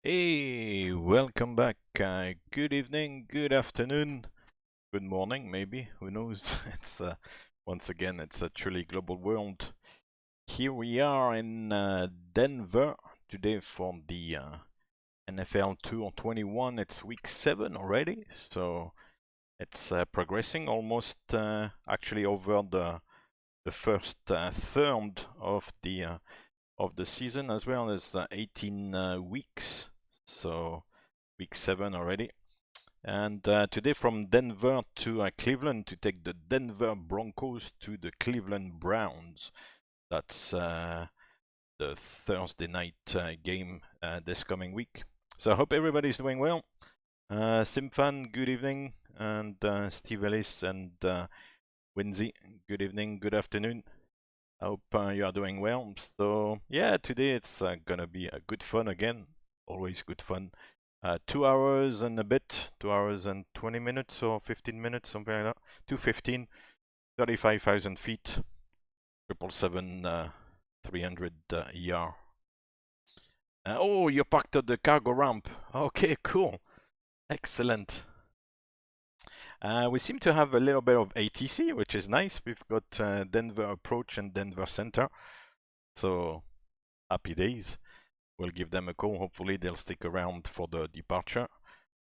Hey, welcome back. Good evening, good afternoon, good morning, maybe. Who knows? It's once again, it's a truly global world. Here we are in Denver today for the NFL 2021. It's week 7 already, so it's progressing almost actually over the first third of the season, as well as 18 weeks. So week 7 already. And today from Denver to Cleveland to take the Denver Broncos to the Cleveland Browns. That's the Thursday night game this coming week. So I hope everybody's doing well. Simfan, good evening. And Steve Ellis and Winsy, good evening, good afternoon. I hope you are doing well. So yeah, today it's gonna be a good fun again. Always good fun. 2 hours and a bit, 2 hours and 20 minutes or 15 minutes, something like that. 215, 35,000 feet, 777 300 ER. Oh, you parked at the cargo ramp. Okay, cool. Excellent. We seem to have a little bit of ATC, which is nice. We've got Denver Approach and Denver Center. So, happy days. We'll give them a call. Hopefully, they'll stick around for the departure.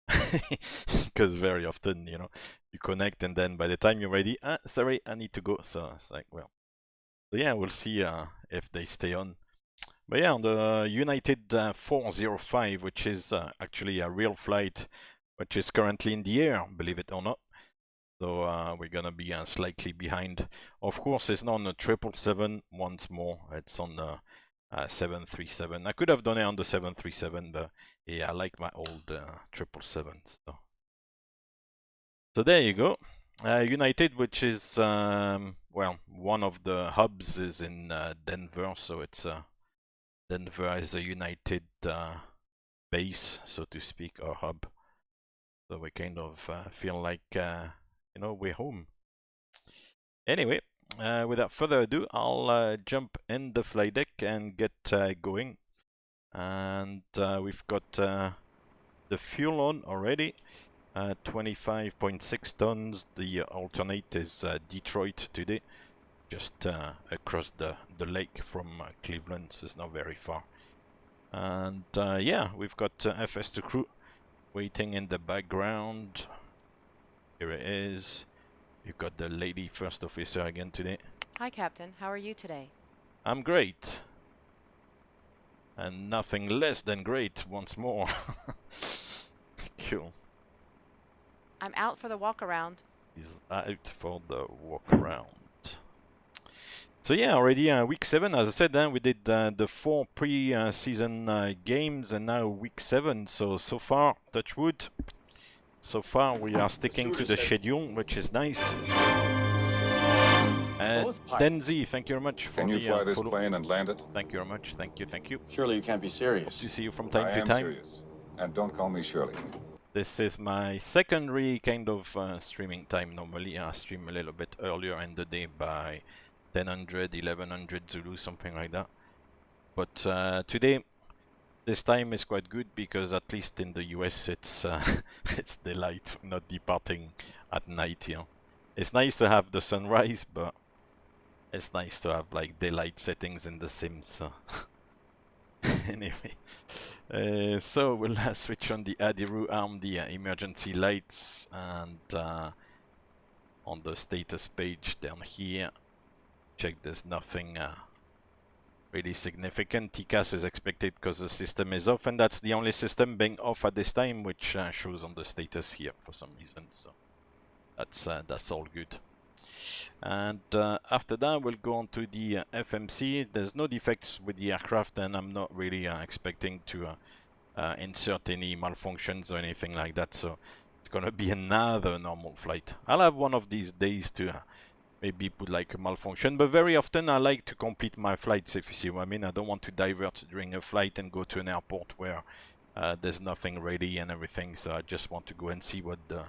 Because very often, you know, you connect and then by the time you're ready, sorry, I need to go. So it's like, well, so yeah, we'll see if they stay on. But yeah, on the United 405, which is actually a real flight, which is currently in the air, believe it or not. So we're gonna be slightly behind. Of course, it's not on the 777 once more. It's on the 737. I could have done it on the 737, but yeah, I like my old 777. So there you go. United, which is well, one of the hubs is in Denver, so it's Denver is a United base, so to speak, or hub. So we kind of feel like you know, we're home. Anyway, without further ado, I'll jump in the flight deck and get going. And we've got the fuel on already. 25.6 tons. The alternate is Detroit today, just across the lake from Cleveland, so it's not very far. And yeah, we've got FS2 crew waiting in the background. Here it is. You've got the lady first officer again today. Hi, Captain. How are you today? I'm great. And nothing less than great once more. Cool. I'm out for the walk around. He's out for the walk around. So yeah, already week 7, as I said, we did the 4 pre-season games, and now week 7. So far, touch wood, so far we are sticking to the schedule, which is nice. Denzi, thank you very much for the Can you fly this follow. plane and land it? Thank you very much. Thank you. Surely you can't be serious. Hope to see you from time I to am time. serious. And don't call me Shirley. This is my secondary kind of streaming time. Normally I stream a little bit earlier in the day by 1000, 1100 Zulu, something like that. But today, this time is quite good because at least in the US it's it's daylight, not departing at night. You know, it's nice to have the sunrise, but it's nice to have like daylight settings in the Sims. So. Anyway, so we'll switch on the Adiru arm, the emergency lights, and on the status page down here, check there's nothing really significant. TCAS is expected because the system is off, and that's the only system being off at this time, which shows on the status here for some reason. So that's all good. And after that, we'll go on to the FMC. There's no defects with the aircraft, and I'm not really expecting to insert any malfunctions or anything like that. So it's gonna be another normal flight. I'll have one of these days to maybe put like a malfunction, but very often I like to complete my flights, if you see what I mean. I don't want to divert during a flight and go to an airport where there's nothing ready and everything. So I just want to go and see what the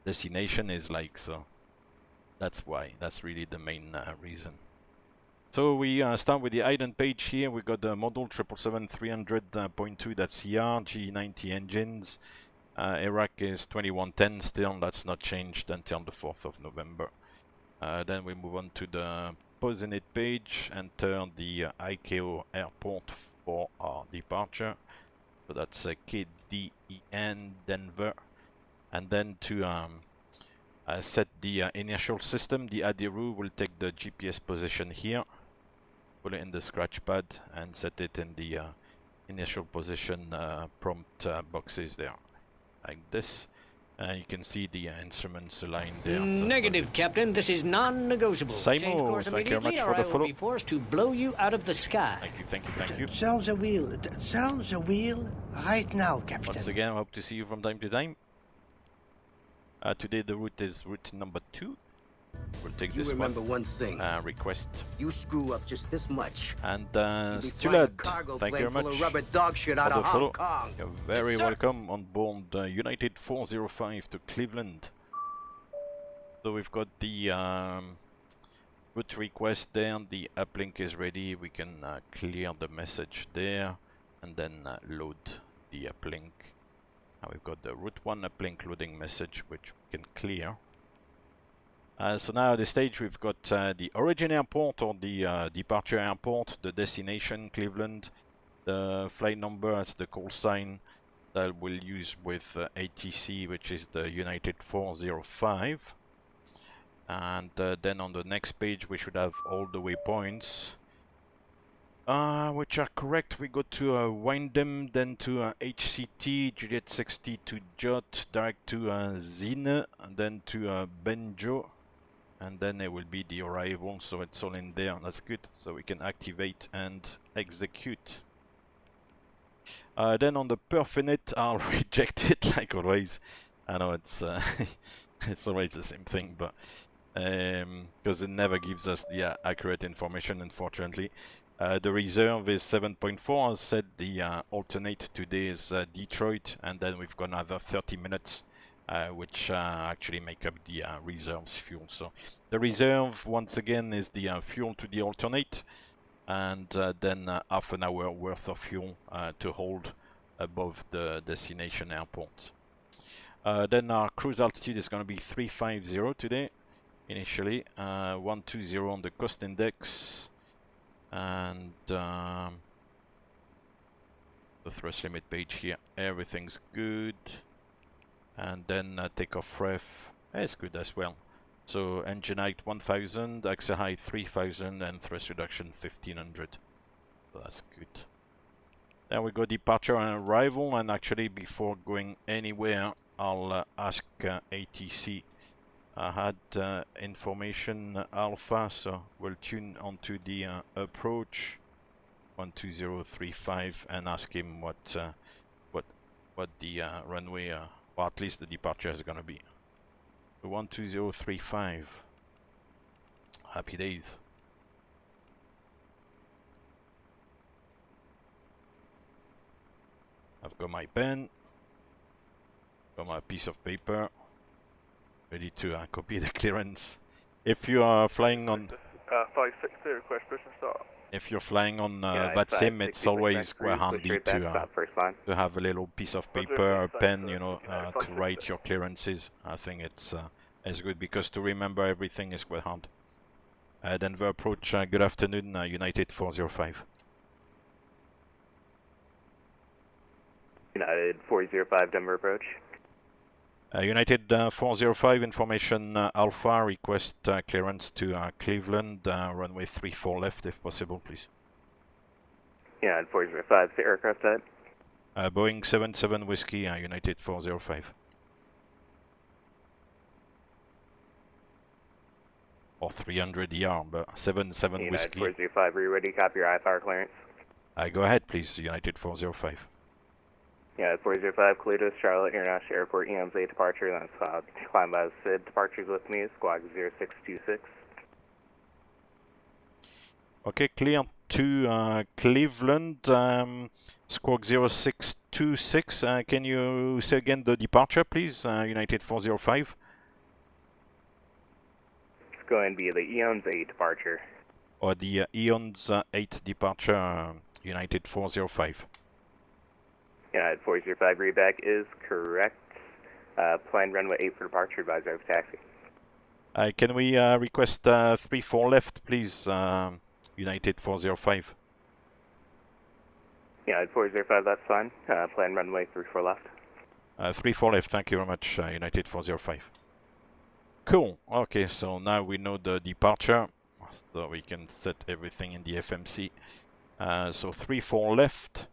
destination is like. So that's why. That's really the main reason. So we start with the ident page here. We got the model 777-300.2, that's CR, G90 engines. Iraq is 2110 still, that's not changed until the 4th of November. Then we move on to the Posinit page, enter the ICAO airport for our departure. So that's KDEN Denver. And then to set the inertial system, the Adiru will take the GPS position here, put it in the scratch pad and set it in the initial position prompt boxes there, like this. You can see the instruments aligned there. Negative, Captain. This is non-negotiable. Change course thank you very immediately, much or for I the will follow. be forced to blow you out of the sky. Thank you, thank you, thank you. Turn the wheel. Turn the wheel right now, Captain. Once again, I hope to see you from time to time. Today the route is route number 2. We'll take this one. Remember one thing. Request. You screw up just this much. And You'll be Stulad, flying a cargo thank you plane very full much of rubber dog shit out for of the follow. Hong Kong. You're very welcome on board United 405 to Cleveland. So we've got the route request there. The uplink is ready. We can clear the message there and then load the uplink. Now we've got the route 1 uplink loading message, which we can clear. So now at this stage we've got the origin airport or the departure airport, the destination Cleveland, the flight number, that's the call sign that we'll use with ATC, which is the United 405. And then on the next page we should have all the waypoints which are correct. We go to Windham, then to HCT, Juliet 60 to Jot, direct to Zine, and then to Benjo, and then it will be the arrival, so it's all in there. That's good, so we can activate and execute. Then on the Perfinet, I'll reject it like always. I know it's it's always the same thing, but because it never gives us the accurate information, unfortunately. The reserve is 7.4. As said, the alternate today is Detroit, and then we've got another 30 minutes, which actually make up the reserve's fuel. So the reserve, once again, is the fuel to the alternate, and then half an hour worth of fuel to hold above the destination airport. Then our cruise altitude is going to be 350 today, initially. 120 on the cost index. And the thrust limit page here, everything's good. And then takeoff ref is good as well. So engine height 1000, axle height 3000, and thrust reduction 1500. So that's good. Then we go departure and arrival, and actually before going anywhere, I'll ask ATC. I had information alpha, so we'll tune onto the approach 12035 and ask him what the runway, or at least the departure is gonna be. So 12035. Happy days. I've got my pen, got my piece of paper, ready to copy the clearance. If you are flying on 560, request person start. if you're flying on VATSIM, it's always quite handy to have a little piece of paper, a pen, you know, to write your clearances. I think it's good, because to remember everything is quite hard. Denver approach, good afternoon, United 405. United 405, Denver approach. United 405, information Alpha, request clearance to Cleveland, runway 34 left if possible, please. United 405, the aircraft type. Boeing 77 Whiskey, United 405. Or 300 ER, but 77 United Whiskey. 405, are you ready? Copy your IFR clearance. Go ahead, please, United 405. United 405, Cletus, Charlotte International Airport, EMZ departure, then climb by SID departures with me, squawk 0626. Okay, clear to Cleveland, squawk 0626. Can you say again the departure, please, United 405? It's going to be the EMZ departure. or the Eons 8 departure, United 405. United 405 readback is correct. Planned runway 8 for departure, advisor of taxi. Can we request 34 left, please, United 405? United 405, that's fine. Planned runway 34 left. 34 left, thank you very much, United 405. Cool, okay, so now we know the departure, so we can set everything in the FMC. So 34 left.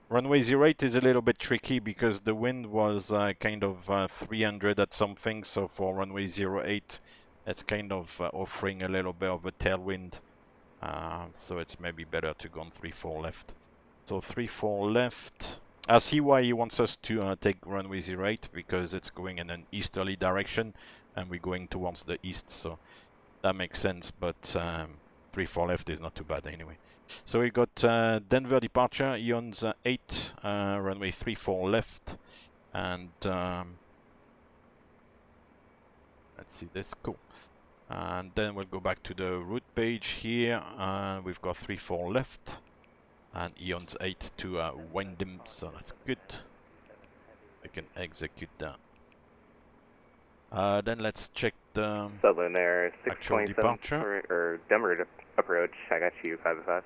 Runway 08 is a little bit tricky because the wind was kind of 300 at something, so for runway 08 it's kind of offering a little bit of a tailwind, so it's maybe better to go on 34 left. So 34 left. I see why he wants us to take runway 08, because it's going in an easterly direction and we're going towards the east, so that makes sense, but 34 left is not too bad anyway. So we got Denver departure, Eons 8, runway 34 left, and let's see this, cool. And then we'll go back to the route page here. We've got 34 left, and Eons 8 to Wyndham, so that's good. I can execute that. Then let's check the Southern Air actual departure. Or Denver approach. I got you 505.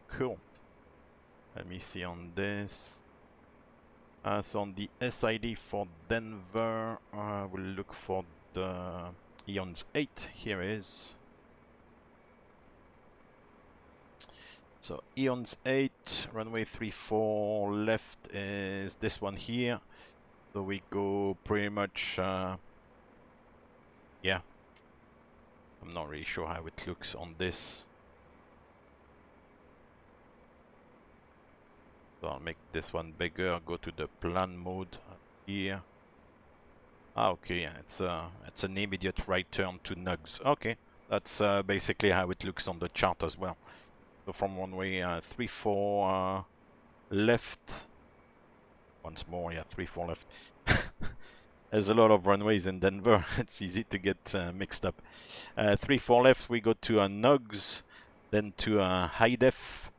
Cool. Let me see on this. So on the SID for Denver, we'll look for the Eons 8. Here it is. So Eons 8, runway 34 left is this one here. So we go pretty much, yeah. I'm not really sure how it looks on this. So I'll make this one bigger, go to the plan mode here. Ah, okay, yeah, it's an immediate right turn to Nugs. Okay, that's basically how it looks on the chart as well. So from runway 34 left, once more, yeah, 34 left. There's a lot of runways in Denver, it's easy to get mixed up. 34 left, we go to Nugs, then to high def,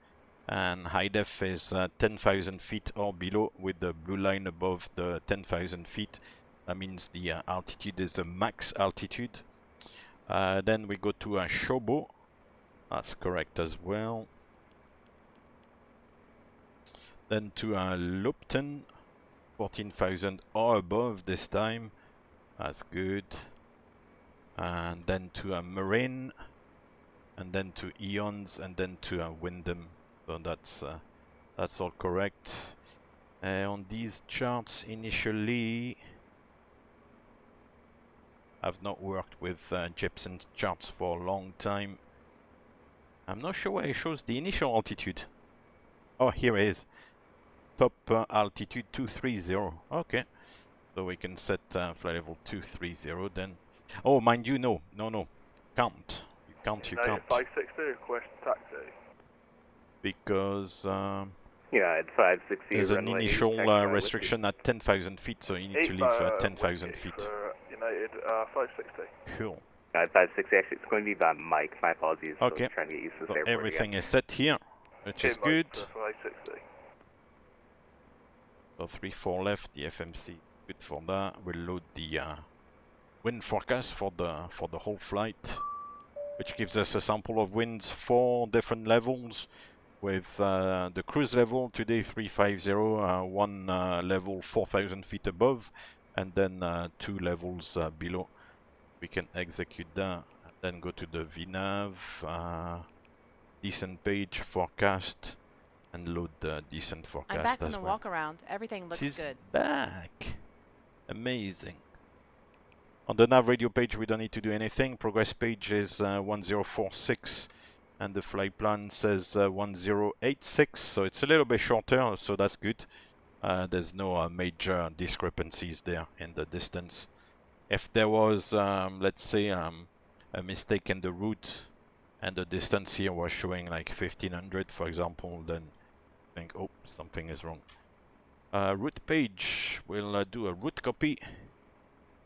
and high def is 10,000 feet or below with the blue line above the 10,000 feet. That means the altitude is the max altitude. Then we go to Shobo. That's correct as well. Then to Lupton, 14,000 or above this time. That's good. And then to Marine, and then to Eons, and then to Wyndham. So that's all correct. On these charts, initially, I've not worked with Jepson's charts for a long time. I'm not sure where it shows the initial altitude. Oh, here it is. Top altitude 230. Okay. So we can set flight level 230 then. Oh, mind you, no. Can't. You can't. 560, request taxi. Because Yeah, it's 560. there's an initial restriction at 10,000 feet, so you need to leave 10,000 feet. United 560. Cool. 560, actually, it's going to be by Mike. My apologies. Okay. Trying to get used to this So airport everything again. is set here, which is good. 560. So 3-4 left, the FMC, good for that. We'll load the wind forecast for the whole flight, which gives us a sample of winds, 4 different levels, with the cruise level today 350, one level 4,000 feet above, and then 2 levels below. We can execute that, and then go to the VNAV, descent page, forecast, and load the descent forecast. I'm back from as the well. walk around. Everything looks She's good. back. Amazing. On the nav radio page, we don't need to do anything. Progress page is 1046, and the flight plan says 1086, so it's a little bit shorter, so that's good. There's no major discrepancies there in the distance. If there was, let's say, a mistake in the route, and the distance here was showing like 1500, for example, then think, oh, something is wrong. Route page, we'll do a route copy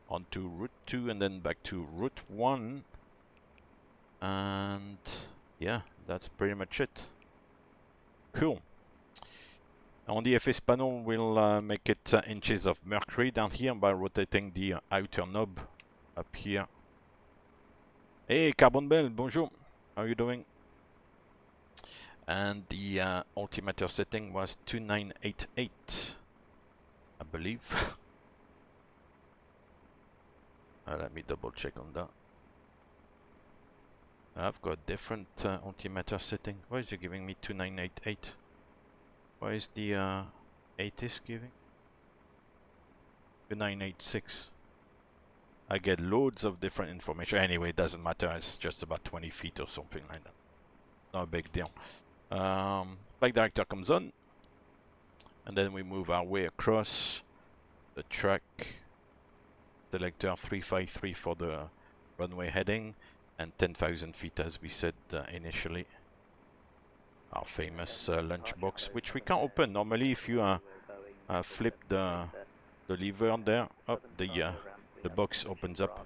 onto route 2 and then back to route 1. And yeah, that's pretty much it. Cool. On the FS panel, we'll make it inches of mercury down here by rotating the outer knob up here. Hey, Carbon Bell, bonjour. How are you doing? And the altimeter setting was 2988, I believe. Let me double check on that. I've got different altimeter setting. Why is it giving me 2988? Why is the 80s giving? 2986. I get loads of different information. Anyway, it doesn't matter. It's just about 20 feet or something like that. Not a big deal. Flight director comes on. And then we move our way across the track. Selector 353 for the runway heading. And 10,000 feet, as we said initially. Our famous lunchbox, which we can't open. Normally, if you flip the lever there, up the box opens up.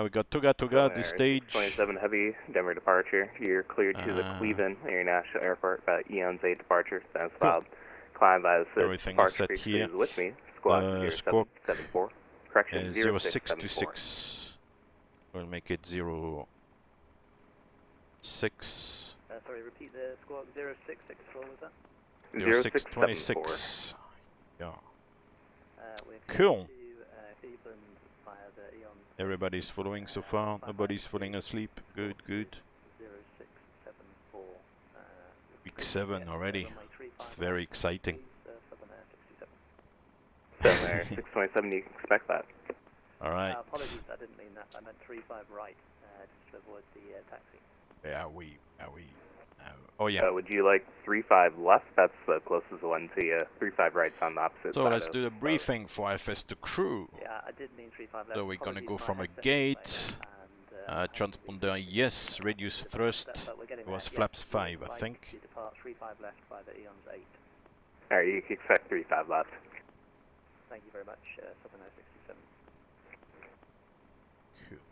We got Toga at this stage. 27 Heavy, Denver departure. You're cleared to the Cleveland International Airport by Eon's 8 departure. That's filed. Climb by the Everything is set here. With me. Squawk Squawk 0774. Correction 0626. We'll make it 06. Sorry, repeat the squawk 0664, was that? 0626. Yeah. Cool. Everybody's following so far. Nobody's falling asleep. Good, good. 0674. Week 7 already. It's very exciting. Southern Air 627, you can expect that. Alright. Apologies, I didn't mean that. I meant 35 right, just to avoid the taxi. Yeah, oh yeah. Would you like 35 left? That's the closest one to you. 35 right's on the opposite So side. let's do the briefing for FS to crew. Yeah, I did mean 35 left. So we're gonna go from a gate. Transponder, yes. Radius thrust. It was flaps 5, I think. Depart 35 left by the Eon's 8. Alright, you can expect 35 left. Thank you very much, Southern Air 67. Cool.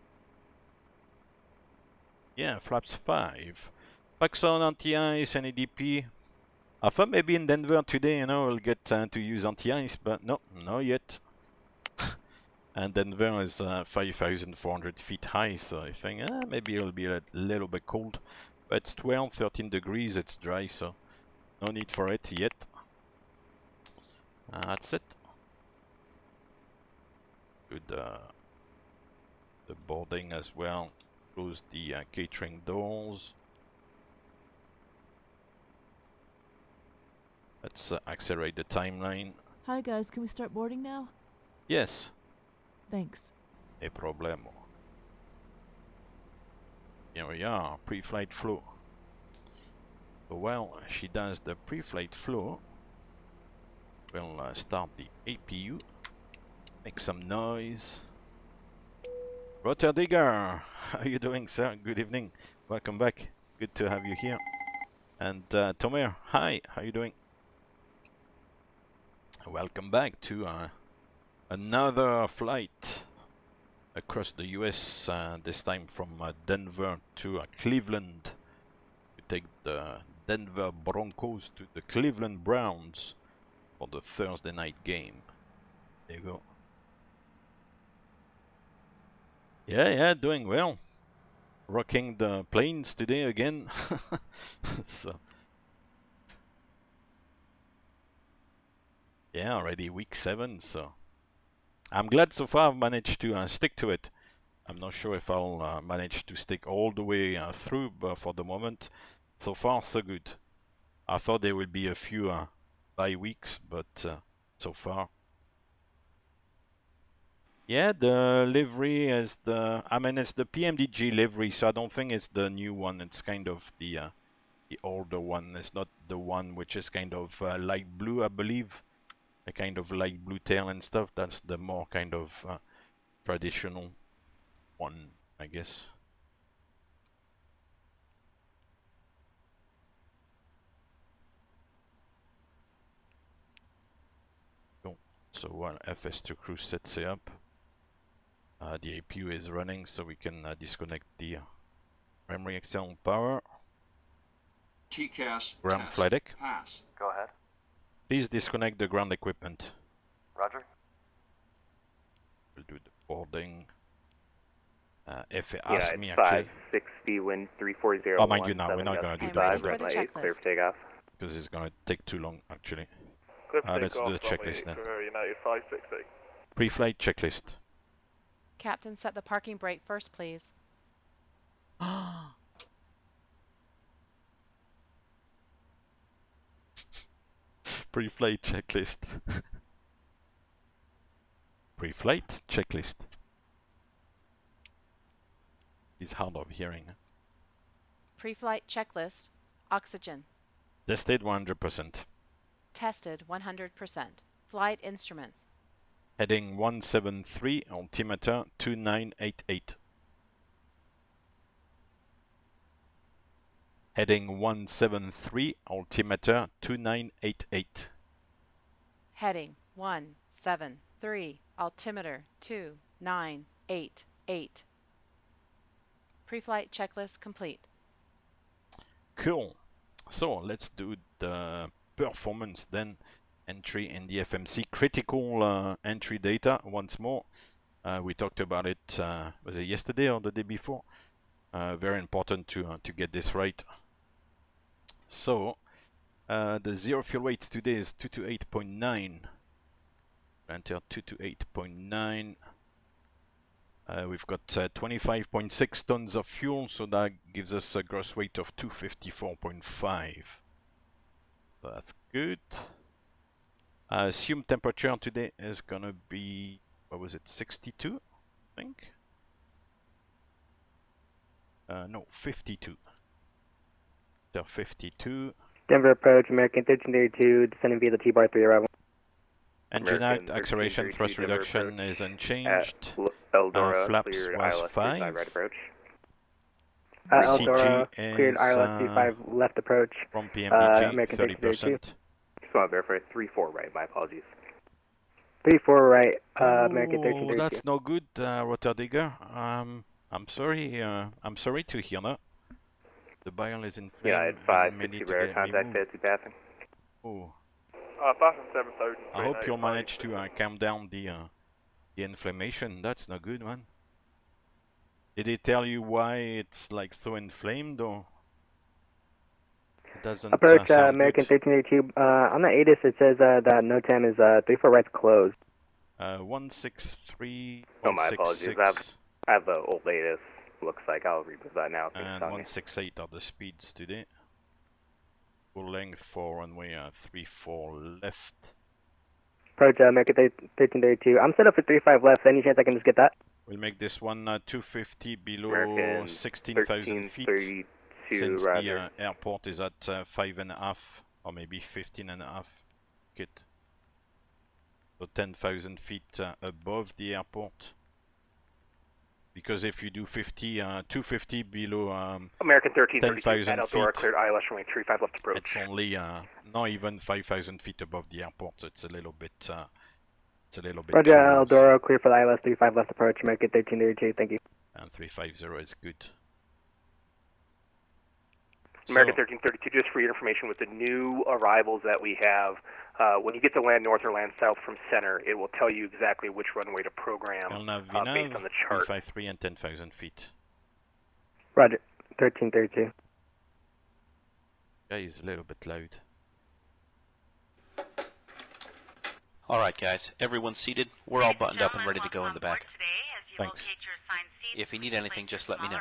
Yeah, flaps 5. Paxson, anti-ice, NADP. I thought maybe in Denver today, we'll get to use anti-ice, but no, not yet. And Denver is 5,400 feet high, so I think maybe it'll be a little bit cold. But it's 12, 13 degrees, it's dry, so no need for it yet. That's it. Good, the boarding as well. Close the catering doors. Let's accelerate the timeline. Hi guys, can we start boarding now? Yes. Thanks. No problemo. Here we are, pre-flight flow. So while she does the pre-flight flow, we'll start the APU. Make some noise. Rotor Digger, how are you doing, sir? Good evening. Welcome back. Good to have you here. And Tomer, hi, how are you doing? Welcome back to another flight across the US, this time from Denver to Cleveland. We take the Denver Broncos to the Cleveland Browns for the Thursday night game. There you go. Yeah, doing well. Rocking the planes today again. So. Yeah, already week 7, so I'm glad so far I've managed to stick to it. I'm not sure if I'll manage to stick all the way through, but for the moment, so far so good. I thought there would be a few bye weeks, but so far. Yeah, the livery is it's the PMDG livery, so I don't think it's the new one. It's kind of the older one. It's not the one which is kind of light blue, I believe. A kind of light blue tail and stuff. That's the more kind of traditional one, I guess. Cool. So while FS2 crew sets it up, The APU is running, so we can disconnect the memory external power. TCAS Ground test flight deck. pass. Go ahead. Please disconnect the ground equipment. Roger. We'll do the boarding. If it Yeah, asks it's me actually, 560, wind 340. Oh, mind you, now we're not gonna do I'm that ready yet. for the Red light, clear checklist. for takeoff. because it's gonna take too long actually. Clear for Let's do takeoff, the checklist then. for United 560. Pre-flight checklist. Captain, set the parking brake first, please. Pre-flight checklist. Pre-flight checklist. It's hard of hearing. Pre-flight checklist. Oxygen. Tested 100%. Tested 100%. Flight instruments. Heading 173, altimeter 2988. Heading 173, altimeter 2988. Heading 173. Altimeter 2988. Pre-flight checklist complete. Cool. So let's do the performance then. Entry in the FMC. Critical entry data once more. We talked about it, was it yesterday or the day before? Very important to get this right. So the zero fuel weight today is 228.9. Enter 228.9. We've got 25.6 tons of fuel, so that gives us a gross weight of 254.5. That's good. Assumed temperature today is gonna be, what was it, 62, I think? No, 52. So 52. Denver approach, American 1332, descending via the T-bar 3 arrival. Engine American out, acceleration, 1332, thrust Denver reduction approach is unchanged. Eldora flaps cleared was ILS 5. 35 right approach. Eldora CG cleared is, ILS 35 left approach. From PMDG, American 30%. Just want to verify 34 right, my apologies. 34 right, American 1332. That's no good, Rotterdam. I'm sorry to hear that. The bile is in flame. Yeah, it's and may 560 need to radar get contact, removed. 50 passing. Oh, Passing 7,000. I hope you'll manage to calm down the inflammation. That's not good, man. Did he tell you why it's like so inflamed, or it doesn't Approach sound American good? 1332. On the ATIS it says that NOTAM is 34 right's closed. 163, Oh, my apologies. 166, I have the old latest. Looks like I'll remove that now. and 168 are the speeds today. Full length for runway 34 left. Approach American 1332. I'm set up for 35 left. Any chance I can just get that? We'll make this one 250 below American 16,000 feet. 1332, Since roger. the airport is at 5.5 or maybe 15.5. Good. So 10,000 feet above the airport. Because if you do 250 below American 1332 10,000 at Eldora feet, cleared ILS runway 35 left approach. it's only not even 5,000 feet above the airport. So it's a little bit. It's a little bit. Roger, too low, so- Eldora clear for the ILS 35 left approach. American 1332. Thank you. And 350 is good. American So, 1332, just for your information, with the new arrivals that we have, when you get to land north or land south from center, it will tell you exactly which runway to program Elnav based on the chart. 353 and 10,000 feet. Roger, 1332. Guy is a little bit loud. Alright guys, everyone's seated. We're all buttoned up and ready to go in the back. Thanks. If you need anything, just let me know.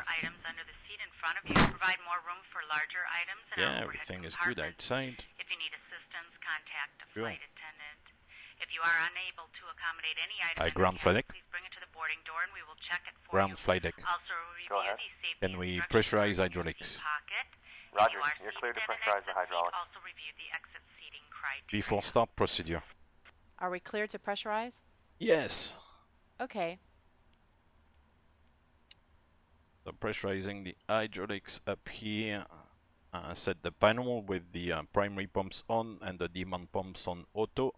Yeah, everything is good outside. If you need assistance, contact a Cool. flight attendant. If you are unable to accommodate any item, ground flight deck. please bring it to the boarding door and we will check it for Ground you. flight deck. Also review ahead. the safety Can we instructions pressurize for hydraulics? seat pocket. If Roger, you are you're cleared to seated in an pressurize the exit seat, hydraulics. Also review the exit seating criteria. Before start procedure. Are we cleared to pressurize? Yes. Okay. So pressurizing the hydraulics up here. Set the panel with the primary pumps on and the demand pumps on auto.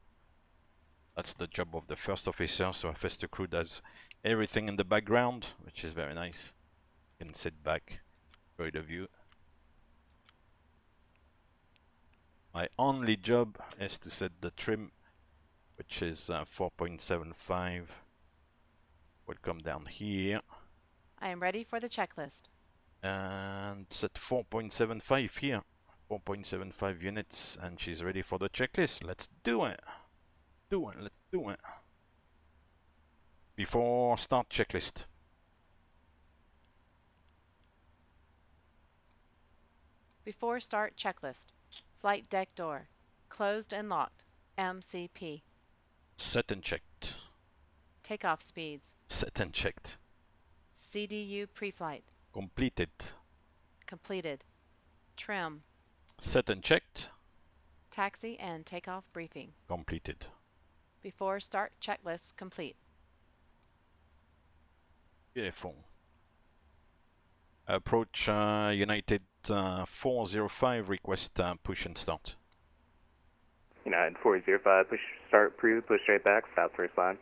That's the job of the first officer, so first the crew does everything in the background, which is very nice. You can sit back, enjoy the view. My only job is to set the trim, which is 4.75. We'll come down here. I am ready for the checklist. And set 4.75 here. 4.75 units, and she's ready for the checklist. Let's do it. Let's do it. Before start checklist. Before start checklist. Flight deck door. Closed and locked. MCP. Set and checked. Takeoff speeds. Set and checked. CDU pre-flight. Completed. Completed. Trim. Set and checked. Taxi and takeoff briefing. Completed. Before start checklist complete. Beautiful. Approach United 405, request push and start. United 405, push start approved, push straight back, stop first line.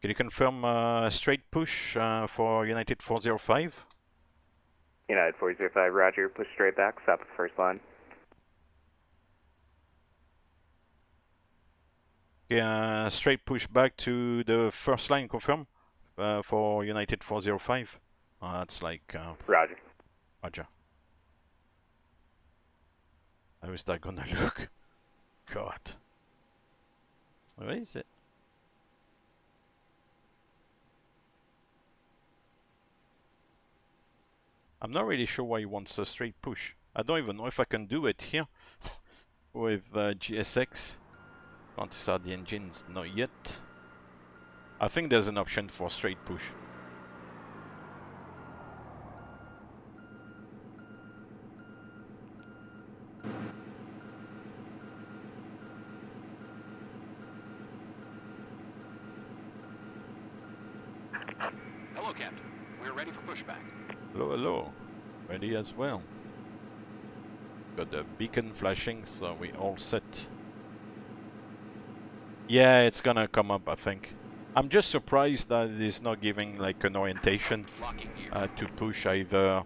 Can you confirm straight push for United 405? United 405, roger, push straight back, stop at the first line. Yeah, straight push back to the first line, confirm for United 405. That's like Roger. Roger. How is that gonna look? God. Where is it? I'm not really sure why he wants a straight push. I don't even know if I can do it here with GSX. Can't start the engines, not yet. I think there's an option for straight push. Hello, Captain. We're ready for pushback. Hello, hello. Ready as well. Got the beacon flashing, so we all set. Yeah, it's gonna come up, I think. I'm just surprised that it is not giving like an orientation to push either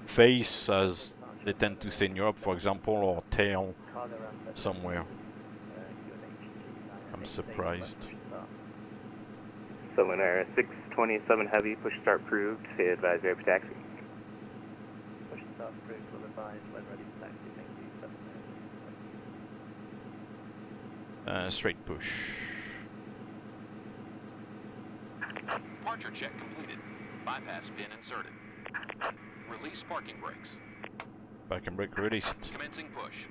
face, as they tend to say in Europe, for example, or tail somewhere. I'm surprised. Solar 627 heavy, push start approved, advise air for taxi. Push start approved, will advise when ready for taxi. Thank you. Straight push. Departure check completed. Bypass pin inserted. Release parking brakes. Parking brake released. Commencing push.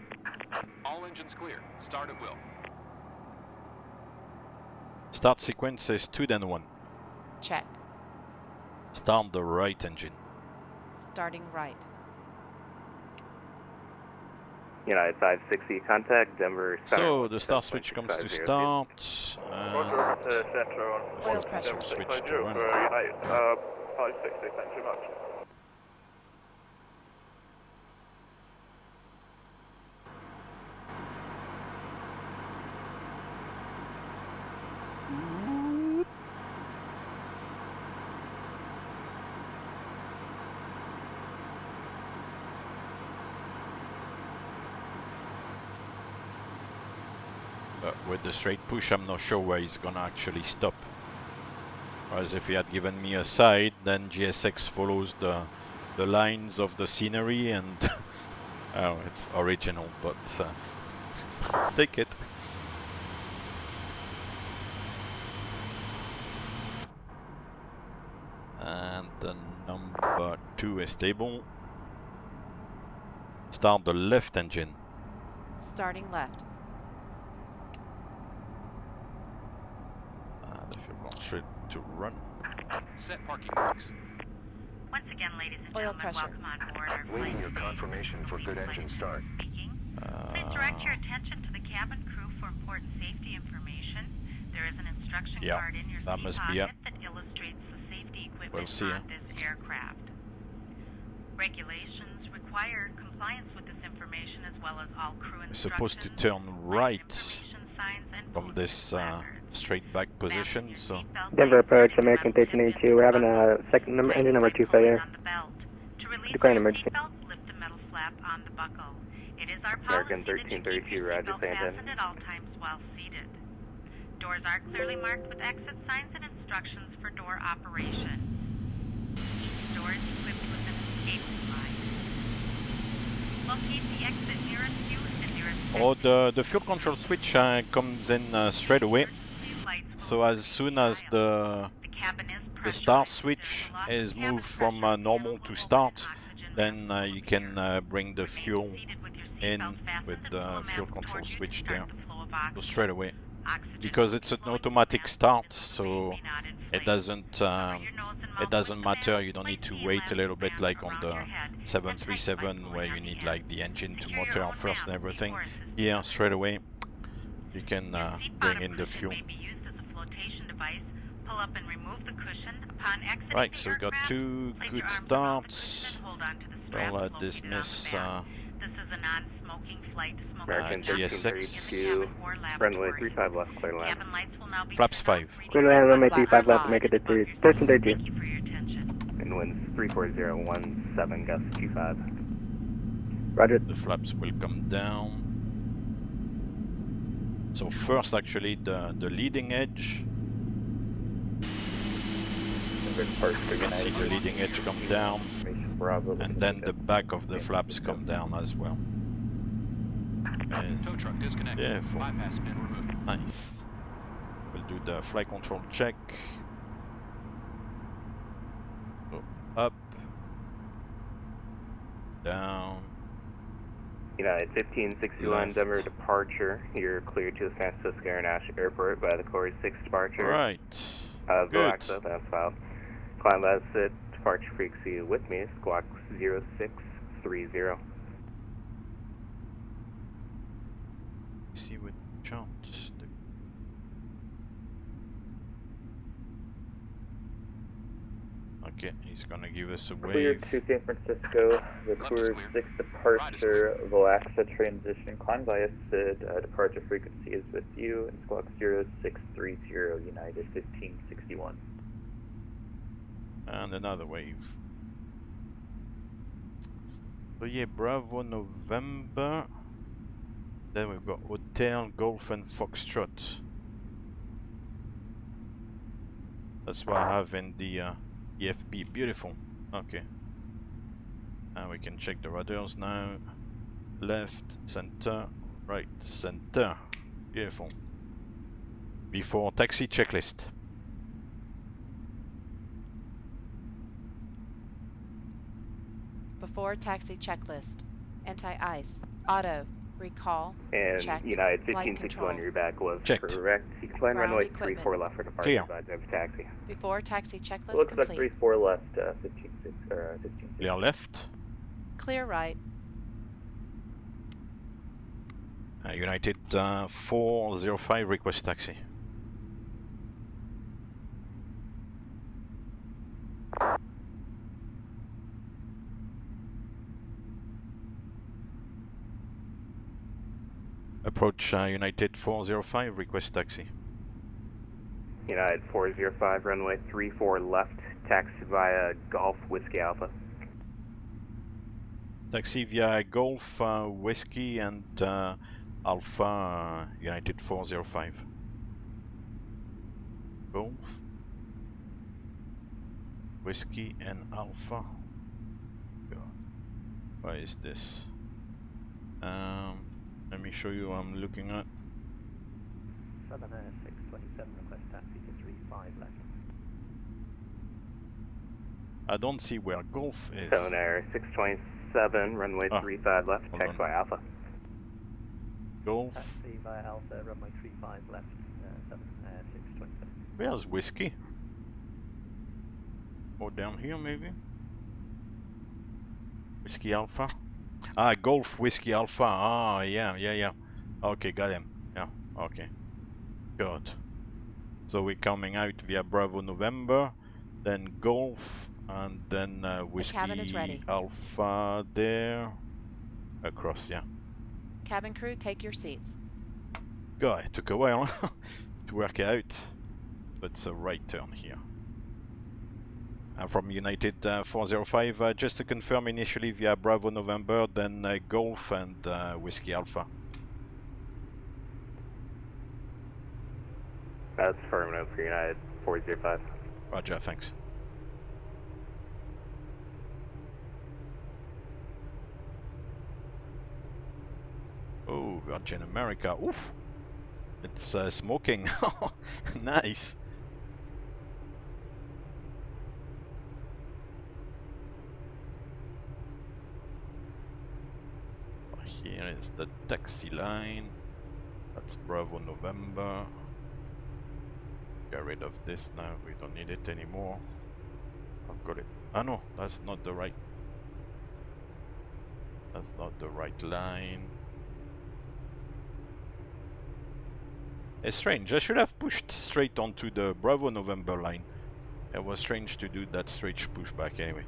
All engines clear. Start at will. Start sequence is 2 then 1. Check. Start the right engine. Starting right. United 560, contact Denver. So the start switch comes to start. Central Oil pressure. Switch to run. United 560, thanks very much. With the straight push, I'm not sure where he's gonna actually stop. Whereas if he had given me a side, then GSX follows the lines of the scenery and oh, it's original, but take it. And the number 2 is stable. Start the left engine. Starting left. The fuel constraint to run. Set parking brakes. Once again, ladies and Oil gentlemen, pressure. welcome on board our Waiting flight your today. confirmation for good engine start. Speaking. Please direct your attention to the cabin crew for important safety information. There is an instruction Yeah, card in your that seat must be pocket it. that illustrates the safety equipment We'll see, on this aircraft. Regulations require compliance with this information as well as all crew We're supposed to instructions, turn flight right information signs, and from postage this placards. Straight back position, position, so Denver approach, American 1382. We're having a second number, engine number 2 failure. Declaring emergency. Lift the metal flap on the buckle. It is our American policy that you keep 1332, your Roger, seatbelt Santa. fastened at all times while seated. Doors are clearly marked with exit signs and instructions for door operation. Each door is equipped with an escape slide. Locate the exit nearest you and nearest Oh, the fuel control switch comes in straight away. So as soon as the start switch is moved from normal to start, then you can bring the fuel in with the fuel control switch there. So straight away, because it's an automatic start, so it doesn't matter. You don't need to wait a little bit like on the 737 where you need like the engine to motor first and everything. Here, straight away, you can bring in the fuel. Right, so we got 2 good starts. We'll dismiss American GS6. 1332, runway 35 left, clear to land. Flaps 5. Clear to land, runway 35 left, make it to 1332. And winds 34017, gust 25. Roger. The flaps will come down. So first, actually, the leading edge. You can see the leading edge come down, and then the back of the flaps come down as well. Tow truck disconnected. Beautiful. Bypass pin removed. Nice. We'll do the flight control check. So up, down. United 1561, Left. Denver departure. You're cleared to the San Francisco International Airport by the Corps 6 departure. Right. Good. Relaxa, that's filed. Climb exit, departure frequency with me, squawk 0630. See what chart. Okay, he's gonna give us a Cleared wave. to San Francisco, the Tour 6 departure, Relaxa transition, climb via SID, departure frequency is with you, and squawk 0630, United 1561. And another wave. So yeah, Bravo November. Then we've got Hotel, Golf and Foxtrot. That's what I have in the EFB. Beautiful. Okay. And we can check the rudders now. Left, center, right, center. Beautiful. Before taxi checklist. Before taxi checklist. Anti-ice. Auto. Recall. And Checked. United Flight 1561, controls. your back was Checked. correct. You can plan Ground runway equipment. 34 left for departure. Clear. Advise over taxi. Before taxi checklist Looks like complete. 34 left, 156, 15. Clear left. Clear right. United 405, request taxi. Approach United 405, request taxi. United 405, runway 34 left, taxi via Golf Whiskey Alpha. Taxi via Golf Whiskey and Alpha United 405. Golf Whiskey and Alpha. God, what is this? Let me show you what I'm looking at. Southern Air 627, request taxi to 35 left. I don't see where Golf is. Southern Air 627, runway 35 left, hold taxi on. by Alpha. Golf. Taxi via Alpha, runway 35 left, Southern Air 627. Where's Whiskey? Or down here maybe? Whiskey Alpha? Ah, Golf Whiskey Alpha. Ah, yeah. Okay, got him. Yeah, okay. Good. So we're coming out via Bravo November, then Golf, and then cabin is Whiskey ready. Alpha there. Across, yeah. Cabin crew, take your seats. God, it took a while to work out, but it's a right turn here. From United 405, just to confirm, initially via Bravo November, then Golf and Whiskey Alpha. That's affirmative for United 405. Roger, thanks. Oh, Virgin America. Oof! It's smoking. Nice. Here is the taxi line. That's Bravo November. Get rid of this now. We don't need it anymore. I've got it. Ah no, that's not the right. That's not the right line. It's strange. I should have pushed straight onto the Bravo November line. It was strange to do that straight pushback anyway.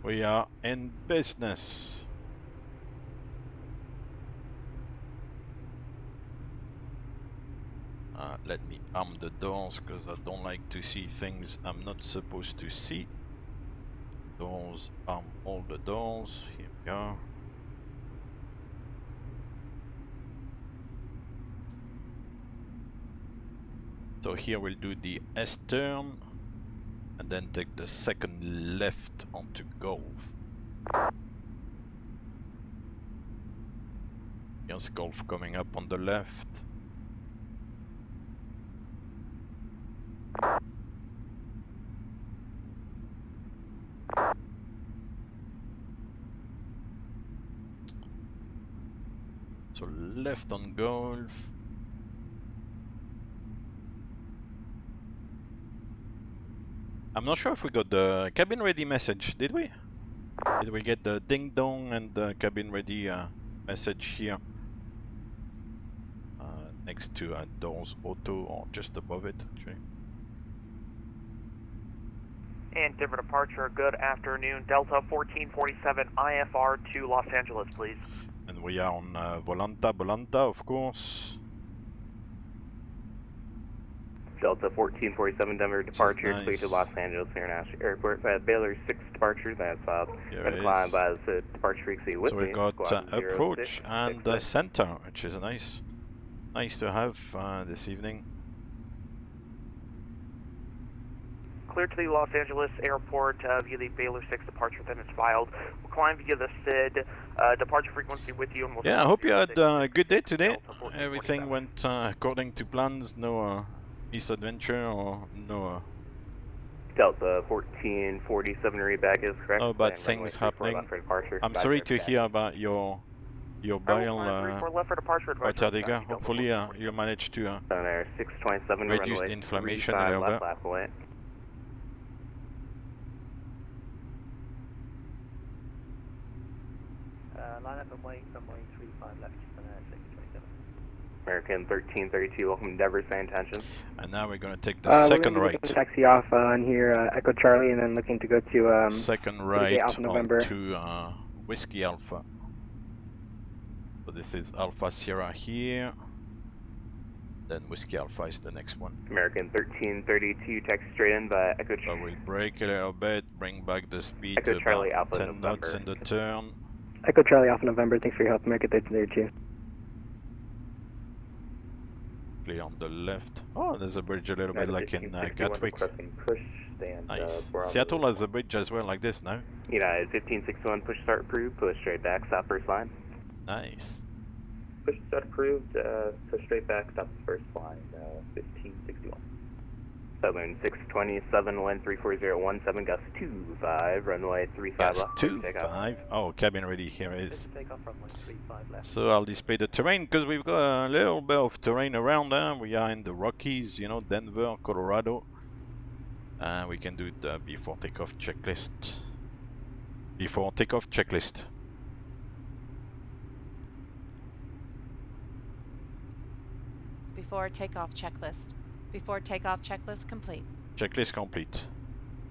We are in business. Let me arm the doors because I don't like to see things I'm not supposed to see. Doors, arm all the doors. Here we are. So here we'll do the S-turn and then take the second left onto Golf. Here's Golf coming up on the left. So left on Golf. I'm not sure if we got the cabin ready message, did we? Did we get the ding dong and the cabin ready message here? Next to doors auto or just above it actually. And Denver departure, good afternoon. Delta 1447 IFR to Los Angeles, please. And we are on Bolanta, of course. Delta 1447 Denver departure, nice. clear to Los Angeles International Airport. Baylor 6 departure, that's been flying by the departure frequency with so me. we got approach and center, which is nice. Nice to have this evening. Clear to the Los Angeles Airport via the Baylor 6 departure, then it's filed. We'll climb via the SID departure frequency with you. And we'll yeah, I hope you had a good day today. Everything went according to plans. No misadventure or no. Delta 1447 readback is correct. No bad things happening. I'm sorry to hear about your bile Tardiga. Hopefully you managed to reduce the inflammation a little bit. Line up and wait, runway 35 left, 627. American 1332, welcome to Endeavour, say intention. And now we're going to take the second right. Taxi off on here, Echo Charlie, and then looking to go to second right onto Whiskey Alpha. So this is Alpha Sierra here. Then Whiskey Alpha is the next one. American 1332, taxi straight in by Echo Charlie. So we'll brake a little bit, bring back the speed Echo to Charlie, about Alpha 10 knots in the turn. Echo Charlie Alpha November, thanks for your help. American 1332. Clear on the left. Oh, there's a bridge a little bit like in Gatwick. Nice. Seattle has a bridge as well like this now. United 1561, push start approved, push straight back, stop first line. Nice. Push start approved, push straight back, stop the first line, 1561. Southern 627, wind 34017, gust 25, runway 35 left. 25. Oh, cabin ready, here it is. So I'll display the terrain because we've got a little bit of terrain around there. We are in the Rockies, you know, Denver, Colorado. We can do the before takeoff checklist. Before takeoff checklist. Before takeoff checklist. Before takeoff checklist complete. Checklist complete.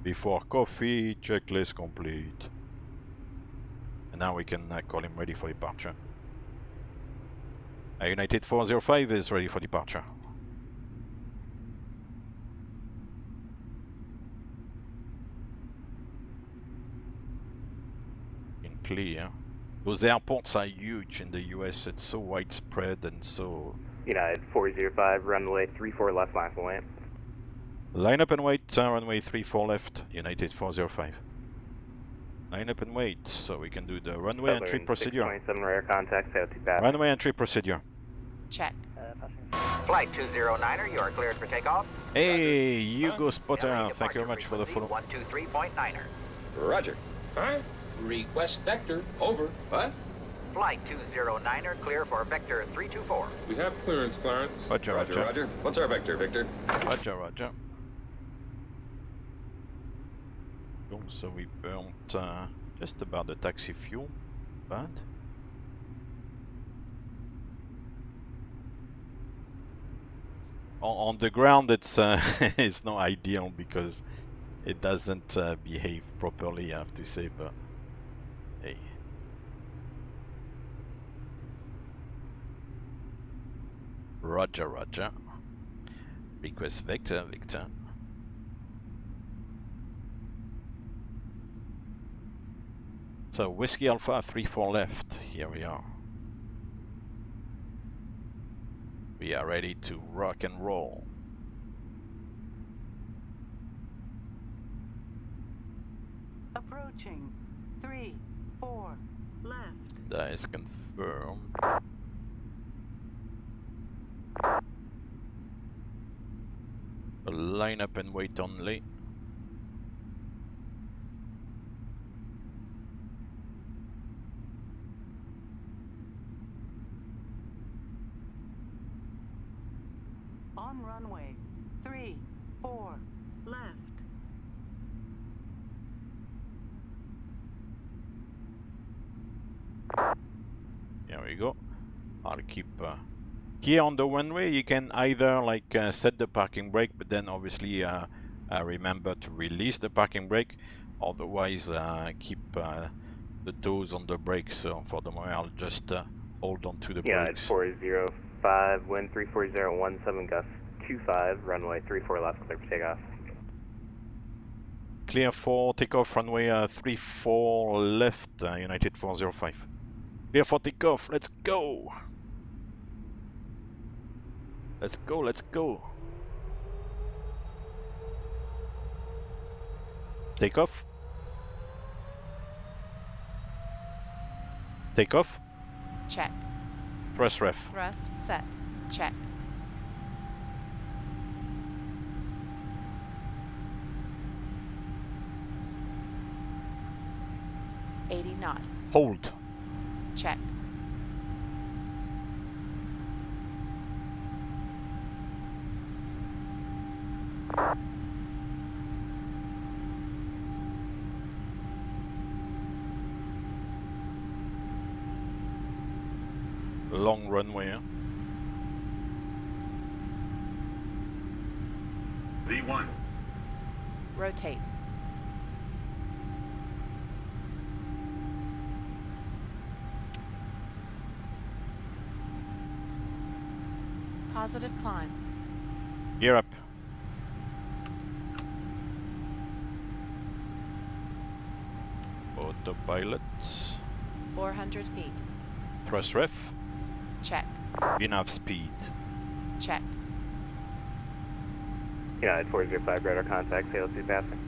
Before coffee, checklist complete. And now we can call him ready for departure. United 405 is ready for departure. In clear. Those airports are huge in the US. It's so widespread and so... United 405, runway 34 left, line up and wait. Line up and wait, runway 34 left, United 405. Line up and wait, so we can do the runway entry procedure. 627 radar contact, sail to pass. Runway entry procedure. Check. Flight 209er, you are cleared for takeoff. Hey, you go spotter. Thank you very much for the follow. 123.9er. Roger. Huh? Request vector. Over. What? Flight 209er, clear for vector 324. We have clearance, Clarence. Roger, Roger, Roger. What's our vector, Victor? Roger, Roger. So we burnt just about the taxi fuel. Bad. On the ground, it's it's not ideal because it doesn't behave properly, I have to say. But hey. Roger, Roger. Request vector, Victor. So Whiskey Alpha 34 left. Here we are. We are ready to rock and roll. Approaching 3-4 left. That is confirmed. Line up and wait only. On runway 3-4 left. There we go. I'll keep here on the runway. You can either like set the parking brake, but then obviously remember to release the parking brake. Otherwise, keep the toes on the brake. So for the moment, I'll just hold on to the brakes. brakes. 405, wind 34017 gust 25, runway 34 left, clear for takeoff. Clear for takeoff, runway 34 left, United 405. Clear for takeoff, let's go! Let's go, let's go! Takeoff. Takeoff. Check. Press ref. Thrust set. Check. $80 knots. Hold. Check. Long runway. Huh? V1. Rotate. Positive climb. Gear up. Autopilot. 400 feet. Thrust ref. Check. Enough speed. Check. United 405, radar contact, sail to passing.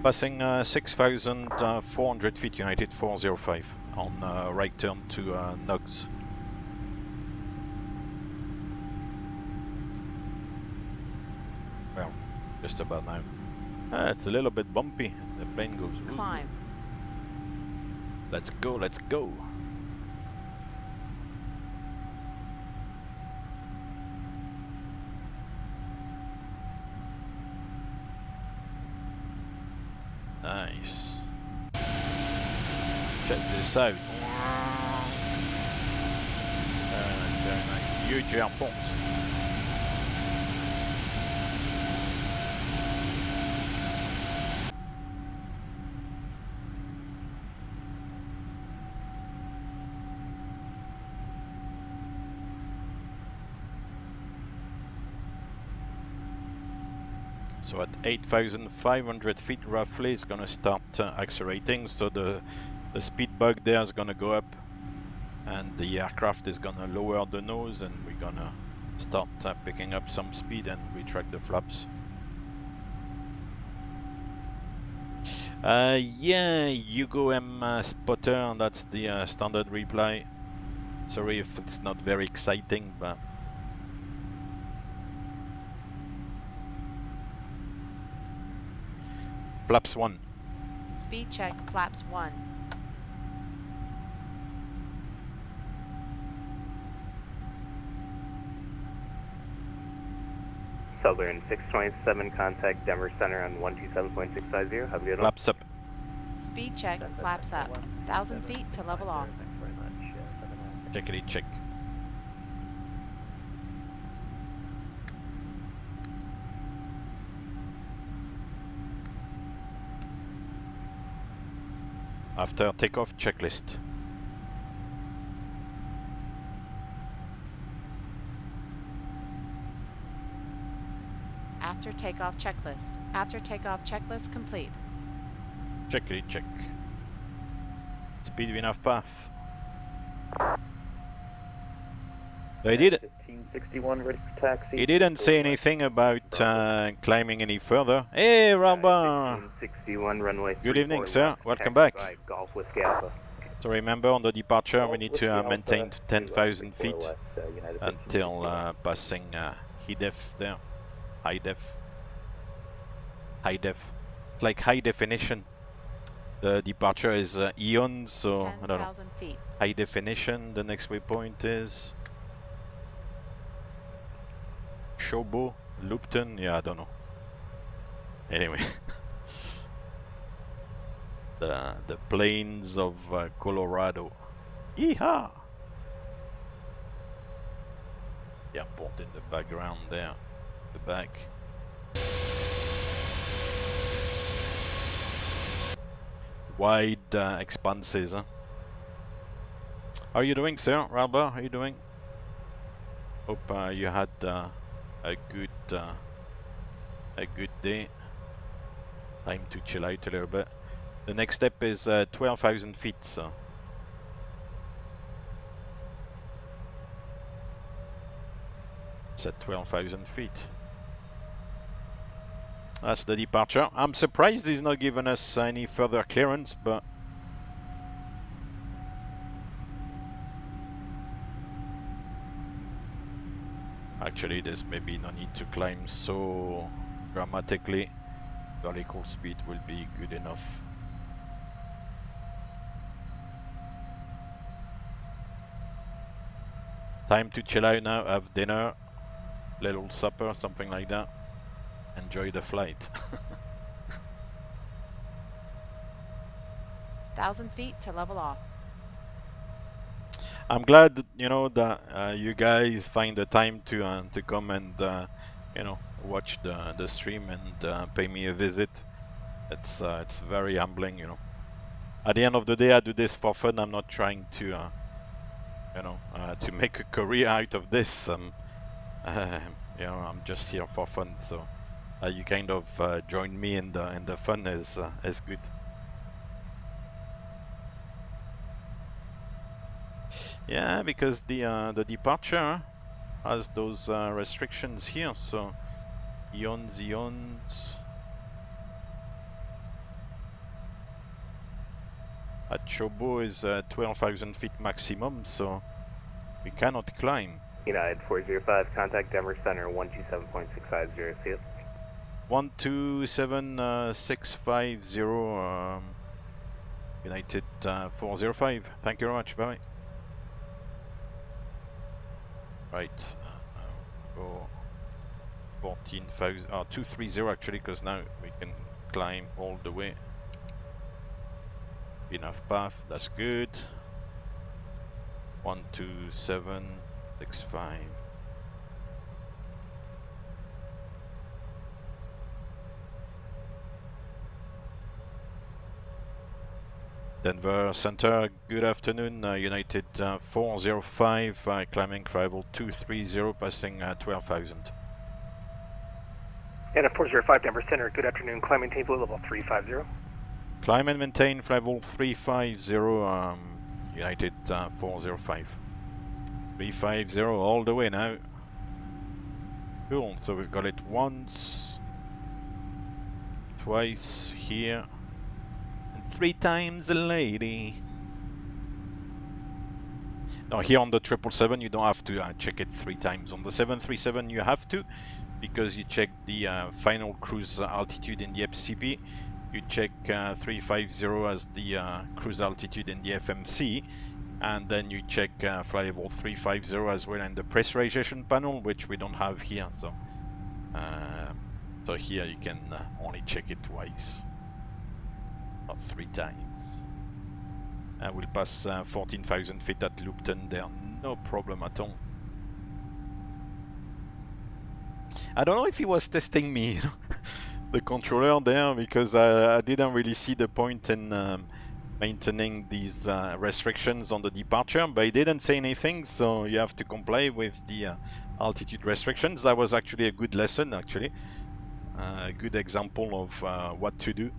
Passing 6,400 feet, United 405 on right turn to Nugs. Well, just about now. It's a little bit bumpy. The plane goes. Ooh. Climb. Let's go, let's go. Nice. Check this out. Very nice, very nice. huge airport. So at 8,500 feet roughly, it's gonna start accelerating. So the speed bug there is gonna go up, and the aircraft is gonna lower the nose, and we're gonna start picking up some speed and retract the flaps. Yeah, Hugo M Spotter, that's the standard reply. Sorry if it's not very exciting, but flaps 1. Speed check, flaps 1. Southern 627, contact Denver Center on 127.650. Have a good one. Flaps up. Speed check, flaps up. 1,000 feet to level off. Thanks very much. Checkity check. After takeoff checklist. After takeoff checklist. After takeoff checklist complete. Checkity check. Speed enough path. They did. 1561 ready for taxi. He didn't say anything about climbing any further. Hey, Robert. 1561 runway. Good evening, left, sir. Welcome back. by Golf Whiskey Alpha. So remember, on the departure, we need to Alpha maintain to, 10,000 feet West, United until passing high def there. High def. High def. Like high definition. The departure is Eon, so I don't know. 10,000 feet. High definition. The next waypoint is Shobo, Lupton. Yeah, I don't know. Anyway, the plains of Colorado. Yeehaw! The airport in the background there, the back. Wide expanses. Huh? How are you doing, sir? Ralba, how are you doing? Hope you had a good day. Time to chill out a little bit. The next step is 12,000 feet. So it's at 12,000 feet. That's the departure. I'm surprised he's not giving us any further clearance, but actually there's maybe no need to climb so dramatically. Vertical speed will be good enough. Time to chill out now, have dinner, little supper, something like that. Enjoy the flight. 1,000 feet to level off. I'm glad, you know, that you guys find the time to come and you know, watch the stream and pay me a visit. It's very humbling, you know. At the end of the day, I do this for fun. I'm not trying to you know, to make a career out of this. You know, I'm just here for fun. So you kind of join me in the fun is good. Yeah, because the departure has those restrictions here. So ions. At Chobo is 12,000 feet maximum, so we cannot climb. United 405, contact Denver Center 127.650. See it. 127.650. United 405. Thank you very much. Bye. Right. Go 14,000. 230 actually, because now we can climb all the way. Enough path. That's good. 127. 6-5. Denver Center, good afternoon. United 405, climbing for level 230, passing 12,000. And at 405 Denver Center, good afternoon. Climb maintain flight level 350. Climb and maintain for level 350, United 405. 350 all the way now. Cool, so we've got it once, twice here. 3 times a lady. Now here on the 777 you don't have to check it 3 times. On the 737 you have to, because you check the final cruise altitude in the FCP. You check 350 as the cruise altitude in the FMC, and then you check flight level 350 as well in the pressurization panel, which we don't have here. So, so here you can only check it twice. Not 3 times. We'll pass 14,000 feet at Lupton there, no problem at all. I don't know if he was testing me, the controller there, because I didn't really see the point in maintaining these restrictions on the departure, but he didn't say anything, so you have to comply with the altitude restrictions. That was actually a good lesson, actually. A good example of what to do.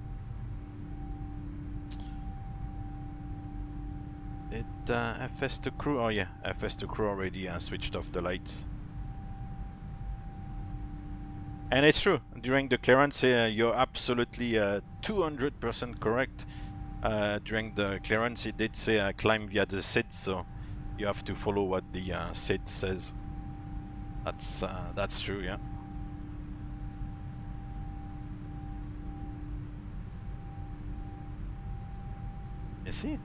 Did FS to crew? Oh yeah, FS to crew already switched off the lights. And it's true, during the clearance you're absolutely 200% correct. During the clearance it did say climb via the SID, so you have to follow what the SID says. That's true, yeah. You see?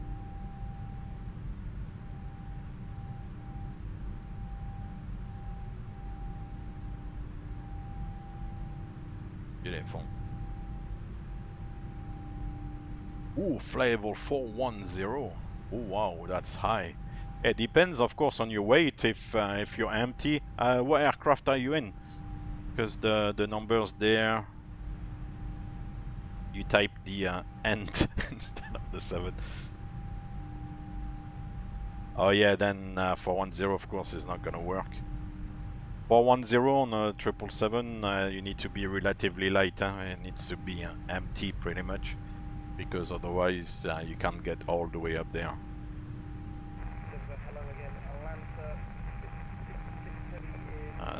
Beautiful. Ooh, flight level 410. Oh wow, that's high. It depends, of course, on your weight. If you're empty, what aircraft are you in? Because the numbers there, you type the end instead of the 7. Oh yeah, then 410, of course, is not gonna work. 410 on a 777, you need to be relatively light. It needs to be empty pretty much, because otherwise you can't get all the way up there.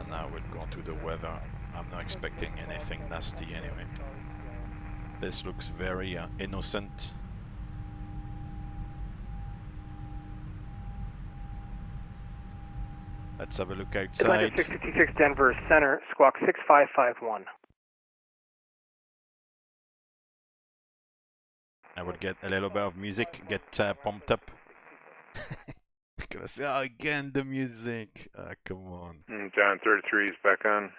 Now we'll go to the weather. I'm not expecting anything nasty anyway. This looks very innocent. Let's have a look outside. Atlanta 656 Denver Center, squawk 6551. I would get a little bit of music, get pumped up. Gonna say, oh, again the music. Come on. Giant 33 is back on.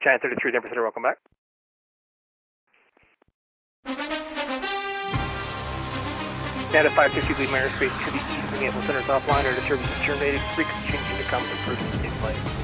Giant 33 Denver Center, welcome back. Stand at 560, leave my airspace to the east of the Airport Center is offline or the service is terminated. Frequency changing to come from first in flight.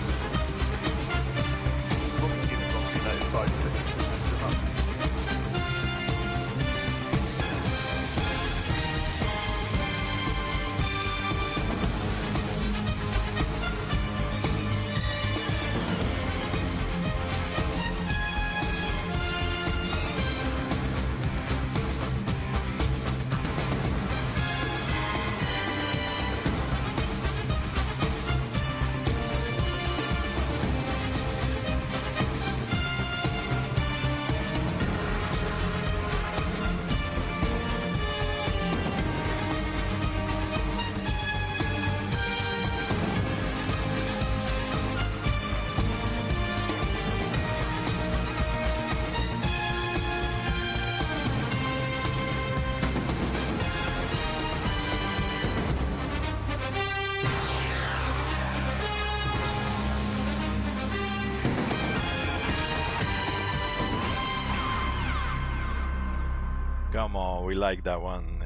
Come on, we like that one.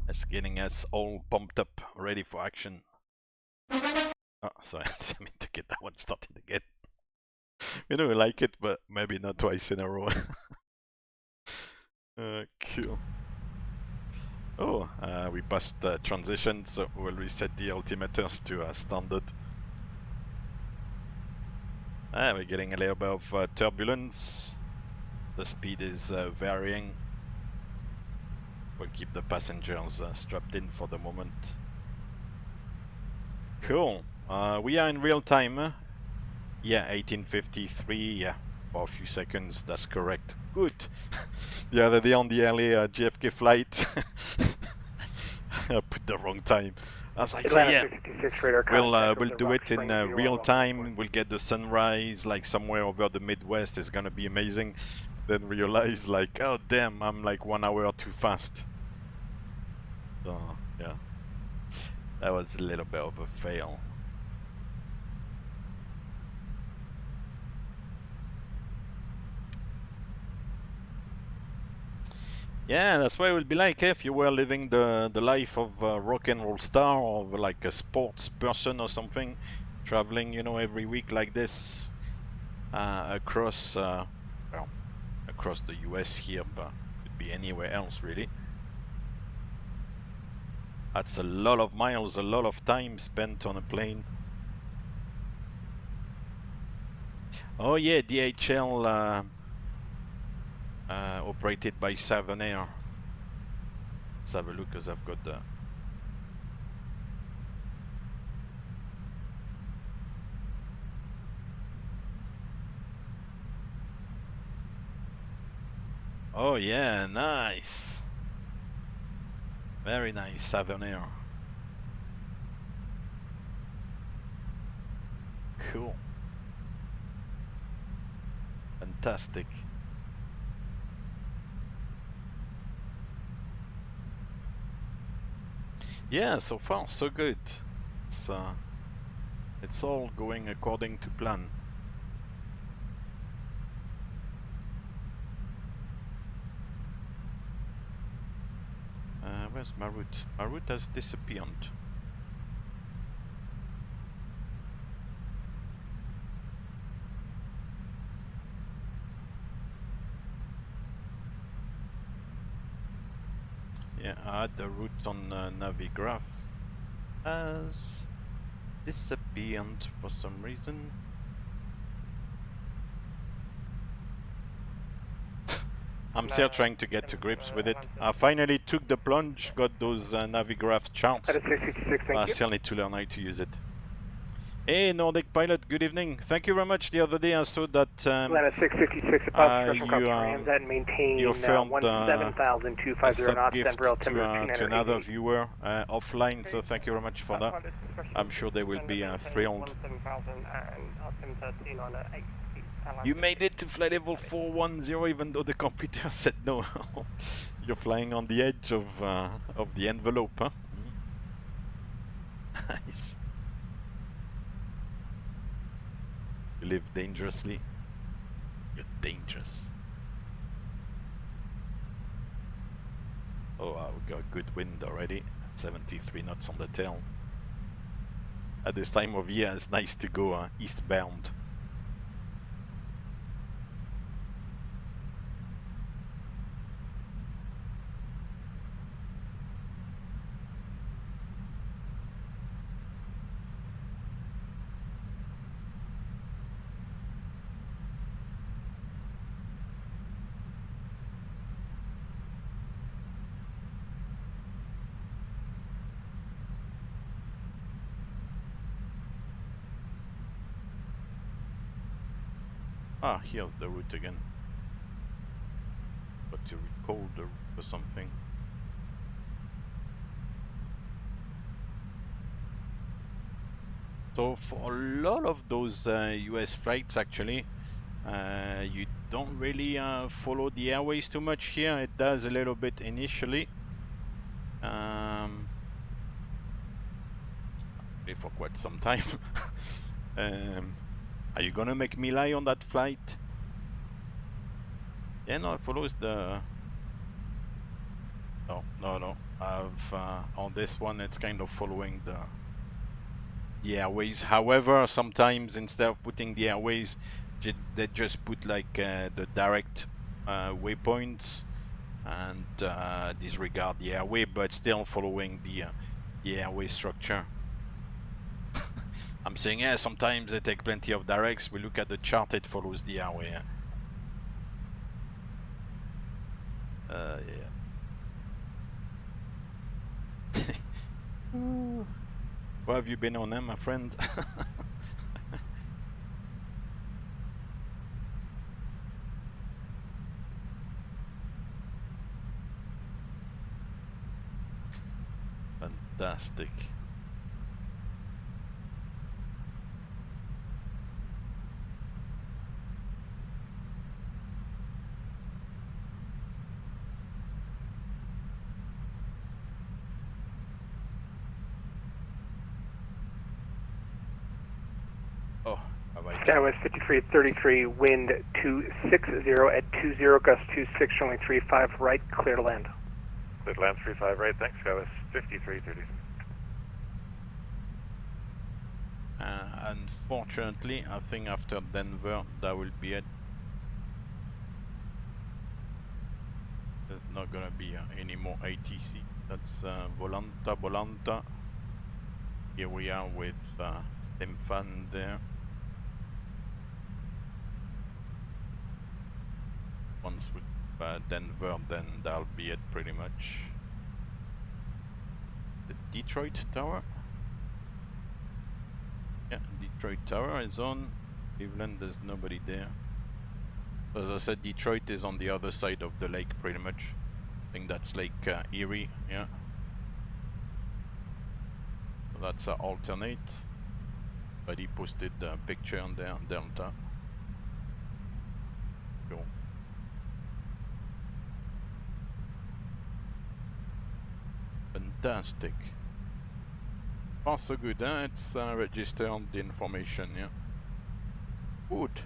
It's getting us all pumped up, ready for action. Oh, sorry, I meant to get that one started again. You know, I like it, but maybe not twice in a row. Cool. Oh, we passed transition, so we'll reset the altimeters to standard. We're getting a little bit of turbulence. The speed is varying. We'll keep the passengers strapped in for the moment. Cool. We are in real time. Yeah, 1853. Yeah, for a few seconds. That's correct. Good. The other day on the LA JFK flight, I put the wrong time. I was like, yeah, we'll do it in real time. We'll get the sunrise like somewhere over the Midwest. It's gonna be amazing. Then realize like, oh damn, I'm like 1 hour too fast. So yeah, that was a little bit of a fail. Yeah, that's what it would be like if you were living the life of a rock and roll star or like a sports person or something, traveling, you know, every week like this across, well, across the US here, but could be anywhere else really. That's a lot of miles, a lot of time spent on a plane. Oh yeah, DHL operated by Southern Air. Let's have a look as I've got the... Oh yeah, nice. Very nice, Southern Air. Cool. Fantastic. Yeah, so far so good. It's all going according to plan. Where's my route? My route has disappeared. Yeah, I had the route on Navigraph has disappeared for some reason. I'm still trying to get to grips with it. I finally took the plunge, got those Navigraph charts. I still need to learn how to use it. Hey Nordic Pilot, good evening. Thank you very much. The other day I saw that you offered a sub-gift to another viewer offline, so thank you very much for that. I'm sure they will be thrilled. You made it to flight level 410 even though the computer said no. You're flying on the edge of the envelope, huh? Nice. You live dangerously. You're dangerous. Oh wow, we got good wind already. 73 knots on the tail. At this time of year, it's nice to go eastbound. Ah, here's the route again. But to recall the route or something. So for a lot of those US flights actually, you don't really follow the airways too much here. It does a little bit initially. For quite some time. Are you gonna make me lie on that flight? Yeah, no, it follows the... No. I've on this one, it's kind of following the airways. However, sometimes instead of putting the airways, they just put like the direct waypoints and disregard the airway, but still following the airway structure. I'm saying, yeah, sometimes they take plenty of directs. We look at the chart, it follows the airway. Yeah. Where have you been on them, my friend? Fantastic. Skywest 5333, wind 260 at 20, gust 26, showing 35 right, clear to land. Clear to land 35 right, thanks. Skywest 5333. Unfortunately, I think after Denver, that will be it. There's not gonna be any more ATC. That's Volanta. Here we are with stem fan there. Once with Denver, then that'll be it pretty much. The Detroit Tower. Yeah, Detroit Tower is on. Cleveland, there's nobody there. As I said, Detroit is on the other side of the lake pretty much. I think that's Lake Erie, yeah. So that's alternate. But he posted a picture on there on Delta. Cool. Fantastic. Oh, so good, huh? It's registered on the information, yeah. Good.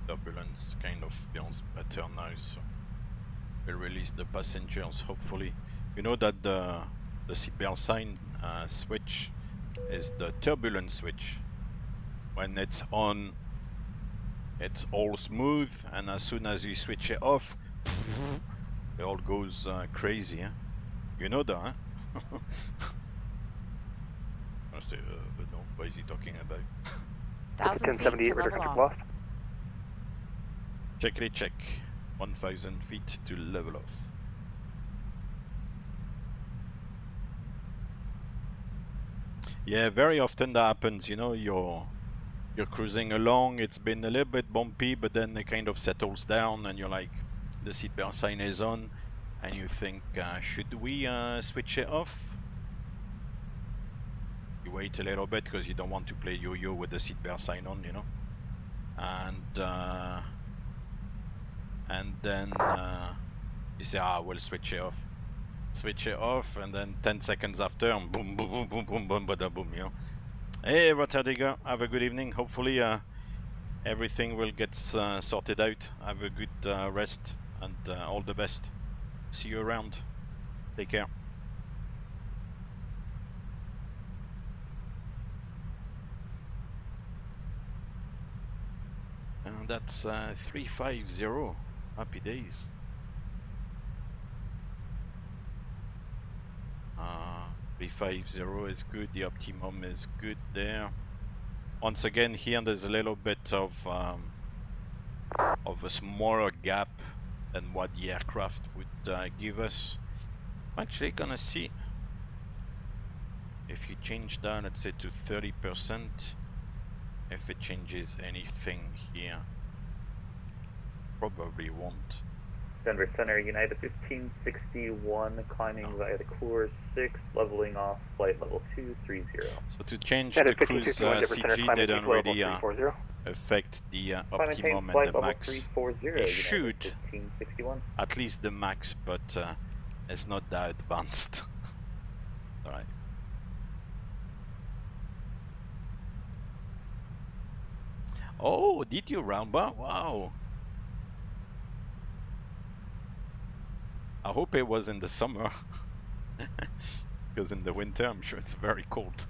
Turbulence kind of feels better now, so we'll release the passengers hopefully. You know that the seatbelt sign switch is the turbulence switch. When it's on, it's all smooth, and as soon as you switch it off, it all goes crazy. Huh? You know that, huh? But no, what is he talking about? 1,000 feet to level off. Check. 1,000 feet to level off. Yeah, very often that happens, you know, you're cruising along, it's been a little bit bumpy, but then it kind of settles down and you're like, the seatbelt sign is on, and you think, should we switch it off? You wait a little bit because you don't want to play yo-yo with the seatbelt sign on, you know. And then you say, we'll switch it off. Switch it off, and then 10 seconds after, boom, boom, boom, boom, boom, boom, bada boom, you know. Hey, Rotterdam, have a good evening. Hopefully, everything will get sorted out. Have a good rest, and all the best. See you around. Take care. And that's 350. Happy days. 350 is good, the optimum is good there. Once again, here there's a little bit of a smaller gap than what the aircraft would give us. I'm actually gonna see if you change that, let's say to 30%, if it changes anything here. Probably won't. Denver Center, United 1561, climbing via the Course 6, leveling off flight level 230. So to change the cruise CG, they don't really affect the optimum and the max. It should, at least the max, but it's not that advanced. Alright. Oh, did you roundabout? Wow. I hope it was in the summer. Because in the winter, I'm sure it's very cold.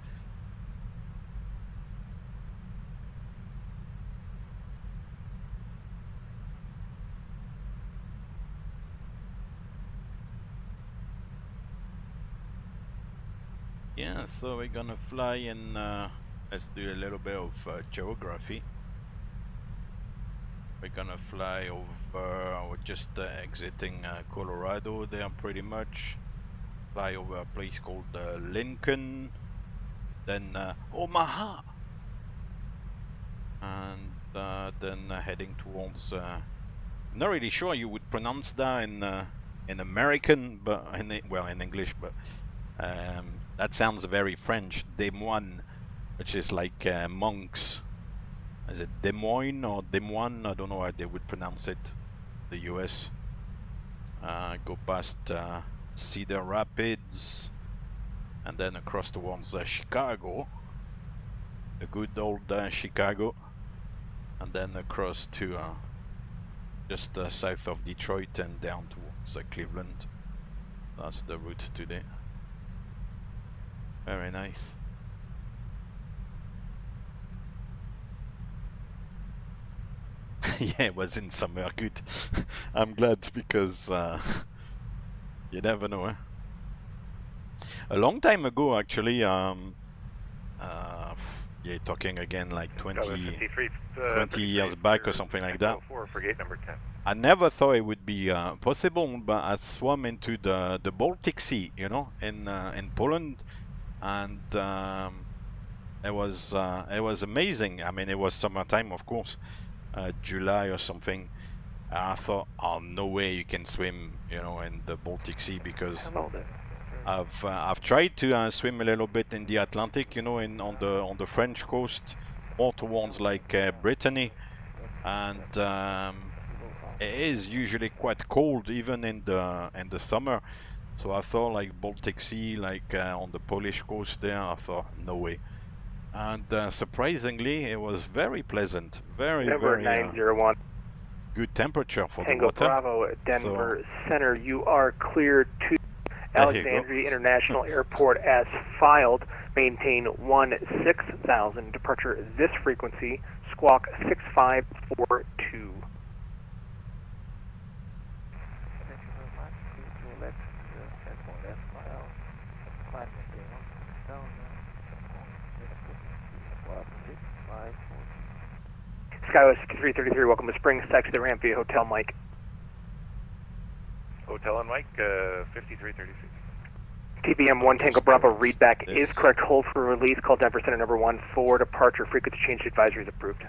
Yeah, so we're gonna fly in, let's do a little bit of geography. We're gonna fly over, we're just exiting Colorado there pretty much. Fly over a place called Lincoln, then Omaha, and then heading towards, not really sure you would pronounce that in American, but in English, but that sounds very French. Des Moines, which is like monks. Is it Des Moines or Des Moines? I don't know how they would pronounce it. The US. Go past Cedar Rapids, and then across towards Chicago. The good old Chicago. And then across to just south of Detroit and down towards Cleveland. That's the route today. Very nice. Yeah, it was in summer. Good. I'm glad because you never know. Eh? A long time ago, actually. Yeah, talking again like 20 years back or something like that. For gate number 10. I never thought it would be possible, but I swam into the Baltic Sea, you know, in Poland. And it was amazing. I mean, it was summertime, of course, July or something. I thought, oh, no way you can swim, you know, in the Baltic Sea, because I've tried to swim a little bit in the Atlantic, you know, on the French coast, more towards like Brittany, and it is usually quite cold even in the summer. So I thought like Baltic Sea, like on the Polish coast there, I thought no way. And surprisingly, it was very pleasant, very Denver 901. Good temperature for Tango the water. Bravo, Denver Center. You are clear to Alexandria International Airport as filed. Maintain 16,000. Departure this frequency. Squawk 6542. Skywest 5333, welcome to Springs, taxi to the ramp via Hotel Mike. Hotel and Mike, 5336. TBM 1 Tango Bravo, readback is correct. Hold for release. Call Denver Center number 1 for departure. Frequency change advisory is approved.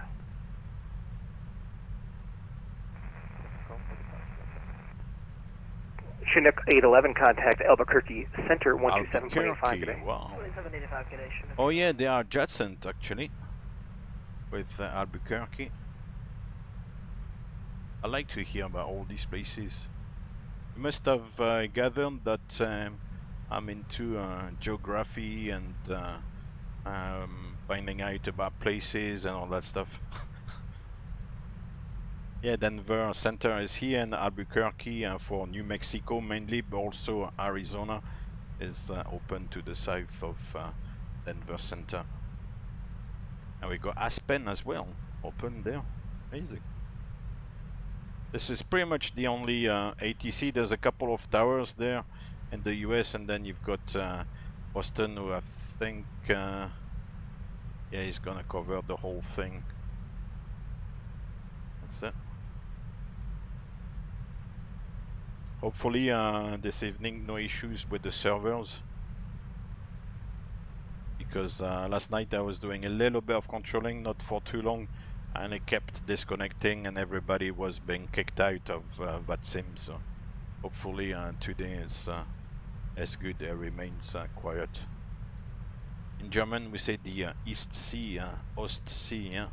Chinook 811, contact Albuquerque Center 12725 today. Wow. 2785 today. Oh yeah, they are adjacent actually with Albuquerque. I like to hear about all these places. You must have gathered that I'm into geography and finding out about places and all that stuff. Yeah, Denver Center is here, and Albuquerque for New Mexico mainly, but also Arizona is open to the south of Denver Center. And we got Aspen as well, open there. Amazing. This is pretty much the only ATC. There's a couple of towers there in the US, and then you've got Boston, who I think, yeah, he's gonna cover the whole thing. That's it. Hopefully this evening no issues with the servers, because last night I was doing a little bit of controlling, not for too long, and it kept disconnecting and everybody was being kicked out of VATSIM. So hopefully today is good. It remains quiet. In German we say the East Sea, Ostsee. Yeah.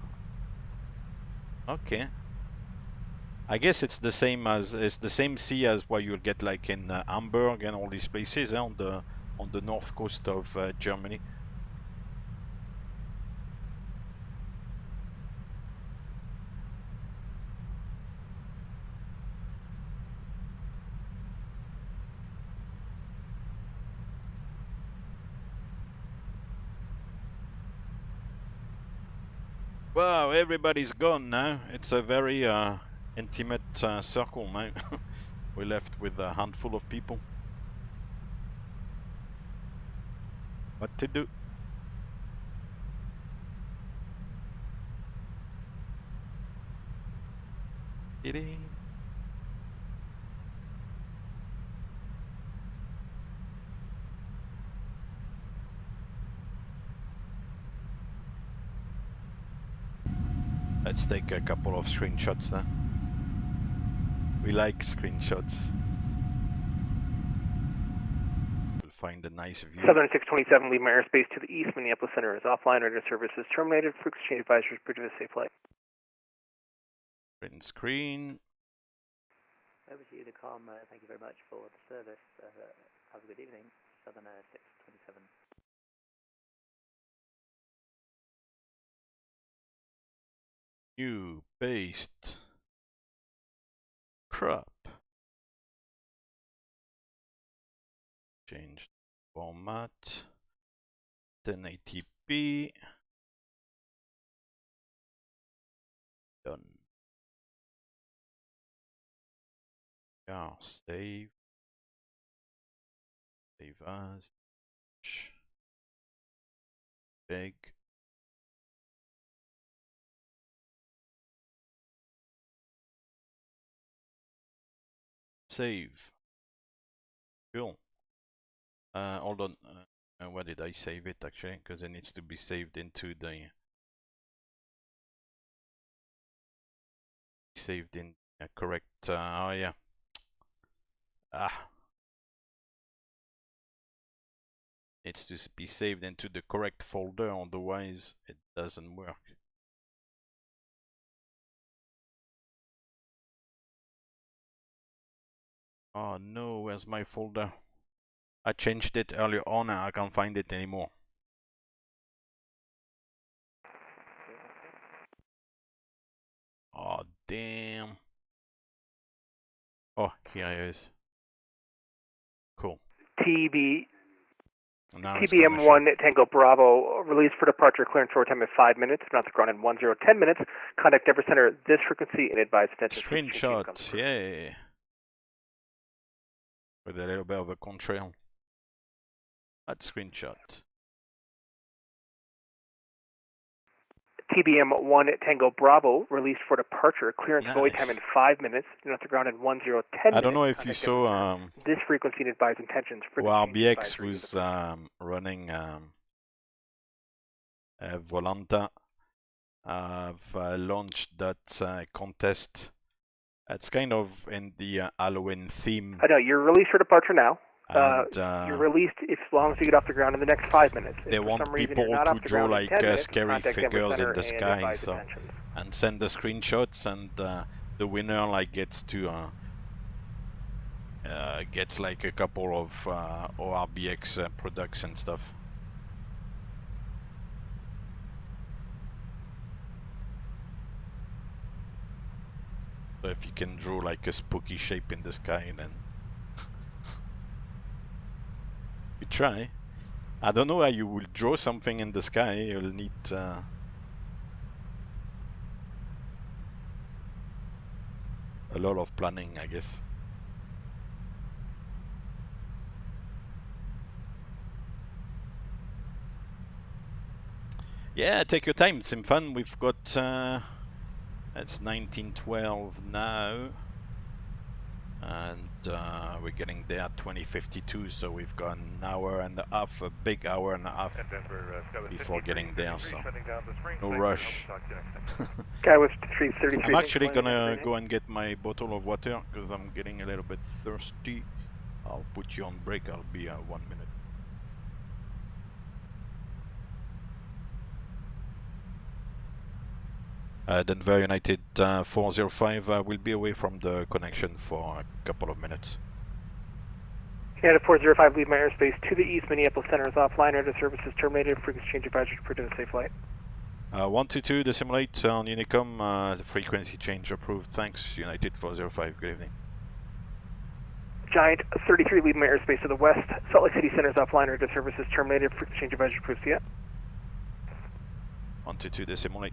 Okay. I guess it's the same sea as what you'll get like in Hamburg and all these places on the north coast of Germany. Wow, everybody's gone now. It's a very intimate circle now. We're left with a handful of people. What to do? Diddy. Let's take a couple of screenshots then. We like screenshots. We'll find a nice view. 7627, leave my airspace to the east. Minneapolis Center is offline. Radio services terminated. For exchange advisors, bridge to a safe flight. Print screen. Over to you, the com. Thank you very much for the service. Have a good evening. Southern 627. New paste. Crop. Change format. 1080p. Done. Yeah, save. Save as. Big. Save. Cool. Hold on. Where did I save it actually? Because it needs to be saved into the. Saved in correct. Oh yeah. Needs to be saved into the correct folder, otherwise it doesn't work. Oh no, where's my folder? I changed it earlier on and I can't find it anymore. Oh damn. Oh, here it is. Cool. TBM1 Tango Bravo, release for departure, clearance short time in 5 minutes, not the ground in 10 minutes. Contact Denver Center this frequency and advise attention. Screenshot, yeah. With a little bit of a contrail. That screenshot. TBM1 Tango Bravo, released for departure, clearance wait time in 5 minutes, not the ground in 10 minutes. I don't know if you saw this frequency and advise intentions. Well, RBX was running Volanta. I've launched that contest. It's kind of in the Halloween theme. I know, you're released for departure now. You're released as long as you get off the ground in the next 5 minutes. They want people to draw like scary figures in the sky, so and send the screenshots, and the winner like gets to gets like a couple of ORBX products and stuff. So if you can draw like a spooky shape in the sky, then you try. I don't know how you will draw something in the sky. You'll need a lot of planning, I guess. Yeah, take your time, Simfan. We've got it's 1912 now, and we're getting there at 2052, so we've got an hour and a half, a big hour and a half before getting there, so no rush. Guy with 333. I'm actually gonna go and get my bottle of water because I'm getting a little bit thirsty. I'll put you on break. I'll be 1 minute. Denver United 405 will be away from the connection for a couple of minutes. United 405, leave my airspace to the east. Minneapolis Center is offline. Radio services terminated. Frequency change advisory to prevent a safe flight. 122, dissimulate on Unicom. The frequency change approved. Thanks, United 405. Good evening. Giant 33, leave my airspace to the west. Salt Lake City Center is offline. Radio services terminated. Frequency change advisory approved. Yeah. 122.8.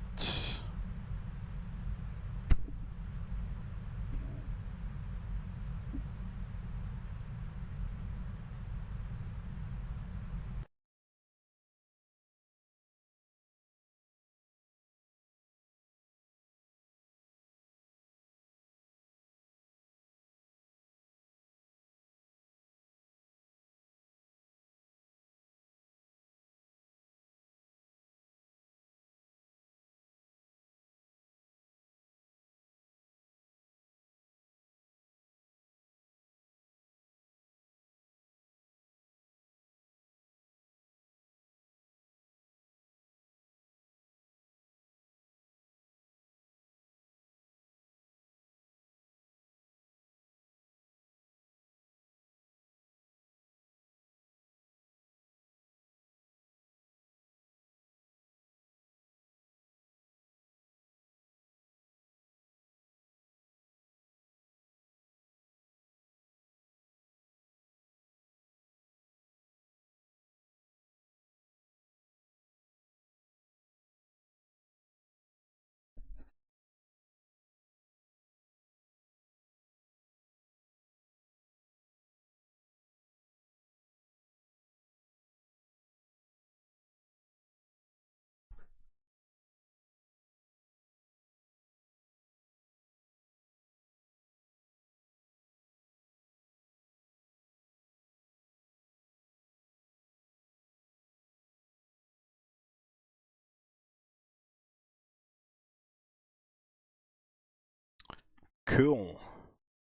Cool.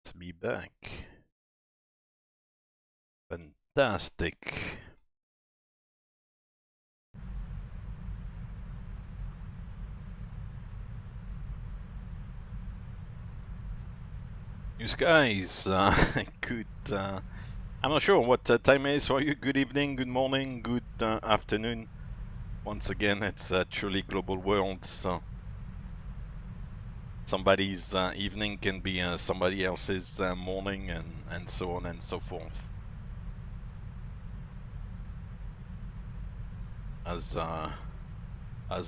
Let's be back. Fantastic. You guys, good. I'm not sure what time it is for you. Good evening, good morning, good afternoon. Once again, it's a truly global world, so somebody's evening can be somebody else's morning, and so on and so forth. As a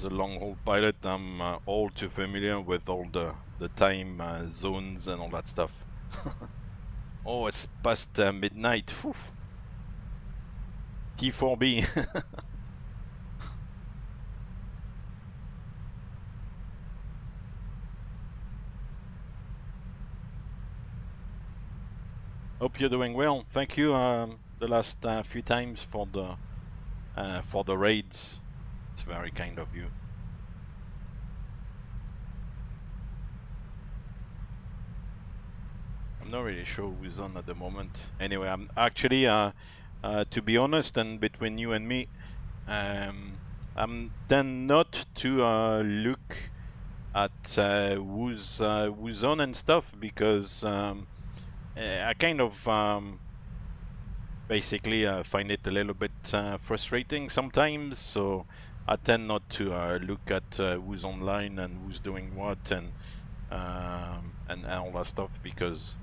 long-haul pilot, I'm all too familiar with all the time zones and all that stuff. Oh, it's past midnight. Whew. T4B. Hope you're doing well. Thank you the last few times for the raids. It's very kind of you. I'm not really sure who's on at the moment. Anyway, I'm actually, to be honest, and between you and me, I'm tend not to look at who's on and stuff, because I kind of basically find it a little bit frustrating sometimes. So I tend not to look at who's online and who's doing what, and all that stuff, because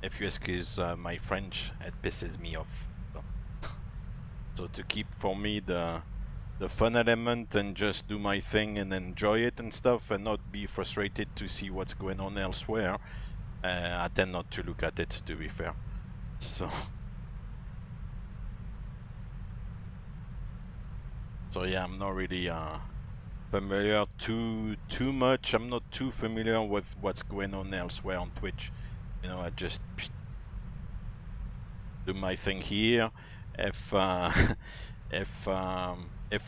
if you excuse my French, it pisses me off. So to keep for me the fun element and just do my thing and enjoy it and stuff, and not be frustrated to see what's going on elsewhere, I tend not to look at it, to be fair. So yeah, I'm not really familiar too much. I'm not too familiar with what's going on elsewhere on Twitch. You know, I just do my thing here. If if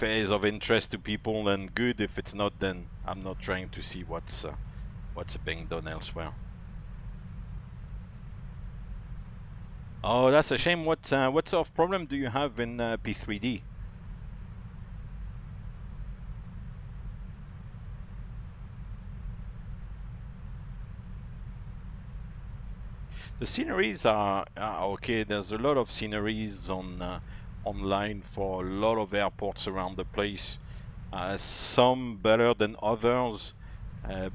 it is of interest to people, then good. If it's not, then I'm not trying to see what's being done elsewhere. Oh, that's a shame. What sort of problem do you have in P3D? The sceneries are okay. There's a lot of sceneries on online for a lot of airports around the place. Some better than others,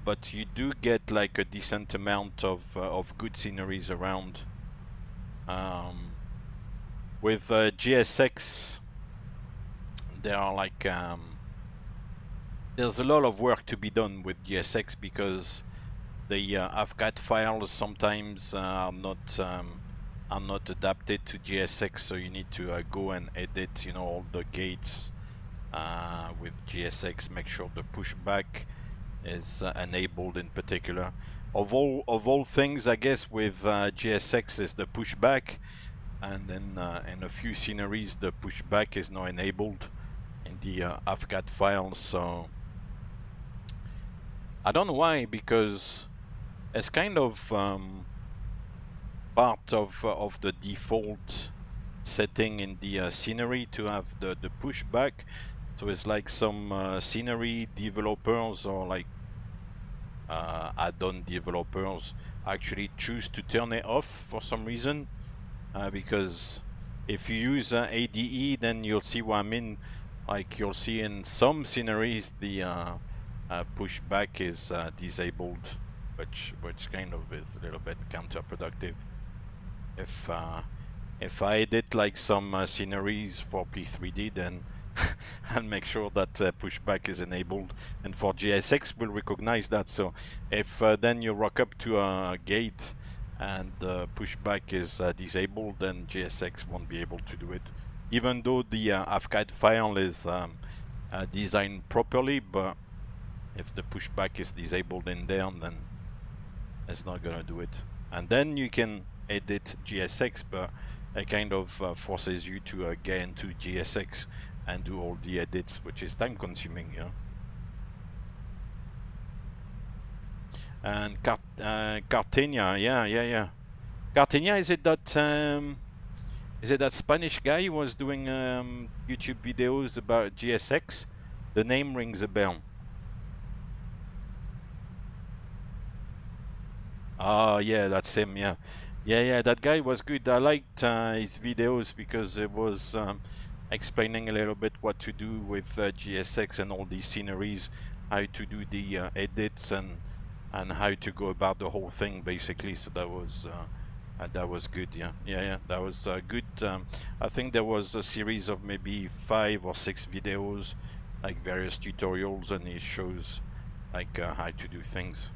but you do get like a decent amount of good sceneries around. With GSX, there are like there's a lot of work to be done with GSX because the AFCAT files sometimes are not adapted to GSX, so you need to go and edit, you know, all the gates with GSX. Make sure the pushback is enabled in particular. Of all things, I guess with GSX is the pushback, and then in a few sceneries the pushback is now enabled in the AFCAT files. So I don't know why, because it's kind of part of the default setting in the scenery to have the pushback. So it's like some scenery developers or like add-on developers actually choose to turn it off for some reason, because if you use ADE, then you'll see what I mean. Like you'll see in some sceneries the pushback is disabled, which kind of is a little bit counterproductive. If I edit like some sceneries for P3D, then I'll make sure that pushback is enabled, and for GSX will recognize that. So if then you rock up to a gate and pushback is disabled, then GSX won't be able to do it, even though the AFCAT file is designed properly. But if the pushback is disabled in there, then it's not gonna do it. And then you can edit GSX, but it kind of forces you to get into GSX and do all the edits, which is time consuming, you know. And Cartenia, yeah. Cartenia, is it that Spanish guy who was doing YouTube videos about GSX? The name rings a bell. Oh yeah, that's him. Yeah, that guy was good. I liked his videos because it was explaining a little bit what to do with GSX and all these sceneries, how to do the edits and how to go about the whole thing basically. So that was good. Yeah, that was good. I think there was a series of maybe 5 or 6 videos, like various tutorials, and it shows like how to do things.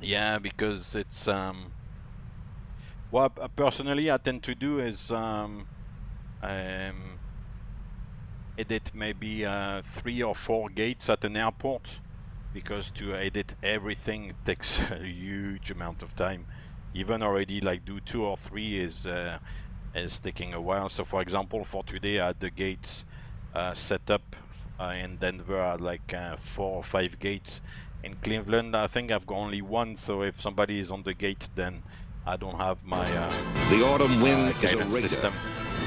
Yeah, because it's what personally I tend to do is edit maybe 3 or 4 gates at an airport, because to edit everything takes a huge amount of time. Even already like do 2 or 3 is taking a while. So for example, for today I had the gates set up in Denver. I had like 4 or 5 gates. In Cleveland, I think I've got only 1, so if somebody is on the gate, then I don't have my the autumn wind is a raider, system.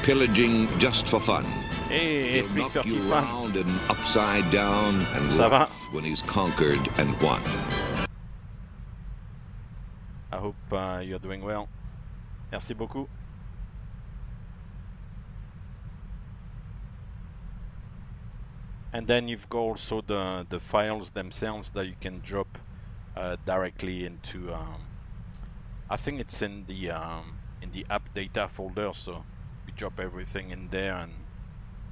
Pillaging just for fun. Hey, he'll knock you round and upside down and laugh when he's conquered and won. I hope you're doing well. Merci beaucoup. And then you've got also the files themselves that you can drop directly into. I think it's in the app data folder. So you drop everything in there,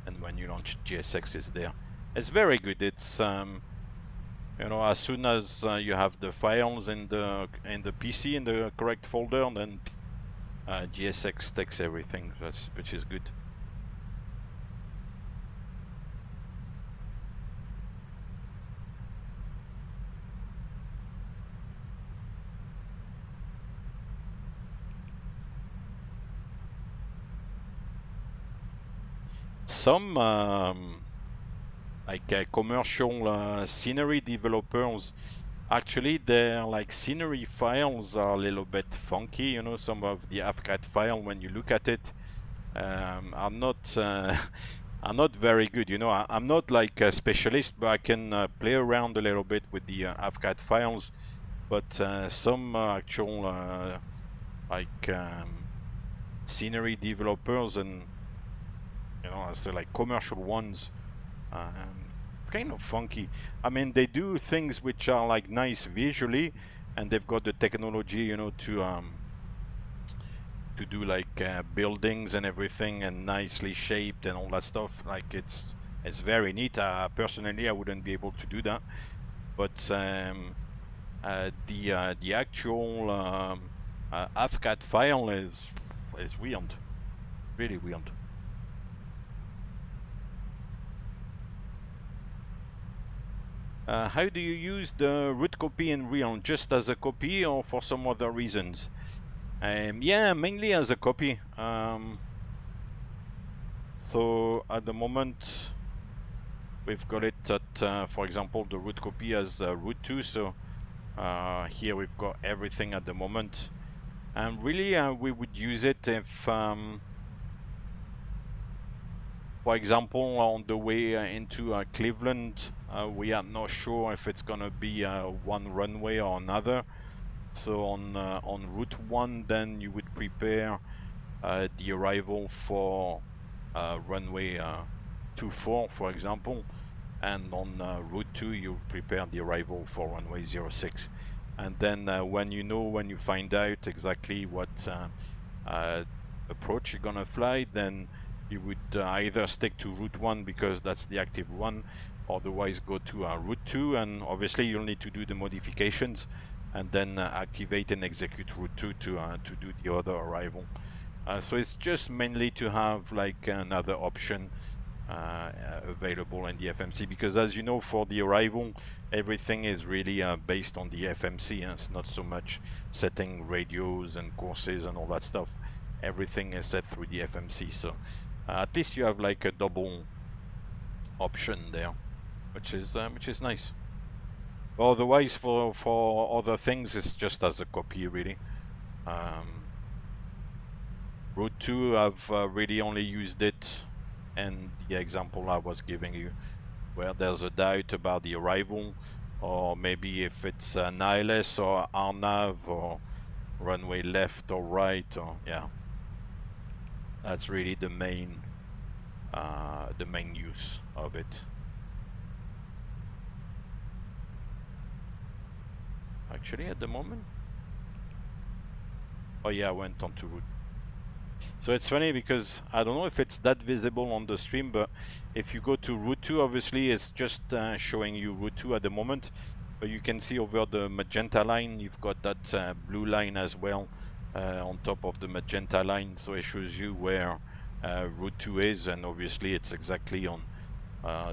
and when you launch GSX, is there. It's very good. It's you know, as soon as you have the files in the PC in the correct folder, then GSX takes everything, which is good. Some like commercial scenery developers, actually their like scenery files are a little bit funky, you know. Some of the AFCAT file, when you look at it, are not are not very good, you know. I'm not like a specialist, but I can play around a little bit with the AFCAT files. But some actual like scenery developers, and you know, so like commercial ones, it's kind of funky. I mean, they do things which are like nice visually, and they've got the technology, you know, to to do like buildings and everything and nicely shaped and all that stuff. Like it's very neat. Personally, I wouldn't be able to do that, but the actual AFCAT file is weird, really weird. How do you use the root copy in Realm? Just as a copy or for some other reasons? Yeah, mainly as a copy. So at the moment we've got it at, for example, the root copy as root 2. So here we've got everything at the moment. And really we would use it if, for example, on the way into Cleveland, we are not sure if it's gonna be one runway or another. So on route 1, then you would prepare the arrival for runway 24, for example, and on route 2 you prepare the arrival for runway 06. And then when you find out exactly what approach you're gonna fly, then you would either stick to route 1 because that's the active one, otherwise go to route 2, and obviously you'll need to do the modifications and then activate and execute route 2 to do the other arrival. So it's just mainly to have like another option available in the FMC, because as you know, for the arrival everything is really based on the FMC. It's not so much setting radios and courses and all that stuff. Everything is set through the FMC, so at least you have like a double option there, which is nice. Otherwise, for other things, it's just as a copy, really. Route 2, I've really only used it in the example I was giving you, where there's a doubt about the arrival, or maybe if it's NILS or RNAV or runway left or right, or yeah. That's really the main use of it. Actually, at the moment, oh yeah, I went on to route. So it's funny because I don't know if it's that visible on the stream, but if you go to route 2, obviously it's just showing you route 2 at the moment, but you can see over the magenta line you've got that blue line as well on top of the magenta line, so it shows you where route 2 is, and obviously it's exactly on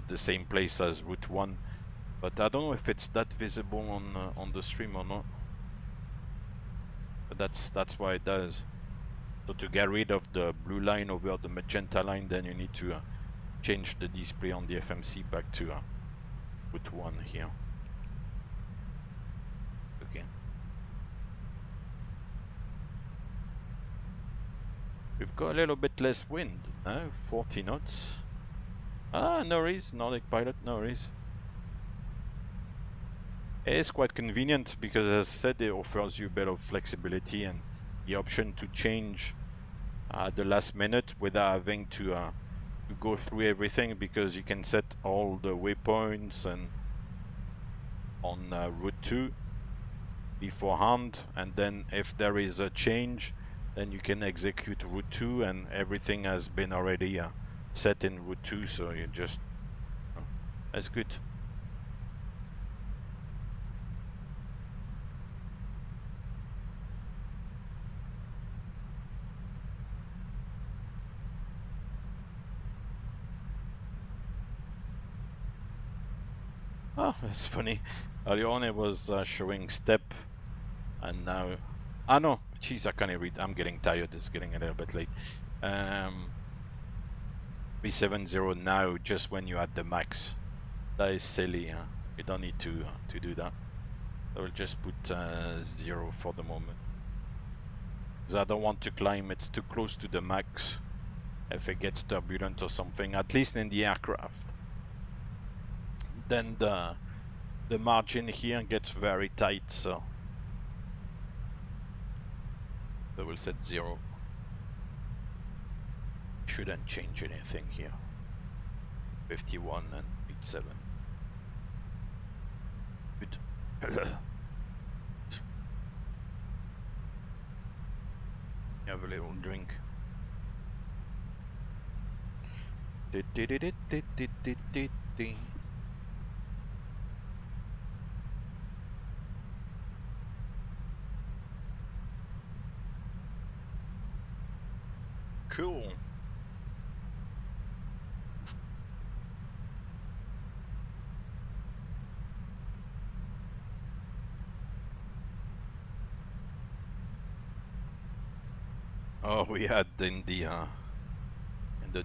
the same place as route 1. But I don't know if it's that visible on the stream or not. But that's why it does. So to get rid of the blue line over the magenta line, then you need to change the display on the FMC back to route 1 here. Okay. We've got a little bit less wind now, 40 knots. Ah, no worries, Nordic Pilot, no worries. It is quite convenient because, as I said, it offers you a bit of flexibility and the option to change at the last minute without having to go through everything, because you can set all the waypoints and on route 2 beforehand, and then if there is a change, then you can execute route 2 and everything has been already set in route 2, so you just that's good. Oh, that's funny. Earlier on it was showing step, and now... Ah no, jeez, I can't read. I'm getting tired. It's getting a little bit late. 370 now, just when you're at the max. That is silly, huh? You don't need to do that. I will just put 0 for the moment. Because I don't want to climb. It's too close to the max. If it gets turbulent or something, at least in the aircraft, then the margin here gets very tight, so I will set 0. Shouldn't change anything here. 51 and 87. Good. Have a little drink. Cool. Oh, we had in the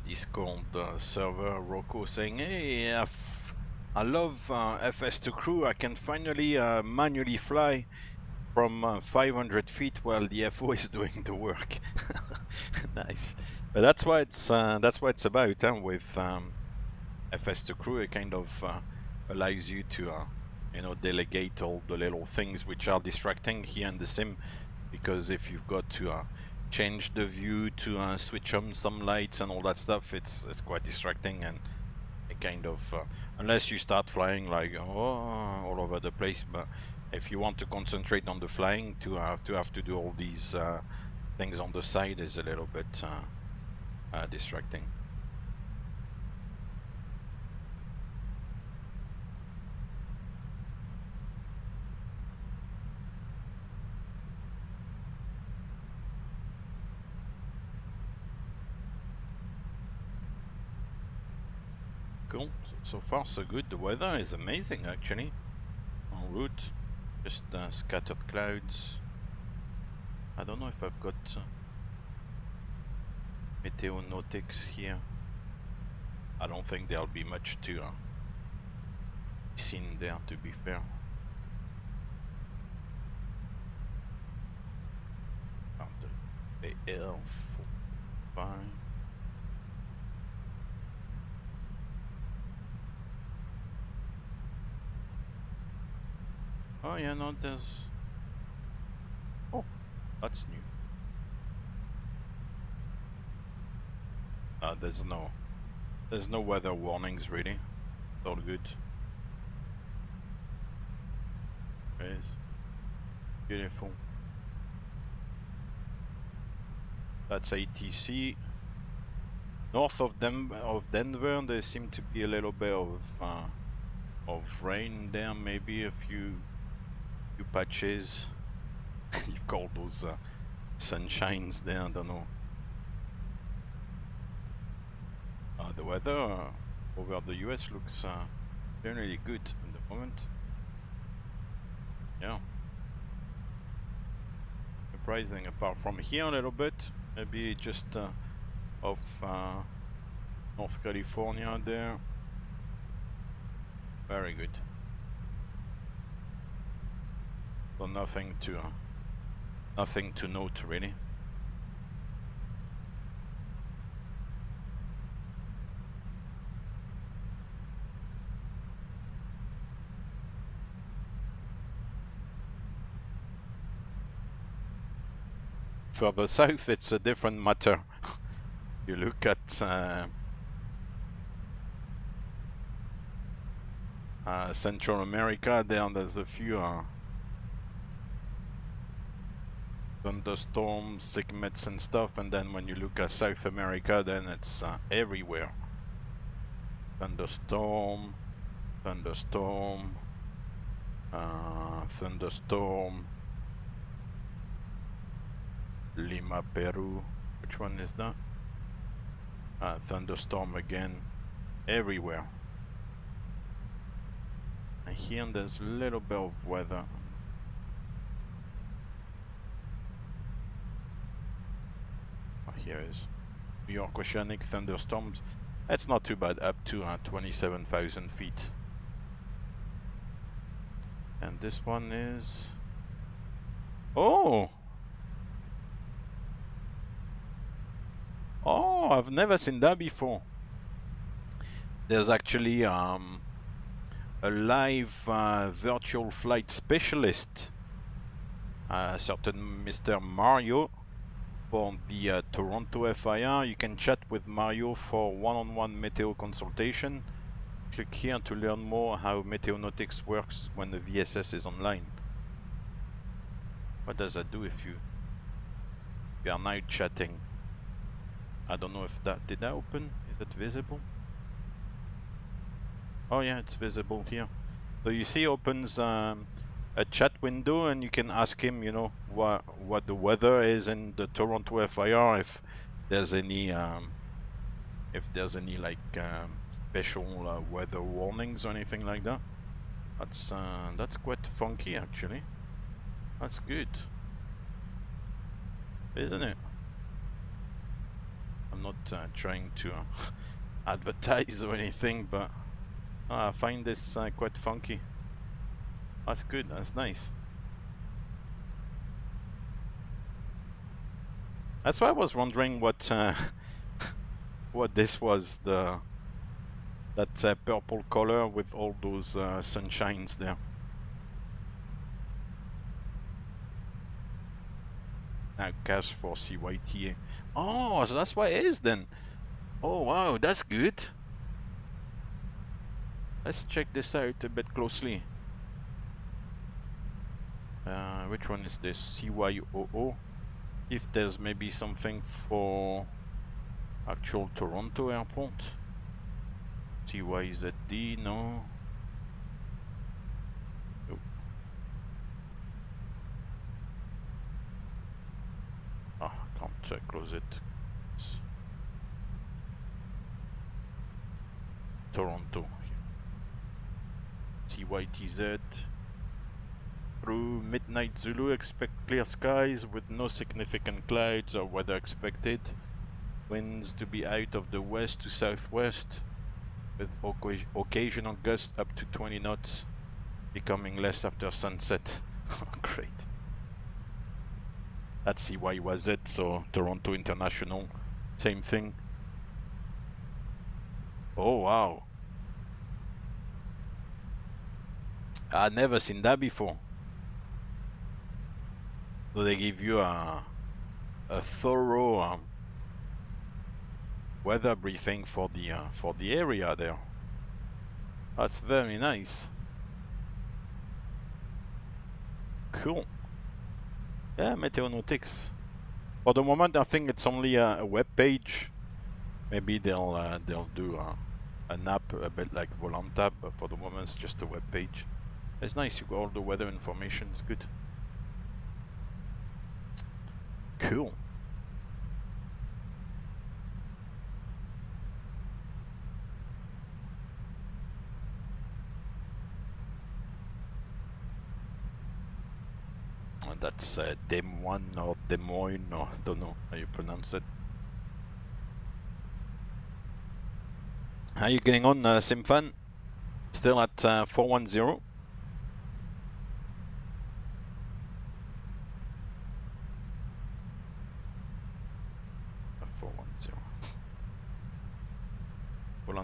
Discord server Rocco saying, "Hey, I love FS2 Crew. I can finally manually fly from 500 feet while the FO is doing the work." Nice. But that's what it's about, huh? With FS2 Crew, it kind of allows you to you know, delegate all the little things which are distracting here in the sim, because if you've got to change the view to switch on some lights and all that stuff, it's quite distracting, and it kind of unless you start flying like all over the place. But if you want to concentrate on the flying, to have to do all these things on the side is a little bit distracting. Cool. So far so good. The weather is amazing actually. En route, just scattered clouds. I don't know if I've got meteonautics here. I don't think there'll be much to seen there, to be fair. The L45. Oh yeah, no, there's... Oh, that's new. There's no weather warnings really. It's all good. It's beautiful. That's ATC. North of Denver, there seem to be a little bit of rain there, maybe a few patches. You've got those sunshines there, I don't know. The weather over the US looks generally good at the moment. Yeah. Surprising, apart from here a little bit, maybe just off North California there. Very good. So nothing to note really. Further south, it's a different matter. You look at Central America, there's a few thunderstorms, cyclones and stuff, and then when you look at South America, then it's everywhere. Thunderstorm, thunderstorm, thunderstorm. Lima, Peru. Which one is that? Thunderstorm again. Everywhere. And here there's a little bit of weather. Oh, here is New York oceanic thunderstorms. That's not too bad, up to 27,000 feet. And this one is... Oh! Oh, I've never seen that before. There's actually a live virtual flight specialist, a certain Mr. Mario, for the Toronto FIR. You can chat with Mario for one-on-one meteo consultation. Click here to learn more how meteonautics works when the VSS is online. What does that do if you... We are now chatting. I don't know if that... Did that open? Is it visible? Oh yeah, it's visible here. So you see opens a chat window and you can ask him, you know, what the weather is in the Toronto FIR, if there's any like special weather warnings or anything like that. That's quite funky actually. That's good, isn't it? I'm not trying to advertise or anything, but I find this quite funky. That's good, that's nice. That's why I was wondering what what this was, that purple color with all those sunshines there. Cash for CYTA. Oh, so that's what it is then. Oh wow, that's good. Let's check this out a bit closely. Which one is this? CYOO. If there's maybe something for actual Toronto airport. TYZD, no. Nope. Ah, can't close it. It's Toronto. TYTZ. Through midnight Zulu, expect clear skies with no significant clouds or weather expected. Winds to be out of the west to southwest, with occasional gusts up to 20 knots, becoming less after sunset. Great. That's CYZ, so Toronto International, same thing. Oh wow. I've never seen that before. So they give you a thorough weather briefing for the area there. That's very nice. Cool. Yeah, Meteonautics. For the moment, I think it's only a web page. Maybe they'll do an app a bit like Volantab, but for the moment it's just a web page. It's nice. You got all the weather information. It's good. Cool. And that's Des Moines or Des Moines, or I don't know how you pronounce it. How you getting on, Simfan? Still at 410?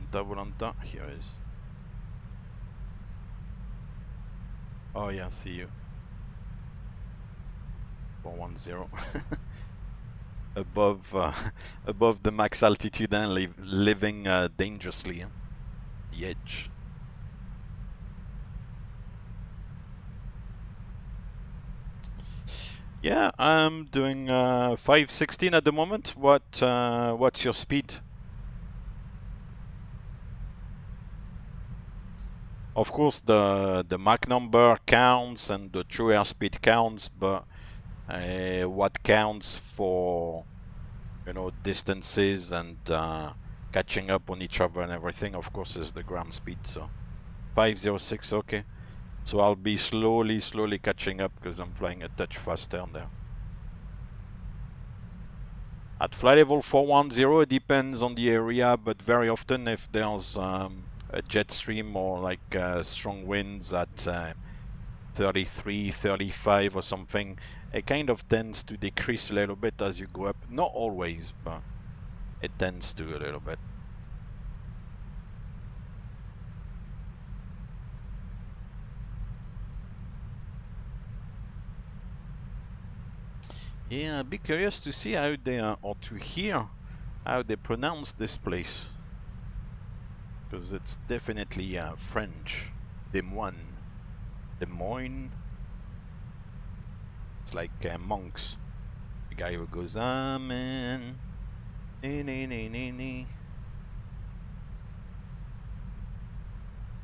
Volanta, here it is. Oh yeah, see you. 410. Above the max altitude and living dangerously. The edge. Yeah, I'm doing 516 at the moment. What's your speed? Of course, the Mach number counts and the true airspeed counts, but what counts for, you know, distances and catching up on each other and everything, of course, is the ground speed. So 506, okay. So I'll be slowly catching up because I'm flying a touch faster there. At flight level 410, it depends on the area, but very often if there's a jet stream or like strong winds at 33, 35 or something, it kind of tends to decrease a little bit as you go up. Not always, but it tends to a little bit. Yeah, I'd be curious to see how they or to hear how they pronounce this place, because it's definitely French. Des Moines. Des Moines. It's like monks. guy who goes, Amen. Nee, nee, nee, nee, nee.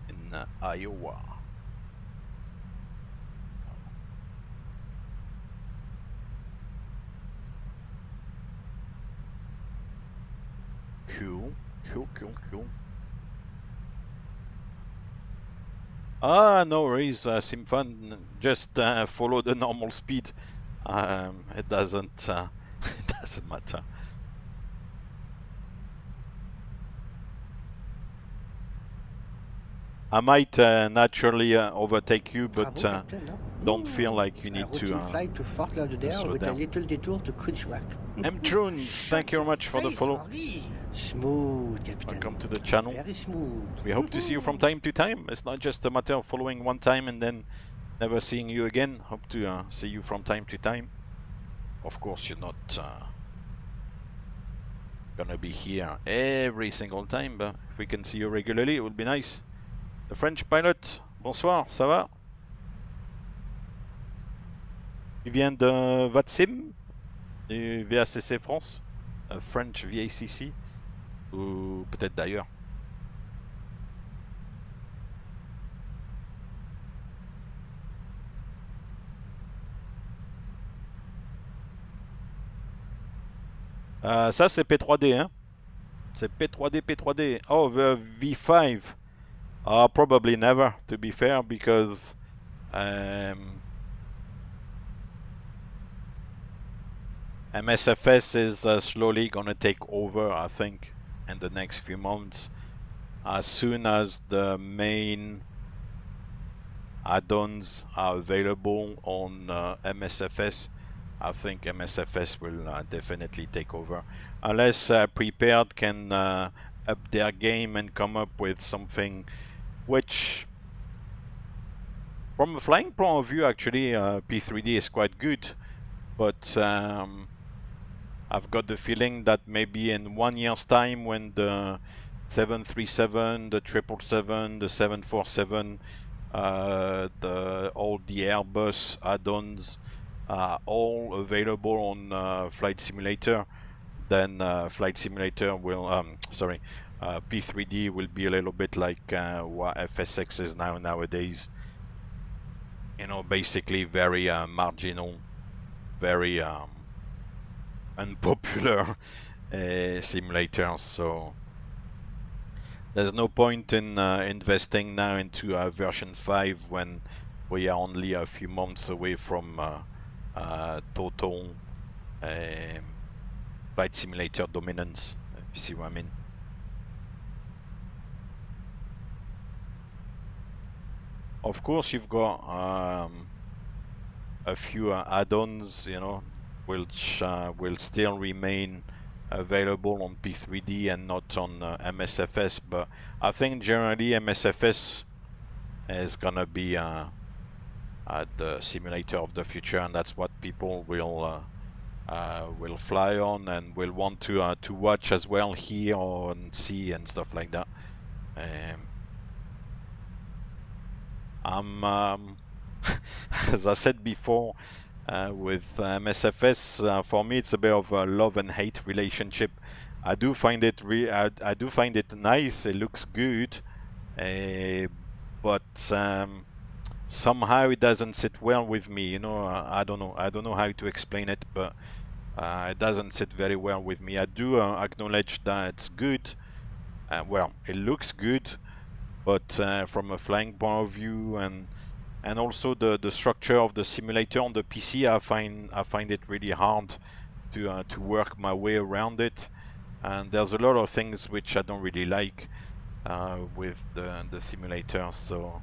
In Iowa. Cool, cool, cool, cool. Ah, no worries, Simfan. Just follow the normal speed. It doesn't it doesn't matter. I might naturally overtake you, but don't feel like you need to slow down. M-Trunes, thank you very much for the follow. Smooth, Captain. Welcome to the channel. Very smooth. We hope to see you from time to time. It's not just a matter of following one time and then never seeing you again. Hope to see you from time to time. Of course, you're not gonna be here every single time, but if we can see you regularly, it would be nice. The French pilot, bonsoir, ça va? Tu viens de VATSIM, du VACC France, French VACC, ou peut-être d'ailleurs. Ça c'est P3D, hein? C'est P3D, P3D. Oh, the V5. Probably never, to be fair, because MSFS is slowly gonna take over, I think, in the next few months. As soon as the main add-ons are available on MSFS, I think MSFS will definitely take over. Unless Prepared can up their game and come up with something which, from a flying point of view, actually, P3D is quite good. But I've got the feeling that maybe in 1 year's time, when the 737, the 777, the 747, all the Airbus add-ons are all available on Flight Simulator, then Flight Simulator will, P3D will be a little bit like what FSX is nowadays. You know, basically very marginal, very unpopular simulators. So there's no point in investing now into version 5 when we are only a few months away from total flight simulator dominance, if you see what I mean. Of course, you've got a few add-ons, you know, which will still remain available on P3D and not on MSFS, but I think generally MSFS is gonna be the simulator of the future, and that's what people will fly on and will want to watch as well, hear and see and stuff like that. As I said before, with MSFS, for me it's a bit of a love and hate relationship. I do find it I do find it nice. It looks good, but somehow it doesn't sit well with me. You know, I don't know how to explain it, but it doesn't sit very well with me. I do acknowledge that it's good. Well, it looks good, but from a flying point of view and also the structure of the simulator on the PC, I find it really hard to work my way around it, and there's a lot of things which I don't really like with the simulator. So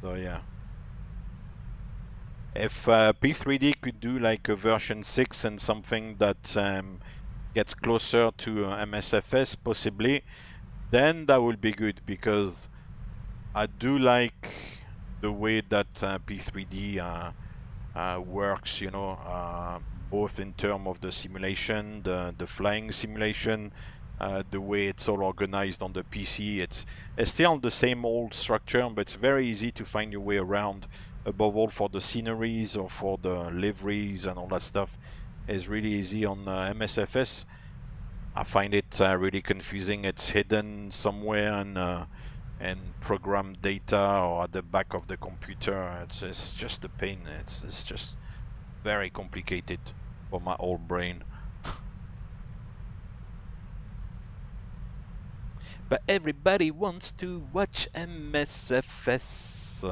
yeah, if P3D could do like a version 6 and something that gets closer to MSFS possibly, then that would be good, because I do like the way that P3D works, you know, both in terms of the simulation, the flying simulation, the way it's all organized on the PC. It's still the same old structure, but it's very easy to find your way around. Above all, for the sceneries or for the liveries and all that stuff, is really easy on MSFS. I find it really confusing. It's hidden somewhere and program data or at the back of the computer. It's just a pain. It's just very complicated for my old brain. But everybody wants to watch MSFS.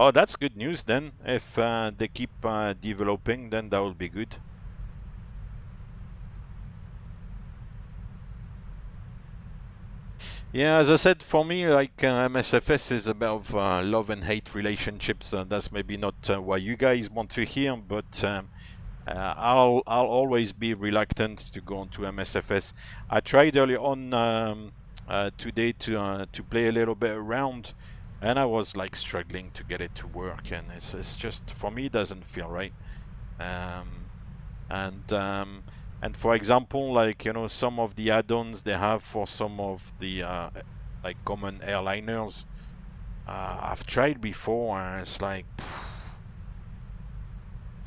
Oh, that's good news then. If they keep developing, then that will be good. Yeah, as I said, for me, like MSFS is about love and hate relationships. That's maybe not what you guys want to hear, but I'll always be reluctant to go into MSFS. I tried early on today to play a little bit around, and I was like struggling to get it to work, and it's just, for me, it doesn't feel right. And for example, like, you know, some of the add-ons they have for some of the like common airliners, I've tried before, and it's like,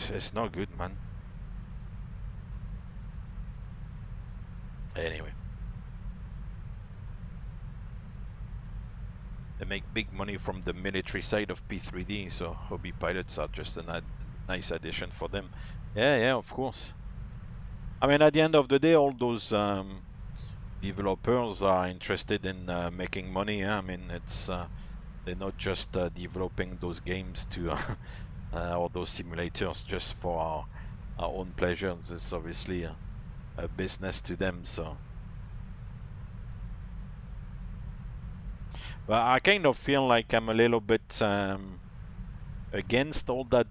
it's not good, man. Anyway, they make big money from the military side of P3D, so hobby pilots are just a nice addition for them. Yeah, of course. I mean, at the end of the day, all those developers are interested in making money. I mean, it's they're not just developing those games to or those simulators just for our own pleasures. It's obviously a business to them. So, but I kind of feel like I'm a little bit against all that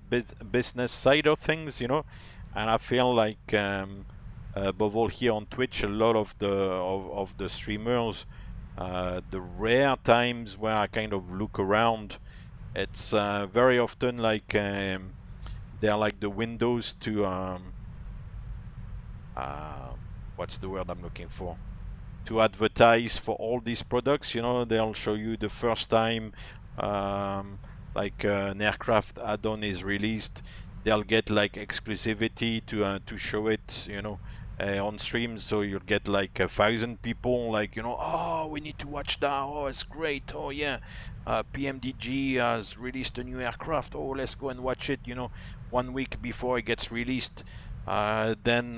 business side of things, you know, and I feel like. Above all, here on Twitch, a lot of the streamers, the rare times where I kind of look around, it's very often like they're like the windows to what's the word I'm looking for? To advertise for all these products. You know, they'll show you the first time like an aircraft add-on is released, they'll get like exclusivity to show it, you know. On streams, so you'll get like 1,000 people, like, you know, oh, we need to watch that, oh, it's great, oh yeah, PMDG has released a new aircraft, oh, let's go and watch it, you know, 1 week before it gets released. Then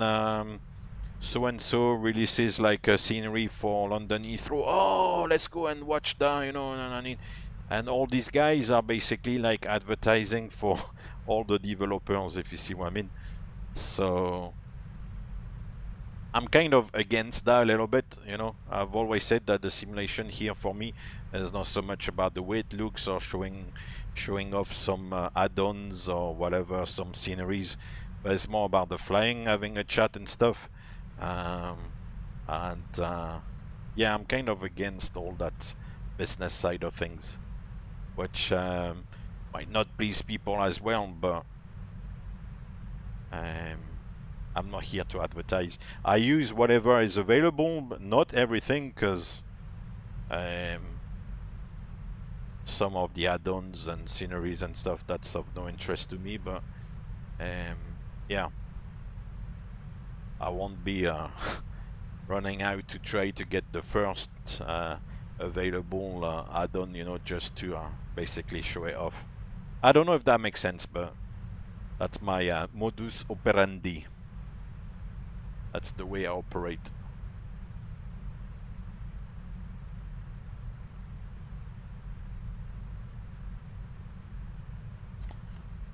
so-and-so releases like a scenery for London Heathrow, oh, let's go and watch that, you know, and all these guys are basically like advertising for all the developers, if you see what I mean. So I'm kind of against that a little bit, you know. I've always said that the simulation here for me is not so much about the way it looks or showing off some add-ons or whatever, some sceneries, but it's more about the flying, having a chat and stuff. Yeah, I'm kind of against all that business side of things, which might not please people as well, but I'm not here to advertise. I use whatever is available, but not everything, because some of the add-ons and sceneries and stuff, that's of no interest to me, but yeah, I won't be running out to try to get the first available add-on, you know, just to basically show it off. I don't know if that makes sense, but that's my modus operandi. That's the way I operate.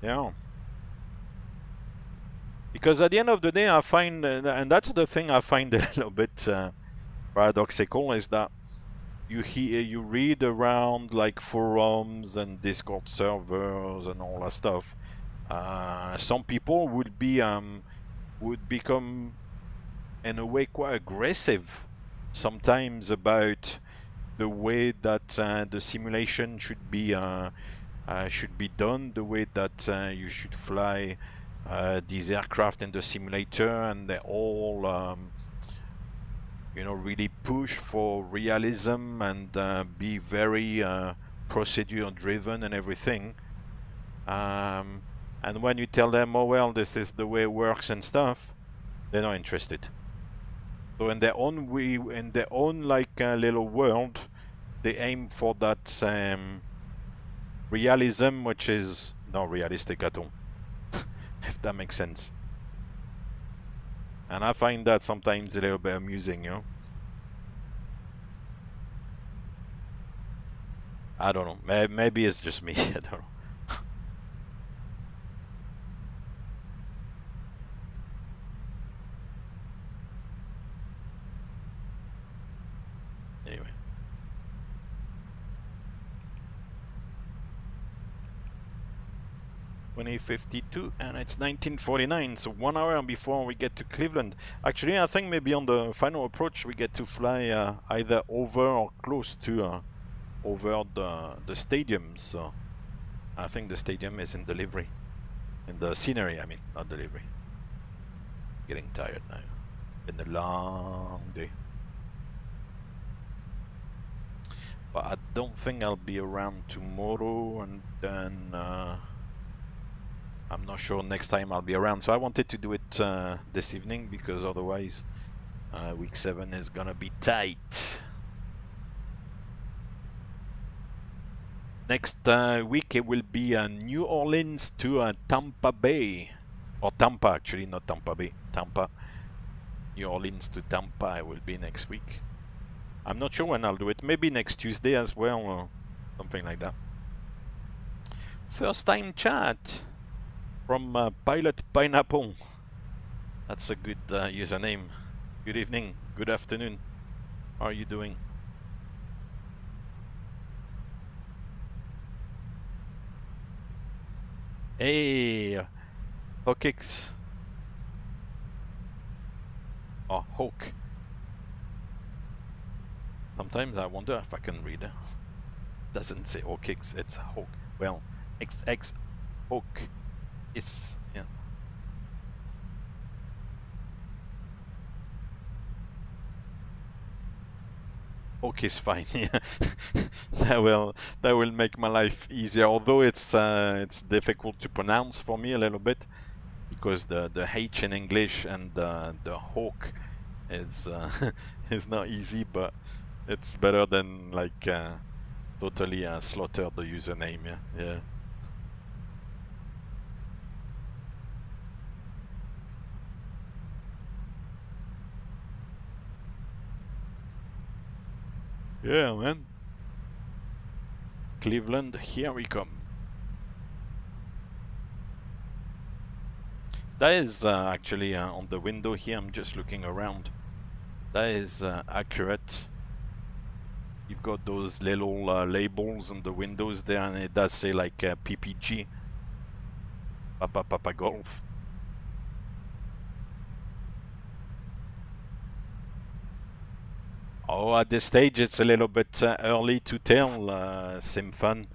Yeah. Because at the end of the day, I find, and that's the thing I find a little bit paradoxical, is that you read around like forums and Discord servers and all that stuff. Some people would become, in a way, quite aggressive sometimes about the way that the simulation should be should be done, the way that you should fly these aircraft in the simulator, and they all you know, really push for realism and be very procedure driven and everything. And when you tell them, oh well, this is the way it works and stuff, they're not interested. So in their own way, in their own like little world, they aim for that realism, which is not realistic at all, if that makes sense. And I find that sometimes a little bit amusing, you know. I don't know. Maybe it's just me. I don't know. Anyway. (2052) and it's 1949, so 1 hour before we get to Cleveland. Actually, I think maybe on the final approach we get to fly either over or close to over the stadium. So I think the stadium is in the livery, in the scenery. I mean, not the livery. Getting tired now. Been a long day. But I don't think I'll be around tomorrow, and then I'm not sure next time I'll be around. So I wanted to do it this evening, because otherwise week 7 is gonna be tight. Next week it will be New Orleans to Tampa Bay, or Tampa actually, not Tampa Bay, Tampa. New Orleans to Tampa will be next week. I'm not sure when I'll do it. Maybe next Tuesday as well, or something like that. First time chat from Pilot Pineapple. That's a good username. Good evening, good afternoon. How are you doing? Hey, Hawkix. Oh, Hawk. Sometimes I wonder if I can read it. Doesn't say Hawkix, it's Hawk. Well, XX Hawk is, yeah. Hawk is fine. Yeah. that will make my life easier. Although it's difficult to pronounce for me a little bit, because the H in English and the Hawk is is not easy, but it's better than like totally slaughter the username. Yeah, yeah. Yeah, man. Cleveland, here we come. That is actually on the window here. I'm just looking around. That is accurate. You've got those little labels on the windows there, and it does say like PPG, Papa Golf. Oh, at this stage it's a little bit early to tell, Simfun.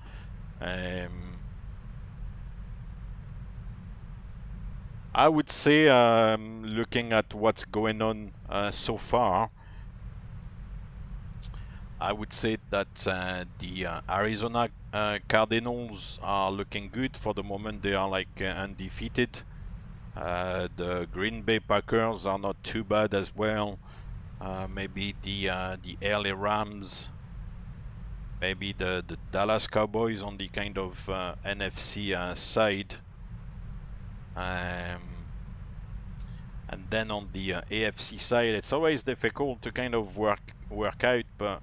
I would say, looking at what's going on so far, I would say that the Arizona Cardinals are looking good for the moment. They are like undefeated. The Green Bay Packers are not too bad as well. Maybe the LA Rams, maybe the Dallas Cowboys on the kind of NFC side. And then on the AFC side, it's always difficult to kind of work out, but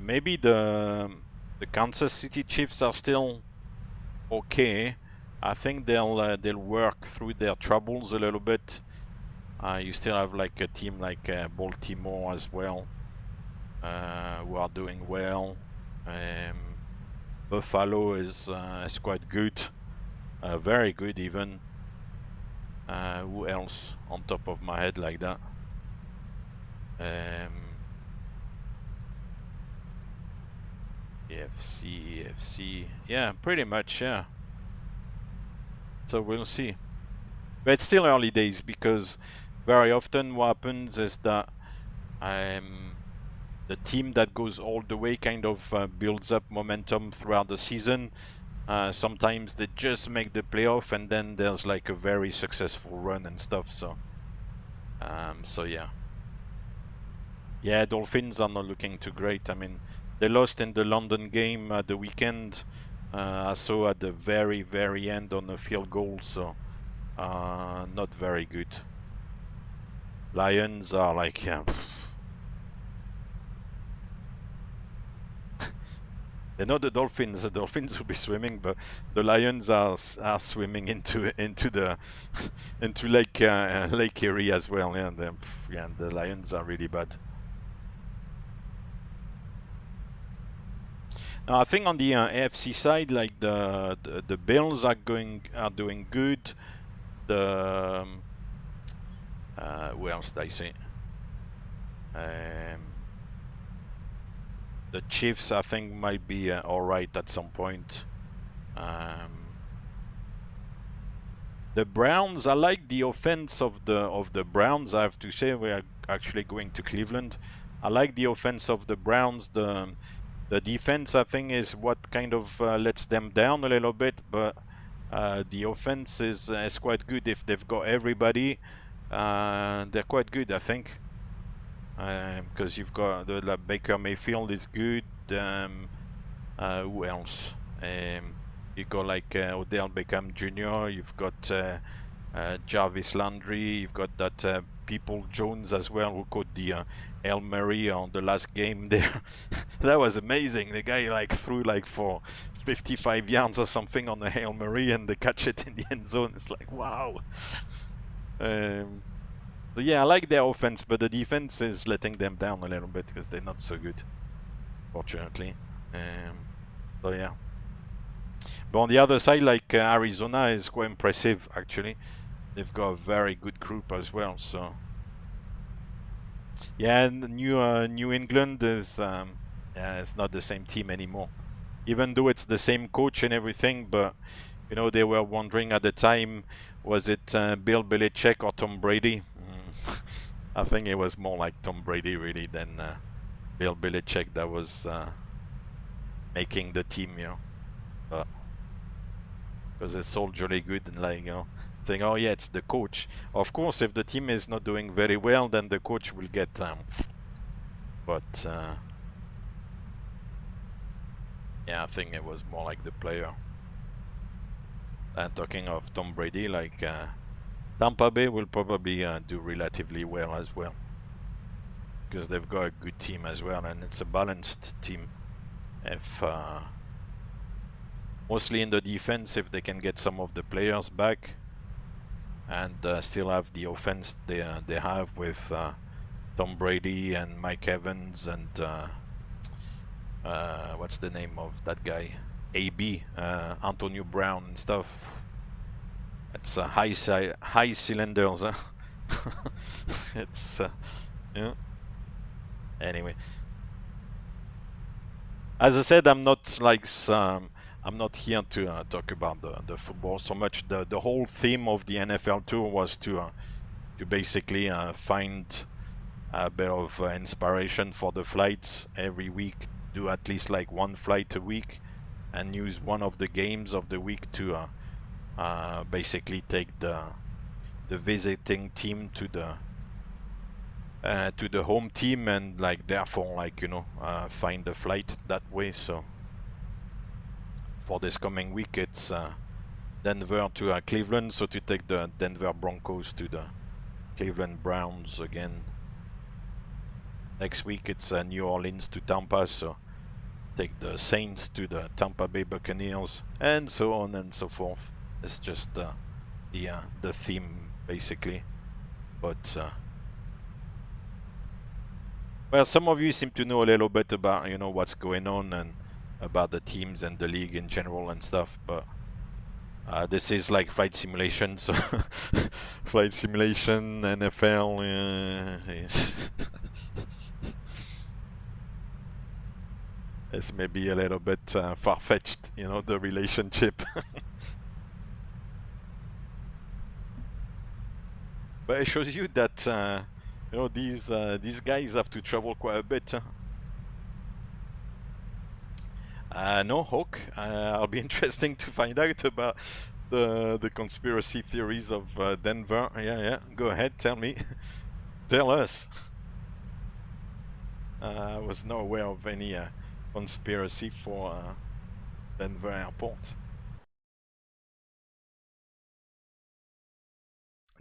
maybe the Kansas City Chiefs are still okay. I think they'll work through their troubles a little bit. You still have like a team like Baltimore as well, who are doing well. Buffalo is quite good, very good even. Who else on top of my head like that? AFC, yeah, pretty much, yeah. So we'll see. But it's still early days because very often what happens is that the team that goes all the way kind of builds up momentum throughout the season. Sometimes they just make the playoff and then there's like a very successful run and stuff. So yeah. Yeah, Dolphins are not looking too great. I mean, they lost in the London game at the weekend. I saw at the very, very end on a field goal, so not very good. Lions are like, yeah. They're not the Dolphins. The Dolphins will be swimming, but the Lions are swimming into the into Lake Erie as well. Yeah, the Lions are really bad. Now, I think on the AFC side, like the Bills are doing good. The who else did I say? The Chiefs, I think, might be all right at some point. The Browns, I like the offense of the Browns. I have to say, we are actually going to Cleveland. I like the offense of the Browns. The defense, I think, is what kind of lets them down a little bit, but the offense is quite good. If they've got everybody, they're quite good, I think. Because you've got the Baker Mayfield is good. Who else? You got like Odell Beckham Jr. You've got Jarvis Landry. You've got that People Jones as well, who caught the Hail Mary on the last game there. That was amazing. The guy like threw like for 55 yards or something on the Hail Mary, and they catch it in the end zone. It's like, wow. So yeah, I like their offense, but the defense is letting them down a little bit because they're not so good, fortunately. So yeah. But on the other side, like Arizona is quite impressive, actually. They've got a very good group as well. So yeah, and New England is yeah, it's not the same team anymore. Even though it's the same coach and everything, but you know, they were wondering at the time, was it Bill Belichick or Tom Brady? I think it was more like Tom Brady really than Bill Belichick that was making the team, you know. But because it's all jolly good and like, you know, saying, oh yeah, it's the coach. Of course, if the team is not doing very well, then the coach will get but yeah, I think it was more like the player. And talking of Tom Brady, like Tampa Bay will probably do relatively well as well, because they've got a good team as well, and it's a balanced team. If mostly in the defense, if they can get some of the players back and still have the offense they have with Tom Brady and Mike Evans and what's the name of that guy? AB, Antonio Brown and stuff. It's high cylinders, huh? It's yeah. Anyway, as I said, I'm not like I'm not here to talk about the football so much. The whole theme of the NFL tour was to basically find a bit of inspiration for the flights every week. Do at least like one flight a week, and use one of the games of the week to basically take the visiting team to the home team, and like therefore like, you know, find a flight that way. So for this coming week, it's Denver to Cleveland, so to take the Denver Broncos to the Cleveland Browns again. Next week it's New Orleans to Tampa, so take the Saints to the Tampa Bay Buccaneers, and so on and so forth. It's just the theme basically. But well, some of you seem to know a little bit about, you know, what's going on and about the teams and the league in general and stuff, but this is like flight simulation, so flight simulation, NFL. It's maybe a little bit far-fetched, you know, the relationship. But it shows you that you know, these guys have to travel quite a bit. No, Hawk. I'll be interesting to find out about the conspiracy theories of Denver. Yeah. Go ahead, tell me. Tell us. I was not aware of any conspiracy for Denver Airport.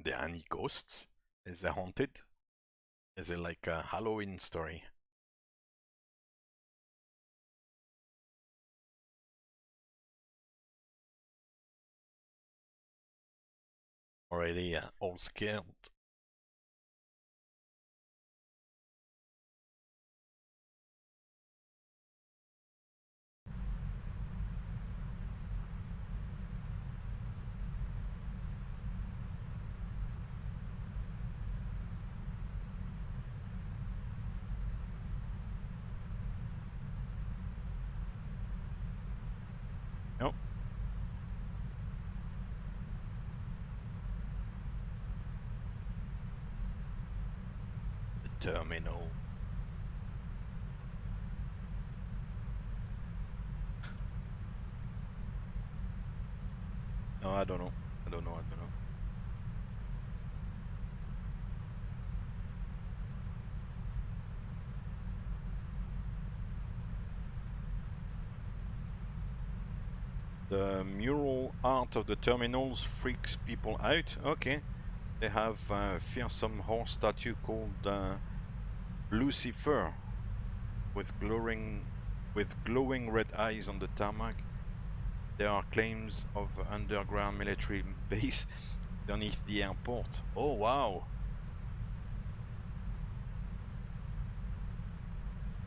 There any ghosts? Is it haunted? Is it like a Halloween story? Already all scared. Nope. The terminal. No, I don't know. I don't know. The mural art of the terminals freaks people out. Okay. They have a fearsome horse statue called Lucifer with glowing red eyes on the tarmac. There are claims of underground military base underneath the airport. Oh wow!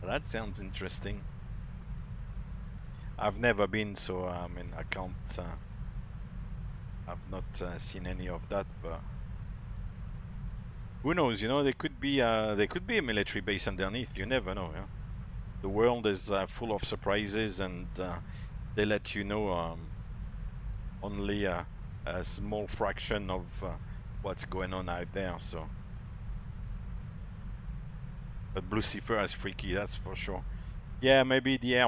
That sounds interesting. I've never been, so I mean I can't. I've not seen any of that, but who knows? You know, there could be a military base underneath. You never know. Yeah? The world is full of surprises, and they let you know only a small fraction of what's going on out there. So, but Lucifer is freaky, that's for sure. Yeah, maybe the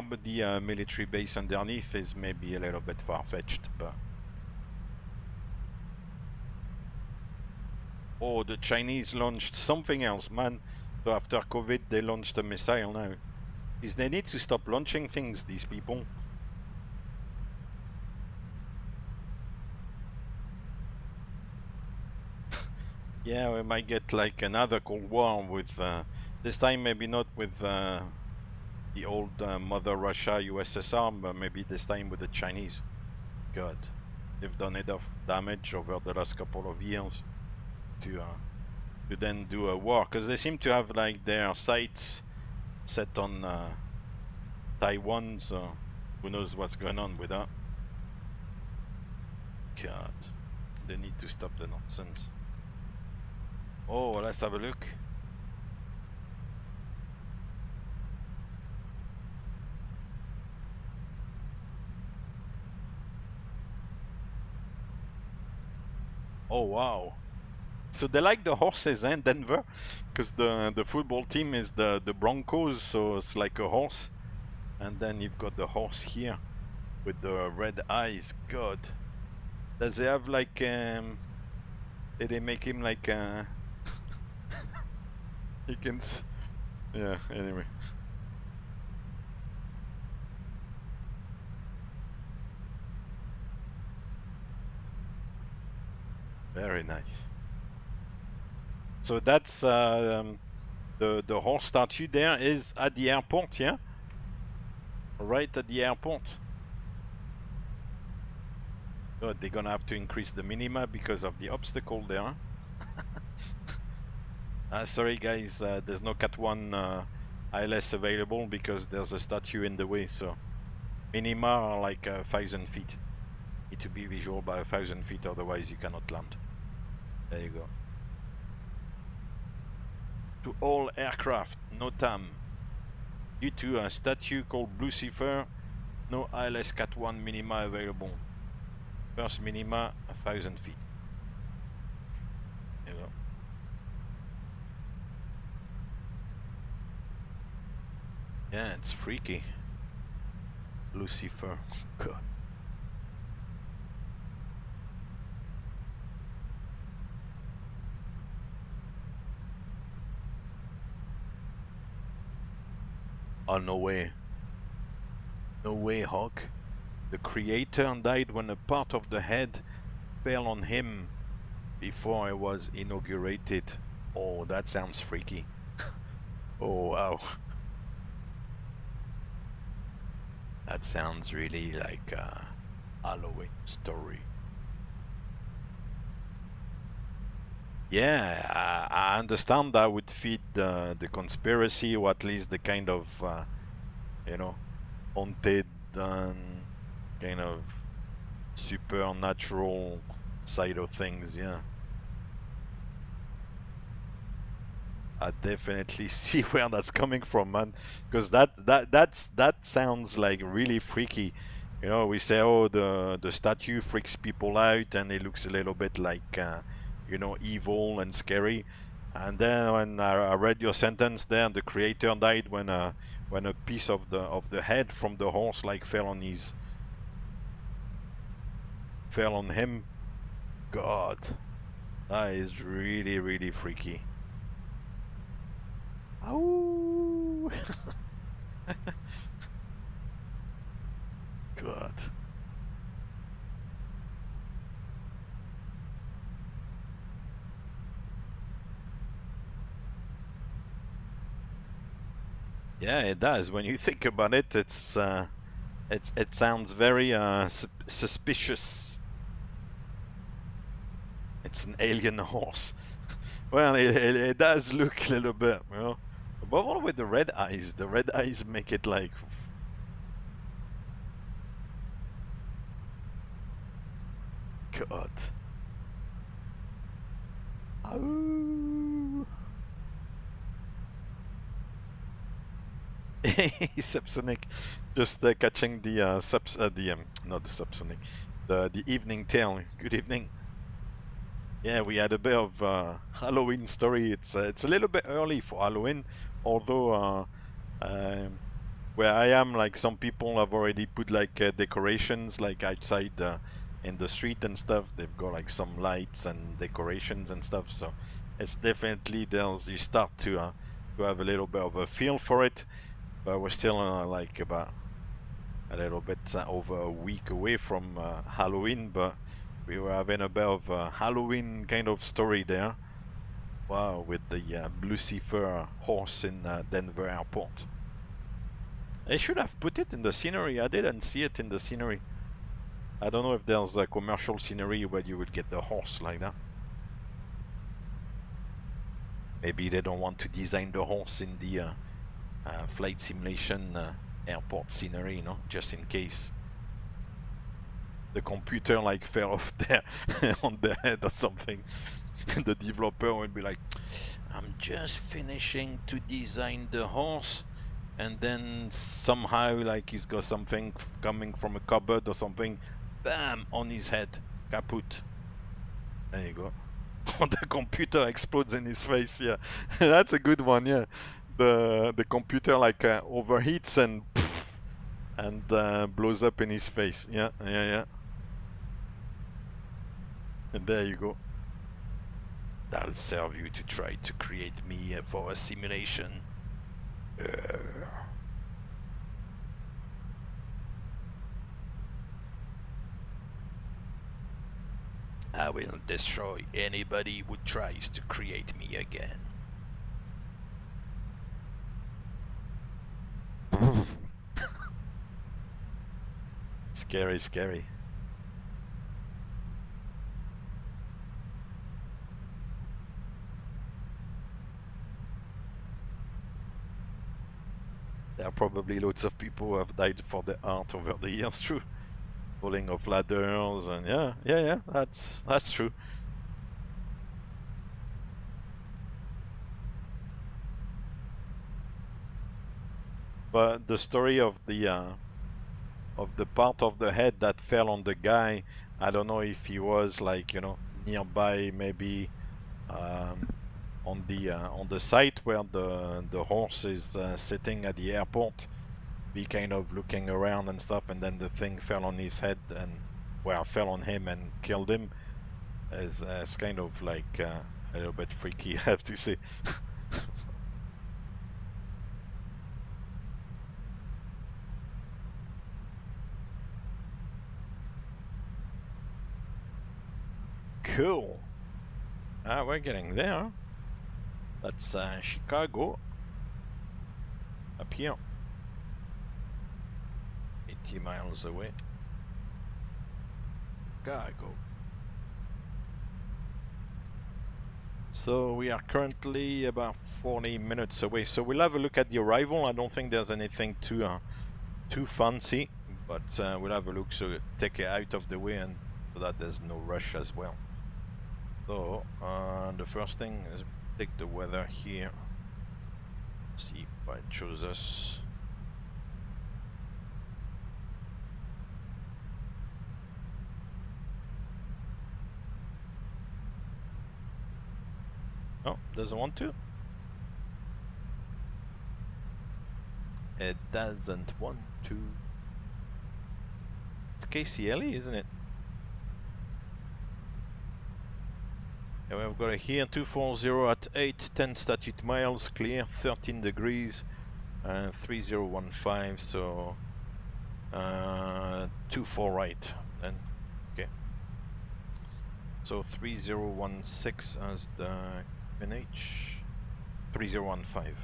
military base underneath is maybe a little bit far-fetched, but oh, the Chinese launched something else, man. So after COVID, they launched a missile now. Is they need to stop launching things, these people. Yeah, we might get like another Cold War with this time maybe not with the old Mother Russia USSR, but maybe this time with the Chinese. God, they've done enough damage over the last couple of years to then do a war, because they seem to have like their sights set on Taiwan, so who knows what's going on with that. God, they need to stop the nonsense. Oh, let's have a look. Oh wow. So they like the horses in Denver, because the football team is the Broncos, so it's like a horse. And then you've got the horse here with the red eyes. God. Does they have like did they make him like he can yeah, anyway. Very nice. So that's the horse statue there is at the airport, yeah? Right at the airport. God, they're gonna have to increase the minima because of the obstacle there. Sorry guys, there's no Cat 1 ILS available because there's a statue in the way, so minima are like 1,000 feet. Need to be visual by 1,000 feet, otherwise you cannot land. There you go. To all aircraft, NOTAM. due to a statue called Lucifer. No ILS Cat 1 minima available. First minima 1,000 feet. There you go. Yeah, it's freaky. Lucifer. God. Oh, no way. No way, Hawk. The creator died when a part of the head fell on him before it was inaugurated. Oh, that sounds freaky. Oh, wow. That sounds really like a Halloween story. Yeah, I understand that would feed the conspiracy, or at least the kind of, you know, haunted and kind of supernatural side of things, yeah. I definitely see where that's coming from, man, because that sounds like really freaky. You know, we say, oh, the statue freaks people out, and it looks a little bit like, you know, evil and scary. And then when I read your sentence there, the creator died when a piece of the head from the horse like fell on him. God, that is really, really freaky. Oh. God. Yeah, it does. When you think about it, it sounds very suspicious. It's an alien horse. Well, it does look a little bit, you know. But what with the red eyes? The red eyes make it like... God. Oh. Subsonic, just catching the not the subsonic, the evening tail. Good evening. Yeah, we had a bit of Halloween story. It's a little bit early for Halloween, although where I am, like, some people have already put like decorations like outside in the street and stuff. They've got like some lights and decorations and stuff. So it's definitely you start to have a little bit of a feel for it. But we're still like about a little bit over a week away from Halloween, but we were having a bit of a Halloween kind of story there. Wow, with the Lucifer horse in Denver airport. They should have put it in the scenery. I didn't see it in the scenery. I don't know if there's a commercial scenery where you would get the horse like that. Maybe they don't want to design the horse in the flight simulation airport scenery, you know, just in case the computer like fell off there on the head or something. The developer would be like, I'm just finishing to design the horse, and then somehow like he's got something coming from a cupboard or something, bam, on his head, kaput. There you go. The computer explodes in his face. Yeah. That's a good one. Yeah, the computer like overheats and poof, and blows up in his face. Yeah. And there you go. That'll serve you to try to create me for a simulation. I will destroy anybody who tries to create me again. Scary, scary. There are probably loads of people who have died for the art over the years, true. Falling off ladders and yeah, that's true. But the story of the part of the head that fell on the guy, I don't know if he was like, you know, nearby, maybe on the site where the horse is sitting at the airport, be kind of looking around and stuff, and then the thing fell on his head and, well, fell on him and killed him. It's kind of like a little bit freaky, I have to say. Cool. We're getting there. That's Chicago. Up here. 80 miles away. Chicago. So we are currently about 40 minutes away. So we'll have a look at the arrival. I don't think there's anything too fancy, but we'll have a look. So take it out of the way, and so that there's no rush as well. So the first thing is take the weather here. See what it shows us. Oh, doesn't want to. It doesn't want to. It's KCLE, isn't it? Yeah, we've got it here, 240 at 8, 10 statute miles, clear, 13 degrees, 3015, so 24 right, then, okay. So 3016 as the NH, 3015.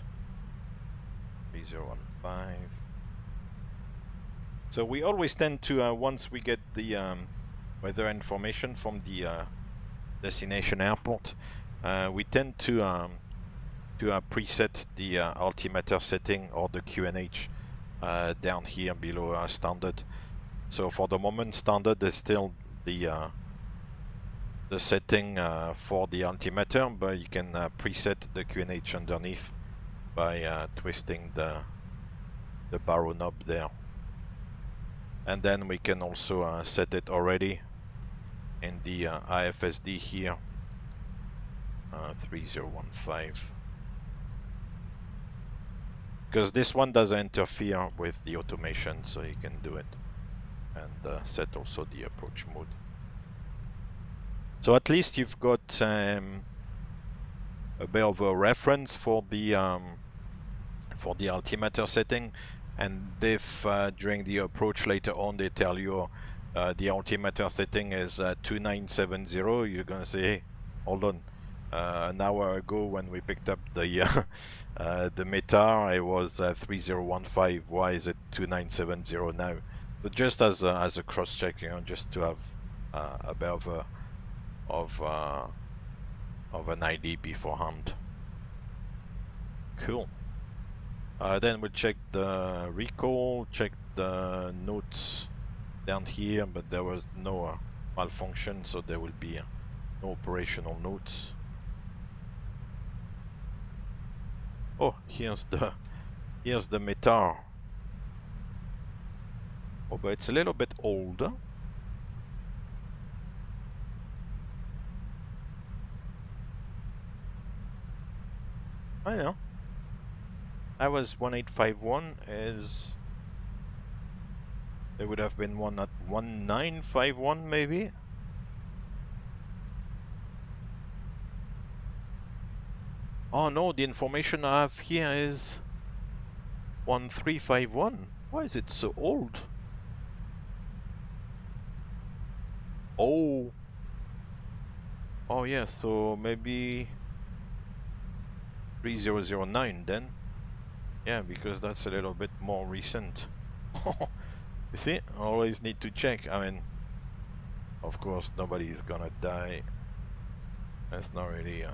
3015. So we always tend to, once we get the weather information from the destination airport, we tend to preset the altimeter setting or the QNH down here below standard. So for the moment, standard is still the setting for the altimeter, but you can preset the QNH underneath by twisting the barrow knob there. And then we can also set it already in the IFSD here, 3015. Because this one doesn't interfere with the automation, so you can do it. And set also the approach mode. So at least you've got a bit of a reference for the altimeter setting, and if during the approach later on they tell you the altimeter setting is 2970, you're gonna say, hey, hold on, an hour ago when we picked up the the METAR, it was 3015. Why is it 2970 now? But just as a cross check, you know, just to have a bit of an ID beforehand. Cool. Then we'll check the recall, check the notes down here, but there was no malfunction, so there will be no operational notes. Oh, here's the METAR. Oh, but it's a little bit older. I know. That was 1851, is... There would have been one at 1951 maybe? Oh no, the information I have here is 1351. Why is it so old? Oh. Oh yeah, so maybe 3009 then. Yeah, because that's a little bit more recent. You see, I always need to check. I mean, of course, nobody's gonna die. That's not really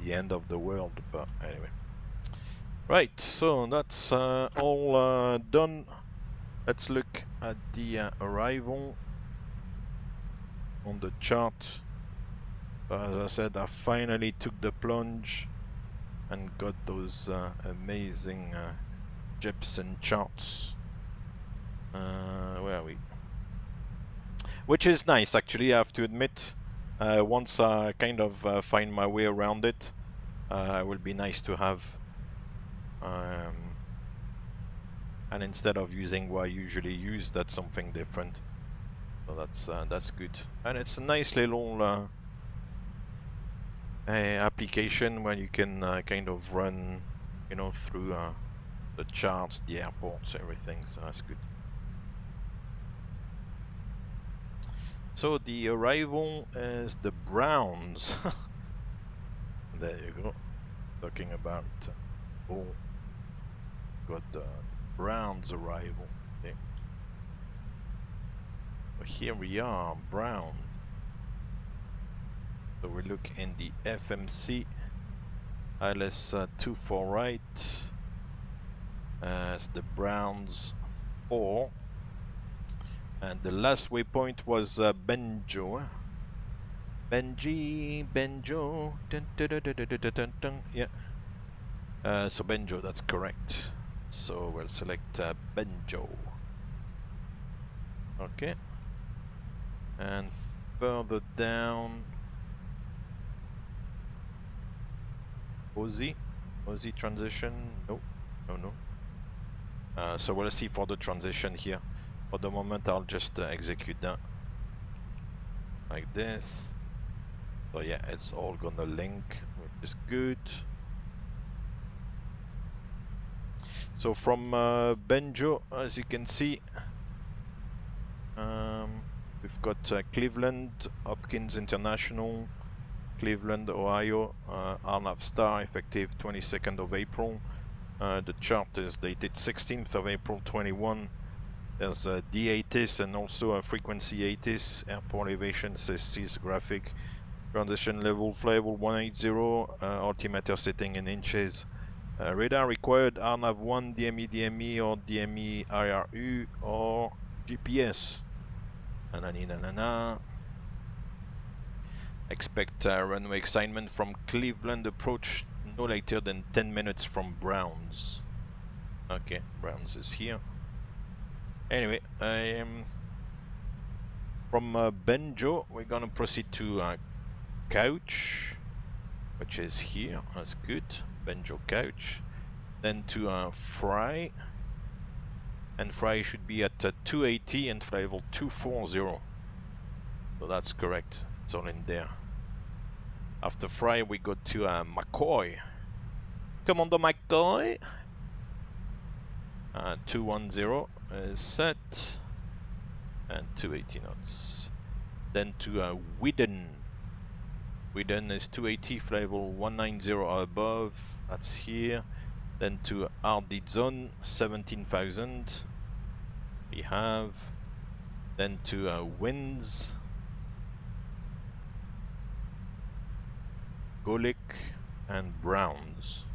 the end of the world, but anyway. Right, so that's all done. Let's look at the arrival on the chart. As I said, I finally took the plunge and got those amazing Gibson charts. Where are we? Which is nice, actually, I have to admit. Once I kind of find my way around it, it will be nice to have. And instead of using what I usually use, that's something different. So that's good. And it's a nice little application where you can kind of run, you know, through the charts, the airports, everything. So that's good. So the arrival is the Browns. There you go. Talking about got the Browns arrival. Okay. So here we are, Brown. So we look in the FMC. ILS 24 right. As the Browns 4. And the last waypoint was Benjo. Benjo. Dun, dun, dun, dun, dun, dun, dun, dun. Yeah. So Benjo, that's correct. So we'll select Benjo. Okay. And further down, Aussie transition. No. So we'll see for the transition here. For the moment, I'll just execute that like this. So yeah, it's all gonna link, which is good. So from Benjo, as you can see, we've got Cleveland, Hopkins International, Cleveland, Ohio, Arnav Star, effective 22nd of April. The chart is dated 16th of April 21. There's a D80s and also a frequency 80s. Airport elevation seismographic. Transition level, flight level 180. Altimeter setting in inches. Radar required RNAV 1, DME, DME, or DME IRU, or GPS. Expect runway assignment from Cleveland approach no later than 10 minutes from Browns. Okay, Browns is here. Anyway, from Benjo, we're gonna proceed to Couch, which is here. That's good. Benjo Couch. Then to Fry, and Fry should be at 280 and flight level 240. So that's correct. It's all in there. After Fry, we go to McCoy. Commander McCoy. 210 is set, and 280 knots. Then to Whedon. Whedon is 280, flight level 190 or above. That's here. Then to RD Zone 17,000. We have. Then to Winds. Golick and Browns.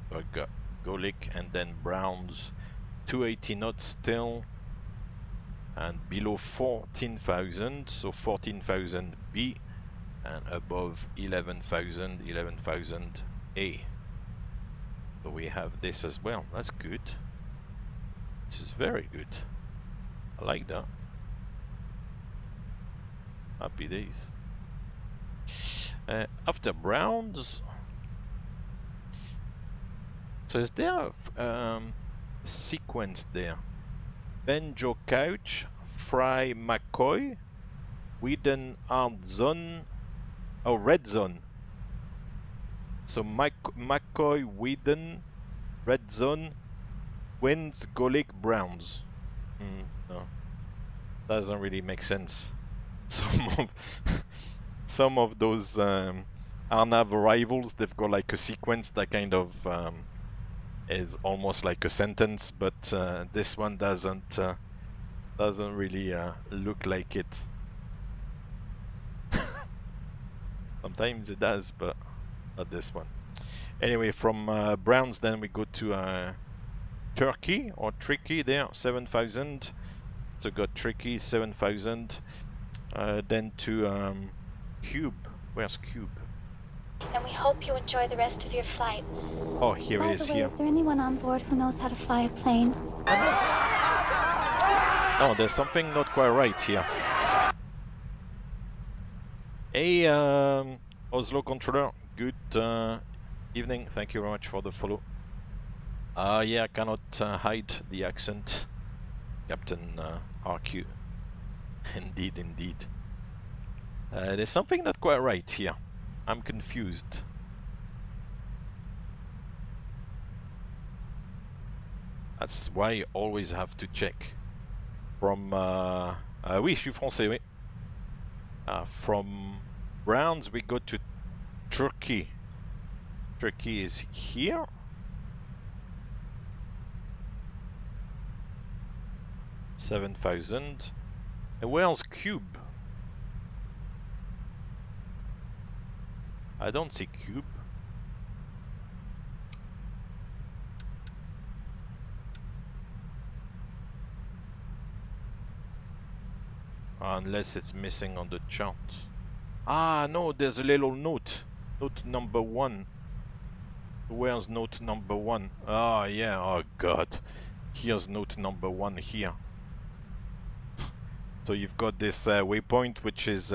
So I got Golick and then Browns 280 knots still, and below 14,000, so 14,000 B, and above 11,000, 11,000 A. So we have this as well. That's good. This is very good. I like that. Happy days. After Browns, so is there a sequence there? Benjo Couch, Fry McCoy, Whedon Art Zone, oh, Red Zone. So McCoy, Whedon, Red Zone, Winds, Golick, Browns. No, doesn't really make sense. Some of those RNAV arrivals, they've got like a sequence that kind of is almost like a sentence, but this one doesn't really look like it. Sometimes it does, but not this one. Anyway, from Browns, then we go to Turkey or Tricky there, 7,000. So got Tricky 7,000. Then to Cube. Where's Cube? and we hope you enjoy the rest of your flight. Oh, here he is. By the way, here. is there anyone on board who knows how to fly a plane? Oh, there's something not quite right here. Hey, Oslo controller. Good evening. Thank you very much for the follow. Yeah, I cannot hide the accent. Captain RQ. Indeed, indeed. There's something not quite right here. I'm confused. That's why you always have to check. From... oui, je suis français, oui. From Browns, we go to Turkey. Turkey is here. $7,000. And where's Cube? I don't see Cube. Unless it's missing on the chart. Ah, no, there's a little note. Note number 1. Where's note number 1? Ah, yeah, oh god. Here's note number 1 here. So you've got this waypoint which is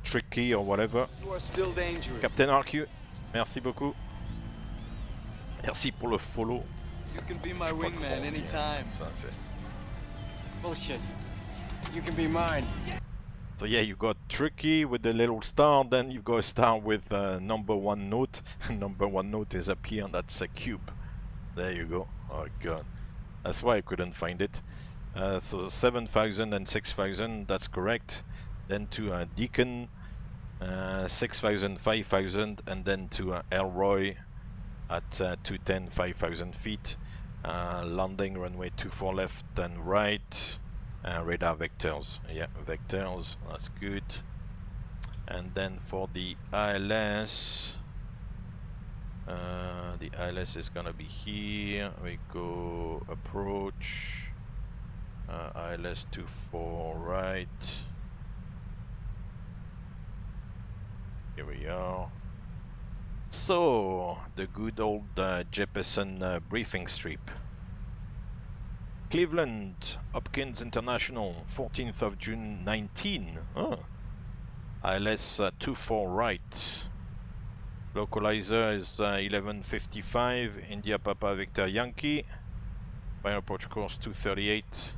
tricky or whatever. You are still dangerous. Captain RQ, merci beaucoup. Merci pour le follow. You can be my wingman anytime. Bullshit. You can be mine. So yeah, you got tricky with the little star, then you've got a star with number 1 note. Number 1 note is up here, that's a cube. There you go. Oh god. That's why I couldn't find it. So 7,000 and 6,000, that's correct. Then to Deacon, 6,000, 5,000, and then to Elroy at 210, 5,000 feet. Landing runway 24 left and right. Radar vectors, yeah, vectors, that's good. And then for the ILS, is gonna be here. We go approach, ILS 24 right. Here we are. So, the good old Jefferson briefing strip. Cleveland, Hopkins International, 14th of June 19. Oh. ILS 24 right. Localizer is 1155, India Papa Victor Yankee. Final approach course 238.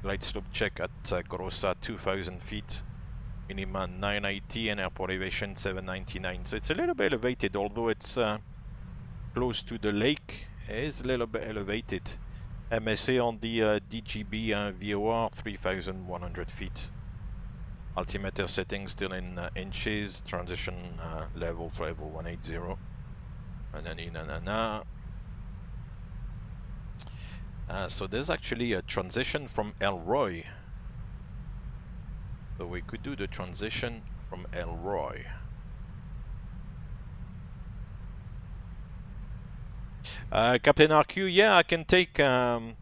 Glide slope check at Grossa 2000 feet. Minima 980 and airport elevation 799. So it's a little bit elevated, although it's close to the lake. It is a little bit elevated. MSA on the DGB VOR 3,100 feet. Altimeter setting still in inches. Transition level for level 180. So there's actually a transition from Elroy. So we could do the transition from Elroy. Captain RQ, yeah, I can take a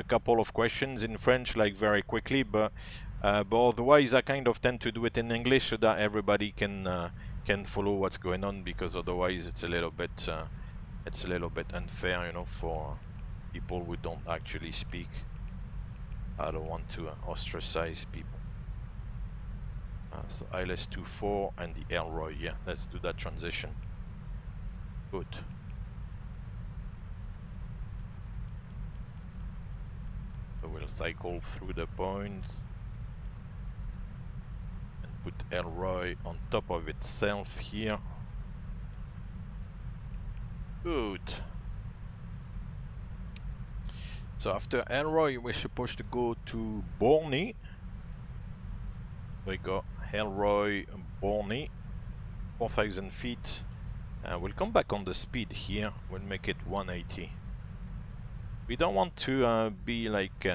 couple of questions in French, like very quickly, but otherwise I kind of tend to do it in English so that everybody can follow what's going on, because otherwise it's a little bit unfair, you know, for people who don't actually speak. I don't want to ostracize people. So ILS 24 and the Elroy, yeah, let's do that transition. Good. So we'll cycle through the points and put Elroy on top of itself here. Good. So after Elroy, we're supposed to go to Borney. We got Elroy, Borney, 4,000 feet. We'll come back on the speed here. We'll make it 180. We don't want to be like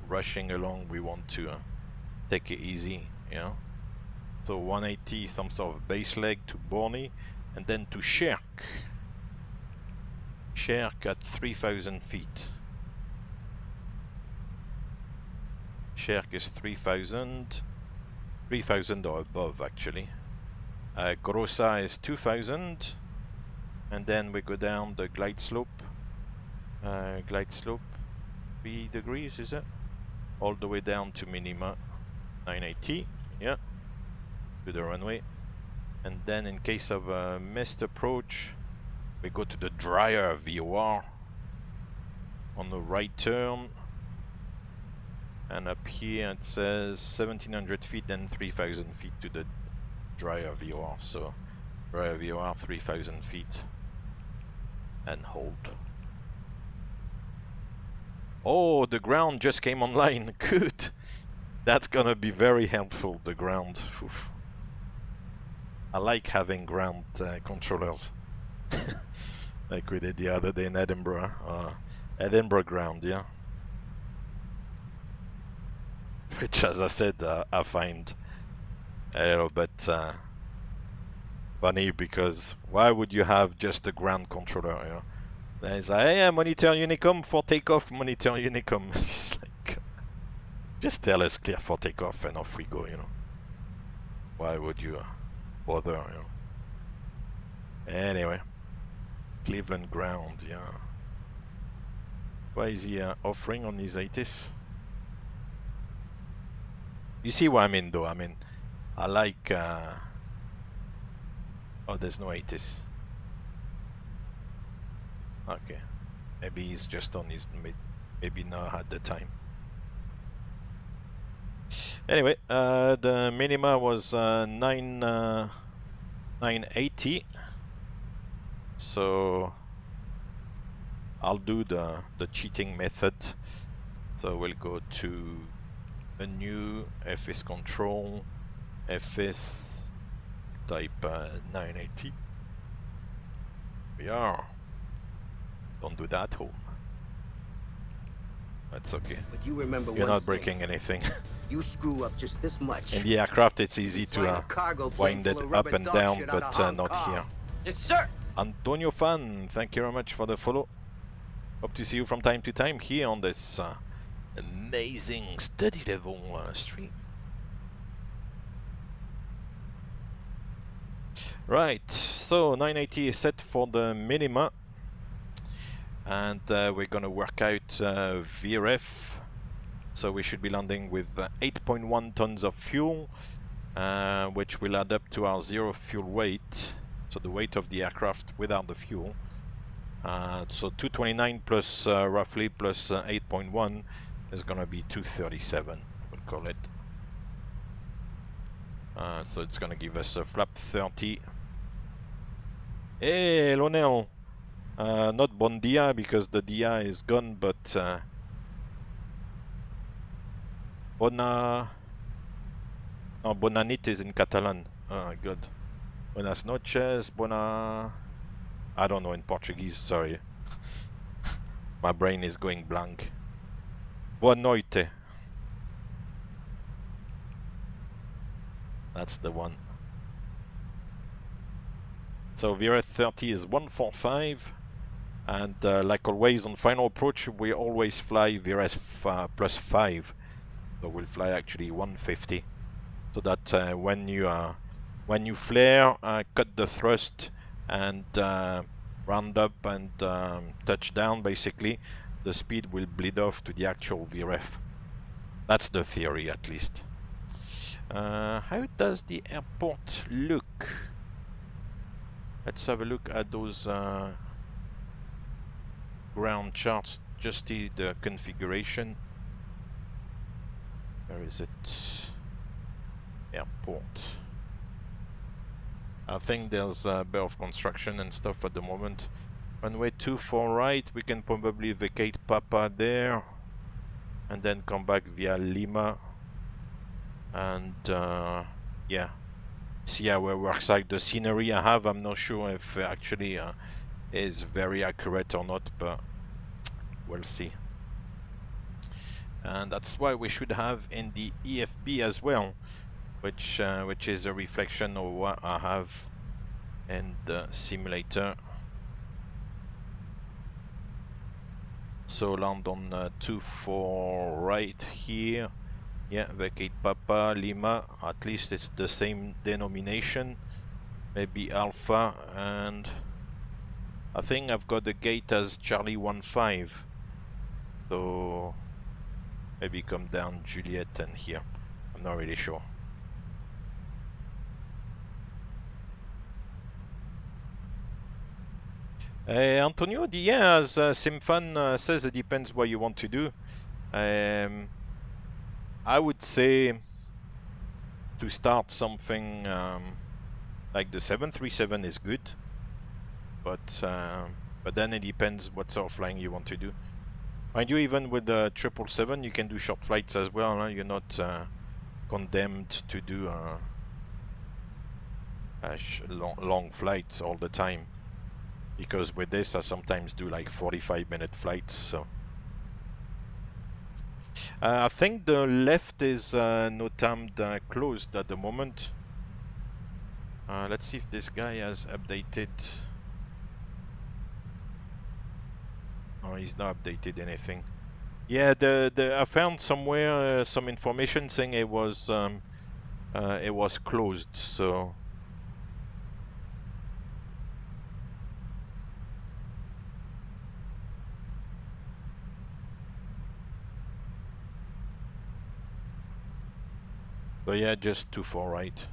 rushing along. We want to take it easy, you know. So 180, some sort of base leg to Borney, and then to Sherk. Sherk at 3,000 feet. Sherk is 3,000 or above actually. Grossa is 2000, and then we go down the glide slope. Glide slope 3 degrees, is it? All the way down to minima 980, yeah, to the runway. And then in case of a missed approach, we go to the drier VOR on the right turn. And up here it says 1700 feet and 3000 feet to the drier VOR. So drier VOR 3000 feet and hold. Oh, the ground just came online. Good. That's gonna be very helpful, the ground. Oof. I like having ground controllers. Like we did the other day in Edinburgh. Edinburgh ground, yeah. Which, as I said, I find a little bit funny, because why would you have just a ground controller, you know? It's like, hey, monitor Unicom for takeoff, monitor Unicom. It's like, just tell us clear for takeoff and off we go, you know. Why would you bother, you know? Anyway, Cleveland ground, yeah. Why is he offering on his 80s? You see what I mean, though? I mean, I like... Oh, there's no 80s. Okay, maybe he's just on his maybe not at the time. Anyway, the minima was 980. So I'll do the cheating method. So we'll go to a new FS control, FS type 980. We are. Don't do that, home. That's okay. But you remember You're one not thing. breaking anything. You screw up just this much. In the aircraft, it's easy Flying to a cargo wind plane it full of up rubber and dog down, shit out but of Hong not Kong. here. Yes, sir. Antonio Fan, thank you very much for the follow. Hope to see you from time to time here on this amazing study level stream. Right, so 980 is set for the minima, and we're gonna work out VRF. So we should be landing with 8.1 tons of fuel, which will add up to our zero fuel weight. So the weight of the aircraft without the fuel. So 229 plus roughly plus 8.1 is gonna be 237. We'll call it. So it's gonna give us a flap 30. Hey, Lonel. Not bon dia because the dia is gone, but bona. No, bona nit is in Catalan. Good. Buenas noches, bona. I don't know in Portuguese, sorry. My brain is going blank. Boa noite. That's the one. So VRF 30 is 145, and like always on final approach we always fly VRF plus 5. So we'll fly actually 150, so that when you flare, cut the thrust and round up and touch down, basically the speed will bleed off to the actual VRF. That's the theory, at least. How does the airport look? Let's have a look at those ground charts, just the configuration. Where is it? Airport. I think there's a bit of construction and stuff at the moment. Runway 24 right, we can probably vacate Papa there and then come back via Lima and yeah, see how it works out. The scenery I have, I'm not sure if actually is very accurate or not, but we'll see. And that's why we should have in the EFB as well, which is a reflection of what I have in the simulator. So land on 24 right here. Yeah, vacate Papa, Lima, at least it's the same denomination. maybe Alpha, and I think I've got the gate as Charlie 15. So maybe come down Juliet and here. I'm not really sure. Antonio, yeah, as Simfan says, it depends what you want to do. I would say to start something like the 737 is good, but then it depends what sort of flying you want to do. Mind you, even with the 777, you can do short flights as well. Huh? You're not condemned to do long flights all the time. Because with this, I sometimes do like 45-minute flights. So I think the left is NOTAM'd closed at the moment. Let's see if this guy has updated. Oh, he's not updated anything. Yeah, I found somewhere some information saying it was closed. So yeah, just 24 right.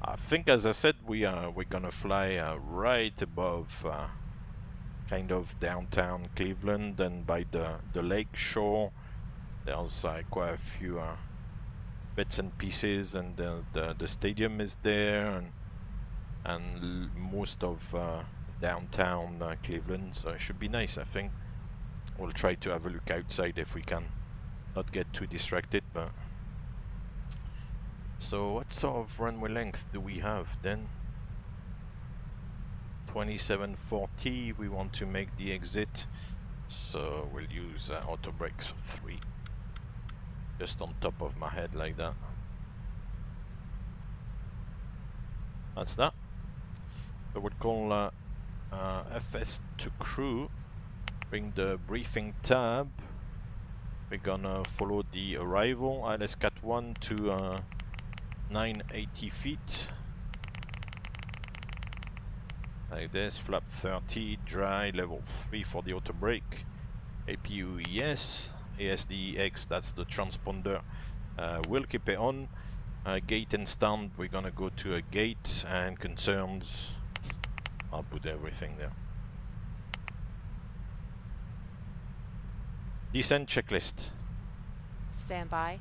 I think, as I said, we're gonna fly right above kind of downtown Cleveland, and by the lake shore there's quite a few bits and pieces, and the stadium is there, and most of downtown Cleveland, so it should be nice. I think we'll try to have a look outside if we can, not get too distracted. But so what sort of runway length do we have then? 2740. We want to make the exit, so we'll use auto brakes 3, just on top of my head like that. That's that. So we'll call FS to crew, bring the briefing tab. We're gonna follow the arrival ILS Cat 1 to 980 feet. Like this, flap 30, dry, level 3 for the auto brake. APU yes, ASDEX, that's the transponder. We'll keep it on. Gate and stand, we're gonna go to a gate, and concerns, I'll put everything there. Descent checklist. Stand by.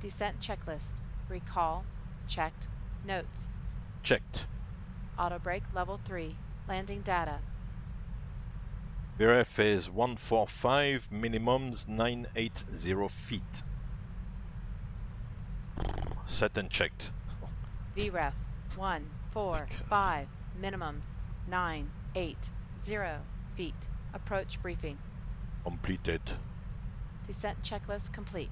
Descent checklist. Recall. Checked. Notes. Checked. Auto brake level 3. Landing data. VRF is 145, minimums 980 feet. Set and checked. VREF 145, minimums 980 feet. Approach briefing. Completed. Descent checklist complete.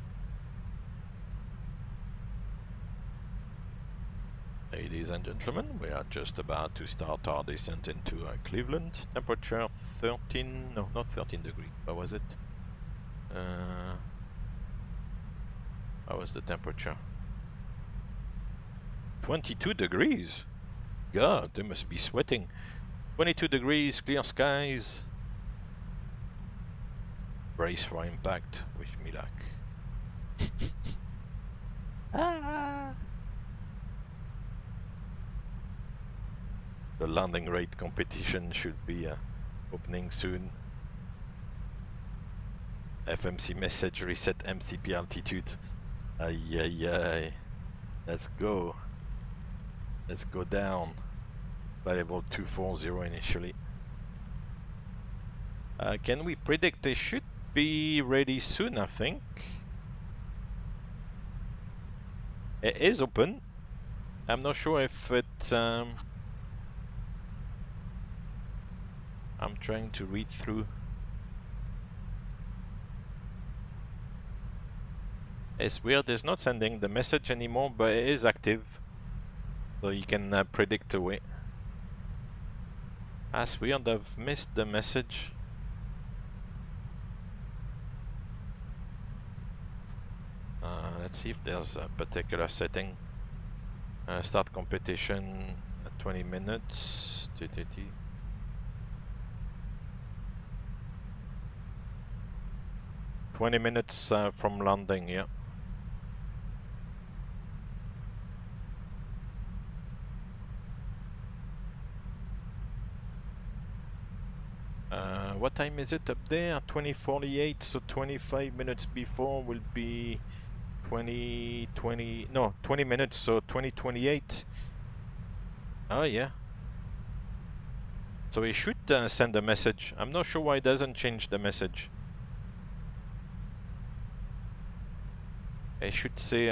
Ladies and gentlemen, we are just about to start our descent into Cleveland. Temperature 13, no, not 13 degrees. What was it? What was the temperature? 22 degrees. God, they must be sweating. 22 degrees, clear skies. Brace for impact. Wish me luck. The landing rate competition should be opening soon. FMC message, reset MCP altitude. Ay ay ay. Let's go. Let's go down. By level 240 initially. Can we predict they should be ready soon, I think. It is open. I'm not sure if it... I'm trying to read through. It's weird, it's not sending the message anymore, but it is active. So you can predict away. That's weird, I've missed the message. Let's see if there's a particular setting. Start competition at 20 minutes. 20 minutes from landing, yeah. What time is it up there? 20:48, so 25 minutes before will be 20 minutes, so 20:28. Oh yeah. So he should send a message. I'm not sure why it doesn't change the message. I should say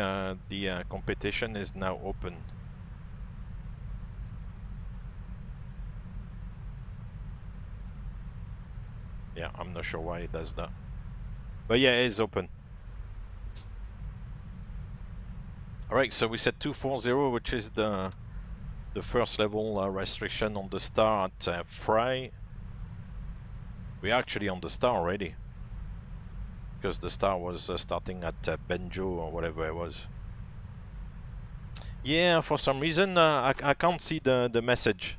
the competition is now open. Yeah, I'm not sure why it does that. But yeah, it is open. Alright, so we set 240, which is the first level restriction on the star at Fry. We're actually on the star already. Because the star was starting at Benjo or whatever it was. Yeah, for some reason I can't see the message.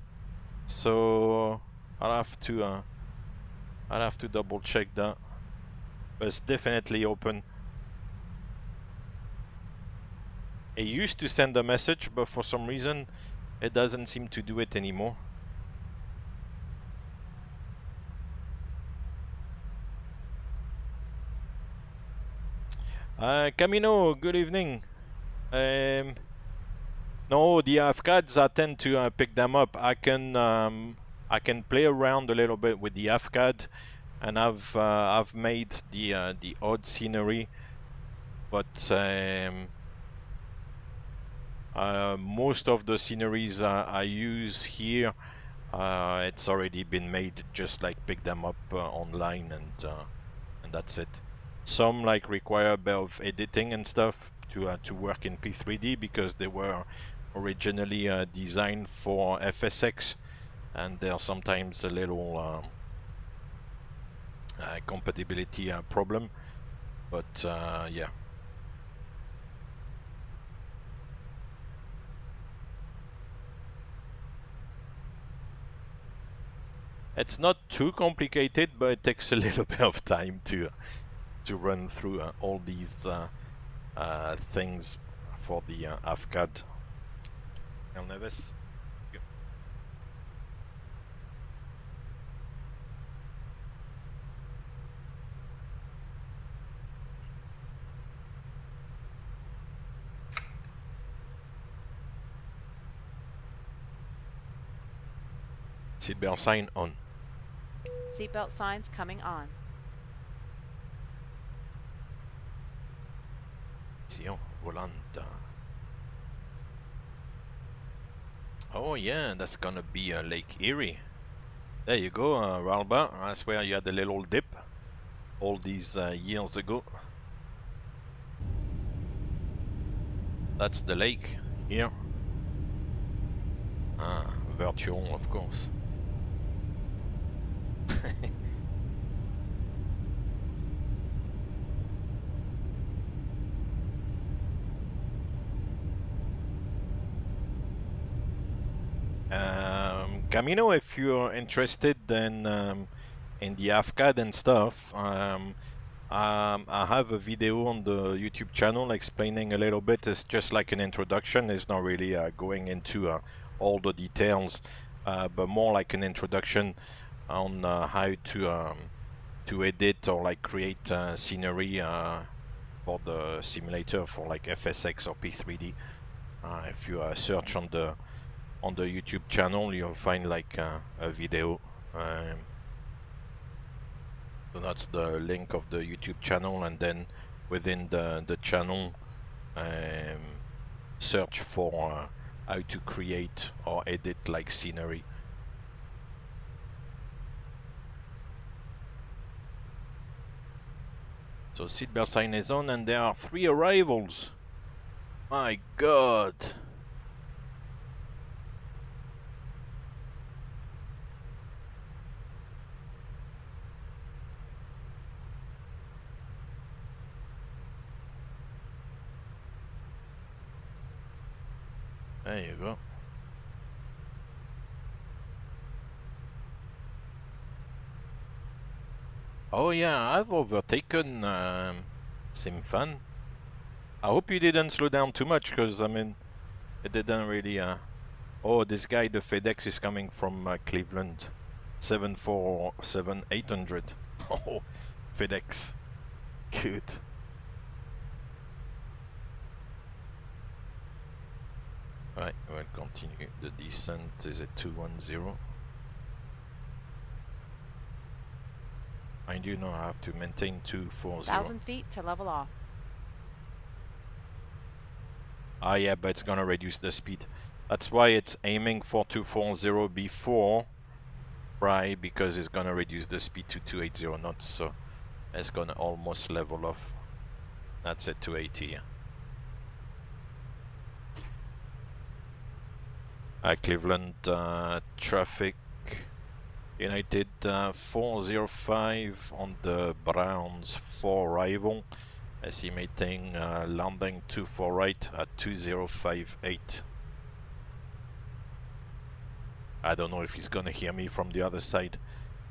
So I'll have to double check that. But it's definitely open. It used to send a message, but for some reason it doesn't seem to do it anymore. Camino, good evening. No, the AFCADs, I tend to pick them up. I can play around a little bit with the AFCAD, and I've made the odd scenery, but most of the sceneries I use here, it's already been made. Just like pick them up online, and that's it. Some like require a bit of editing and stuff to work in P3D because they were originally designed for FSX, and there are sometimes a little compatibility problem, but yeah. It's not too complicated, but it takes a little bit of time to run through all these things for the AFCAD. El Neves. Seatbelt sign on. Seatbelt signs coming on. Sion Rolanda. Oh yeah, that's gonna be Lake Erie. There you go, Ralba. That's where you had a little dip all these years ago. That's the lake here. Ah, virtual, of course. Camino, if you're interested in the AFCAD and stuff, I have a video on the YouTube channel explaining a little bit. It's just like an introduction. It's not really going into all the details, but more like an introduction on how to edit or like create scenery for the simulator for like FSX or P3D. If you search on the YouTube channel, you'll find like a video. So that's the link of the YouTube channel, and then within the channel, search for how to create or edit like scenery. So seatbelt sign is on, and there are 3 arrivals. My God. There you go. Oh yeah, I've overtaken Simfan. I hope you didn't slow down too much, because I mean, it didn't really. Oh, this guy, the FedEx, is coming from Cleveland. 747-800. Oh, FedEx. Good. Right, we'll continue the descent. Is it 210? Mind you, no, I have to maintain 240. 1,000 feet to level off. Ah, yeah, but it's gonna reduce the speed. That's why it's aiming for 240 before, right? Because it's gonna reduce the speed to 280 knots, so it's gonna almost level off. That's it, 280. Cleveland traffic. United 405 on the Browns for arrival. Estimating landing 24 right at 2058. I don't know if he's gonna hear me from the other side,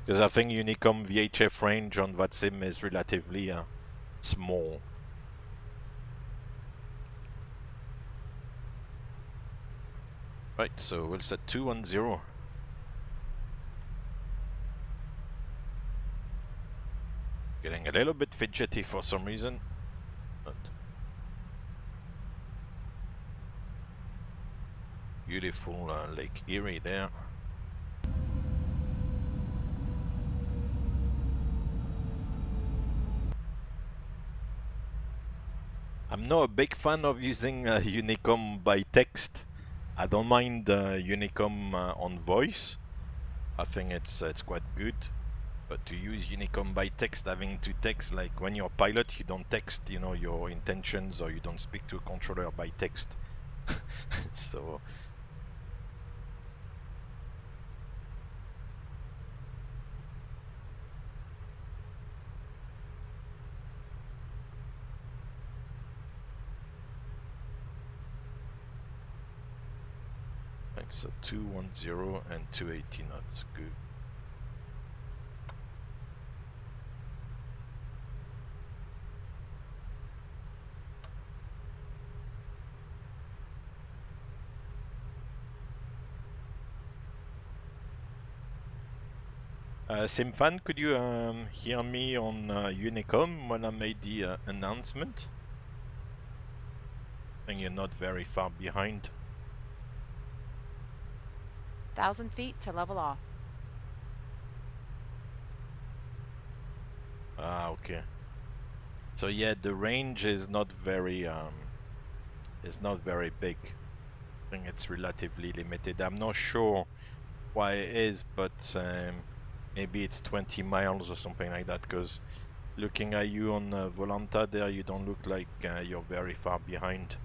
because I think Unicom VHF range on VATSIM is relatively small. Right, so we'll set 210. Getting a little bit fidgety for some reason, but beautiful Lake Erie there. I'm not a big fan of using Unicom by text. I don't mind Unicom on voice. I think it's quite good. But to use Unicom by text, having to text, like when you're a pilot, you don't text, you know, your intentions, or you don't speak to a controller by text. So it's a 210 and 280 knots. Good. Simfan, could you hear me on Unicom when I made the announcement? I think you're not very far behind. 1,000 feet to level off. Ah, okay. So yeah, the range is not very big. I think it's relatively limited. I'm not sure why it is, but maybe it's 20 miles or something like that, because looking at you on Volanta there, you don't look like you're very far behind.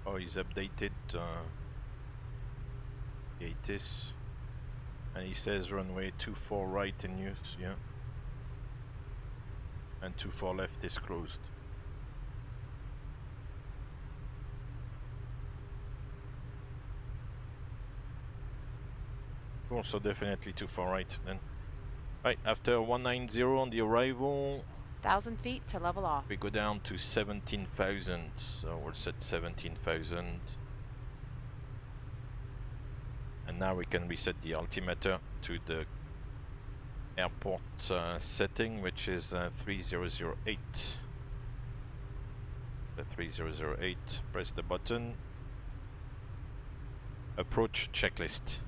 Oh, he's updated ATIS, and he says runway 24 right in use, yeah, and 24 left is closed. Cool, so definitely 24 right then. Right, after 190 on the arrival, 1,000 feet to level off. we go down to 17,000, so we'll set 17,000. And now we can reset the altimeter to the airport setting, which is 3008. The 3008, press the button. Approach checklist.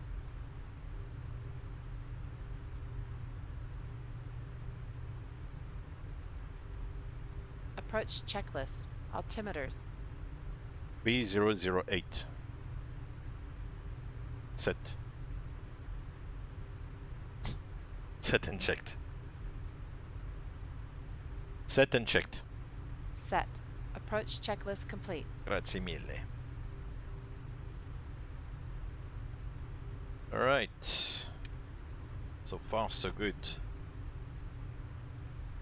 Approach checklist. Altimeters. 3008. Set. Set and checked. Set and checked. Set. Approach checklist complete. Grazie mille. Alright. So far so good.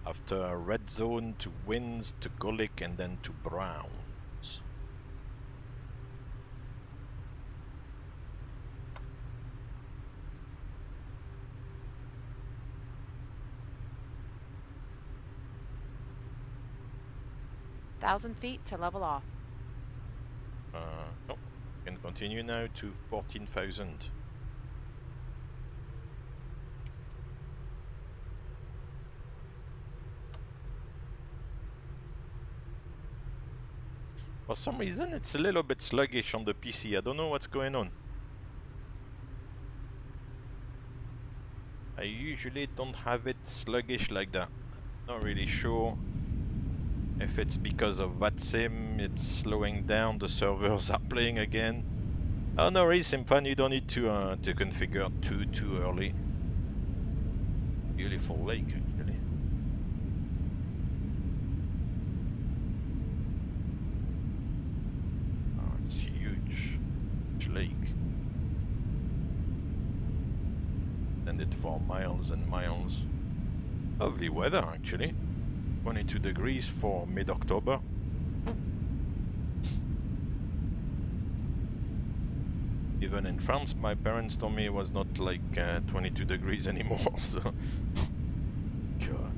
After red zone to winds to Golic and then to browns. Thousand feet to level off. No, can continue now to 14,000. For some reason it's a little bit sluggish on the PC. I don't know what's going on. I usually don't have it sluggish like that. Not really sure if it's because of VATSIM, it's slowing down, the servers are playing again. Oh no, Simfan, you don't need to configure too early. Beautiful lake actually. Oh, it's huge lake. Extended for miles and miles. Lovely weather actually. 22 degrees for mid-October. Even in France, my parents told me it was not like 22 degrees anymore, so... God.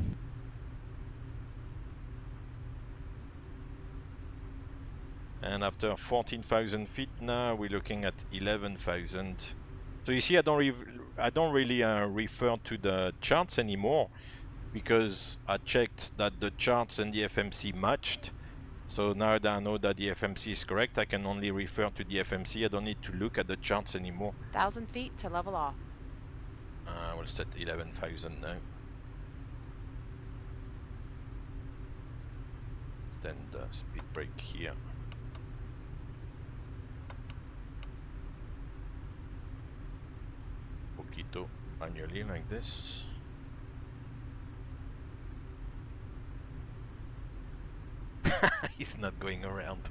And after 14,000 feet now, we're looking at 11,000. So you see, I don't really refer to the charts anymore, because I checked that the charts and the FMC matched. So now that I know that the FMC is correct, I can only refer to the FMC. I don't need to look at the charts anymore. 1,000 feet to level off. We'll set 11,000 now. Extend the speed brake here. Poquito manually like this. He's not going around.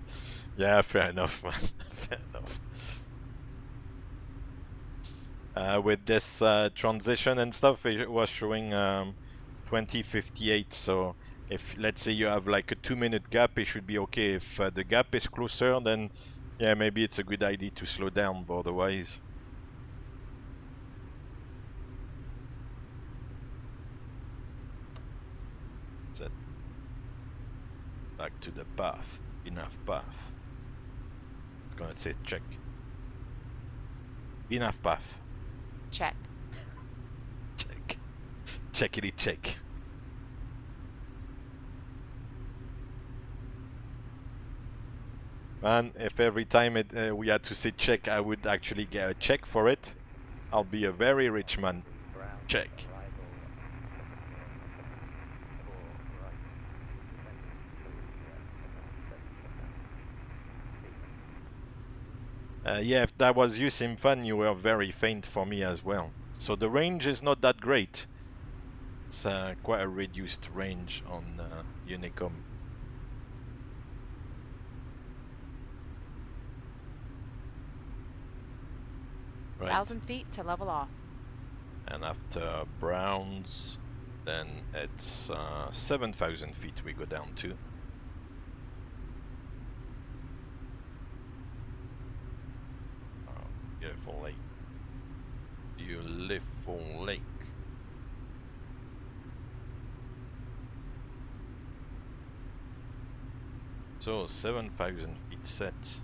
Yeah, fair enough, man. Fair enough. With this transition and stuff, it was showing 2058. So if, let's say, you have like a 2-minute gap, it should be okay. If the gap is closer, then yeah, maybe it's a good idea to slow down, but otherwise... That's it. Back to the path. Enough path. It's gonna say check. Enough path. Check. Check. Checkity check. Man, if every time we had to say check, I would actually get a check for it, I'll be a very rich man. Check. Yeah, if that was you, Simfan, you were very faint for me as well. So the range is not that great. It's quite a reduced range on Unicom. Right. 1,000 feet to level off. And after Browns, then it's 7,000 feet we go down to. Beautiful lake. Beautiful lake. So 7,000 feet set.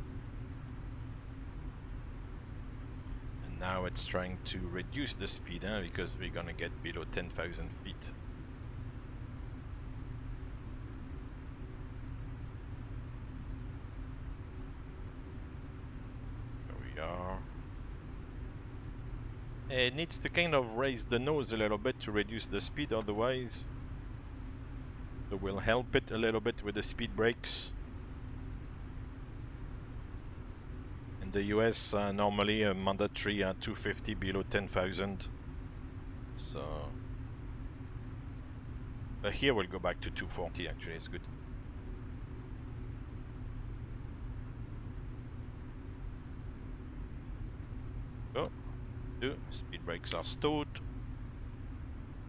And now it's trying to reduce the speed, because we're gonna get below 10,000 feet. There we are. It needs to kind of raise the nose a little bit to reduce the speed, otherwise it will help it a little bit with the speed brakes. In the US, normally a mandatory 250 below 10,000. So, Here we'll go back to 240 actually, it's good. Oh, speed brakes are stowed.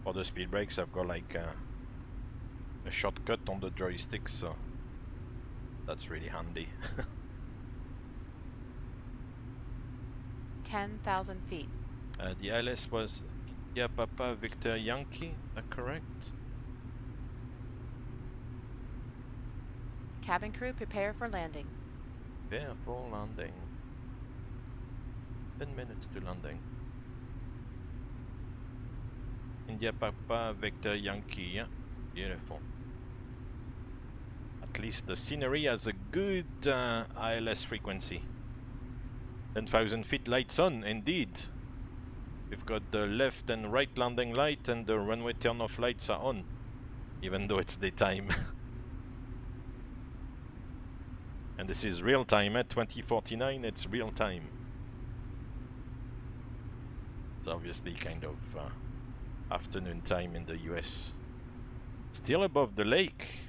For the speed brakes I've got like a shortcut on the joystick, so that's really handy. 10,000 feet. The ILS was India Papa Victor Yankee, is that correct? Cabin crew, prepare for landing. Prepare for landing. 10 minutes to landing. India Papa Victor Yankee, yeah, beautiful. At least the scenery has a good ILS frequency. 10,000 feet lights on, indeed. We've got the left and right landing light and the runway turn off lights are on, even though it's daytime. And this is real time at 2049, it's real time. It's obviously kind of afternoon time in the US. Still above the lake.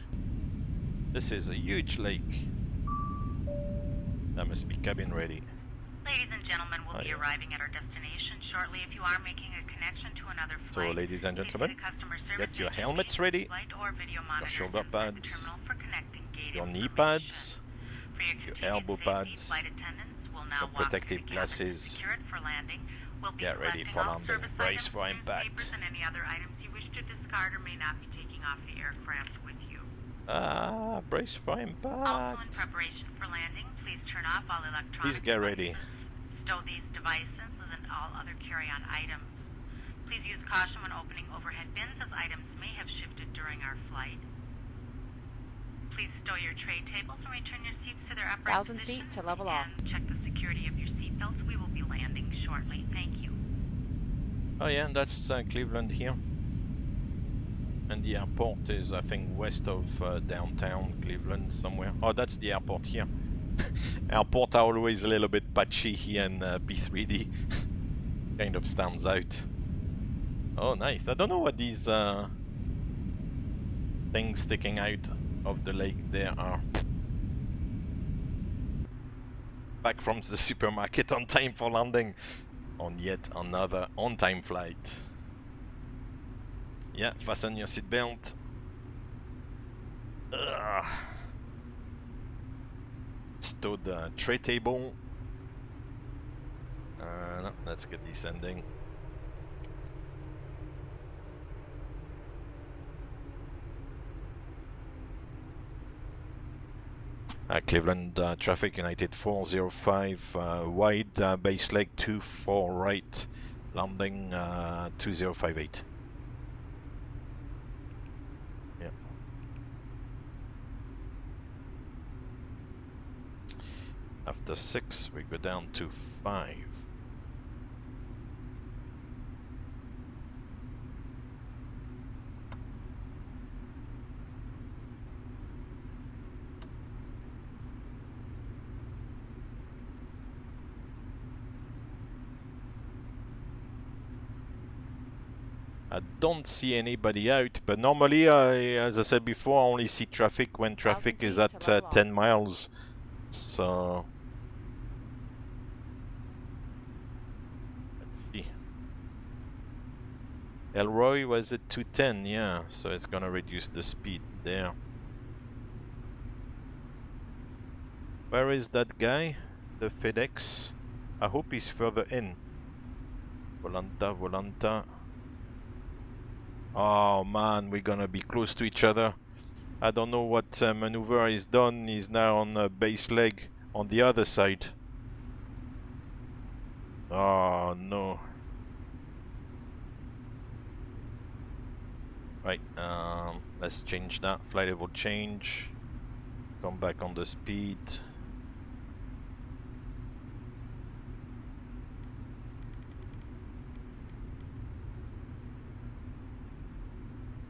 This is a huge lake. That must be cabin ready. Ladies and gentlemen, we'll be arriving at our destination shortly. If you are making a connection to another flight, so ladies and gentlemen, get your helmets ready, your shoulder pads, your knee pads, your elbow pads, your protective glasses. Get ready for landing. Brace for impact. And any other items you wish to discard or may not be taking off the aircraft with you. Brace for impact. Also in preparation for landing, please turn off all electronic Please get ready. Stow these devices and all other carry-on items. Please use caution when opening overhead bins as items may have shifted during our flight. Please stow your tray tables and return your seats to their upright 1,000 feet to level off. Check the security of your seatbelts. We will be landing shortly. Thank you. Oh yeah, that's Cleveland here. And the airport is, I think, west of downtown Cleveland somewhere. Oh, that's the airport here. Airport are always a little bit patchy here in P3D. Kind of stands out. Oh, nice. I don't know what these things sticking out of the lake there are. Back from the supermarket on time for landing on yet another on-time flight. Yeah, fasten your seatbelt. Stow the tray table. No, let's get descending. Cleveland traffic United 405 wide base leg 24 right landing 2058. Yeah. After 6 we go down to 5. I don't see anybody out, but normally, as I said before, I only see traffic when traffic is at 10 miles. So let's see. Elroy was at 210, yeah, so it's gonna reduce the speed there. Where is that guy? The FedEx? I hope he's further in. Volanta, Volanta. Oh man, we're gonna be close to each other. I don't know what maneuver is done. He's now on base leg on the other side. Oh no. Right, let's change that. Flight level change. Come back on the speed.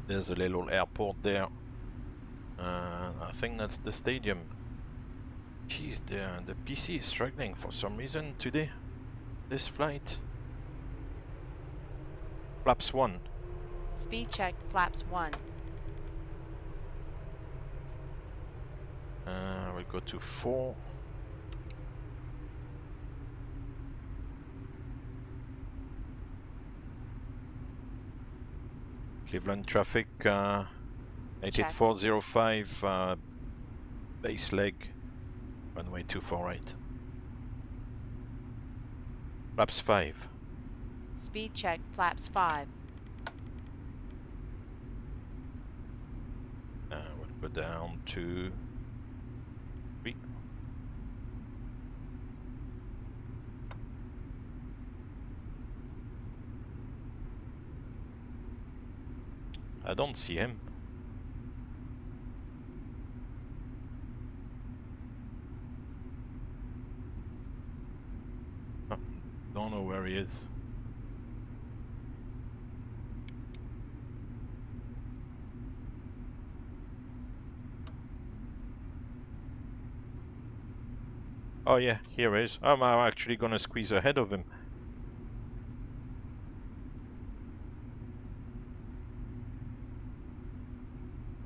There's a little airport there. I think that's the stadium. Jeez, the PC is struggling for some reason today. This flight. Flaps 1. Speed check, flaps 1. We'll go to 4. Cleveland traffic, 88405, base leg, runway 24 right. Flaps 5. Speed check, flaps 5. We'll go down to 3. I don't see him. Oh, don't know where he is. Oh yeah, here he is. I'm actually gonna squeeze ahead of him.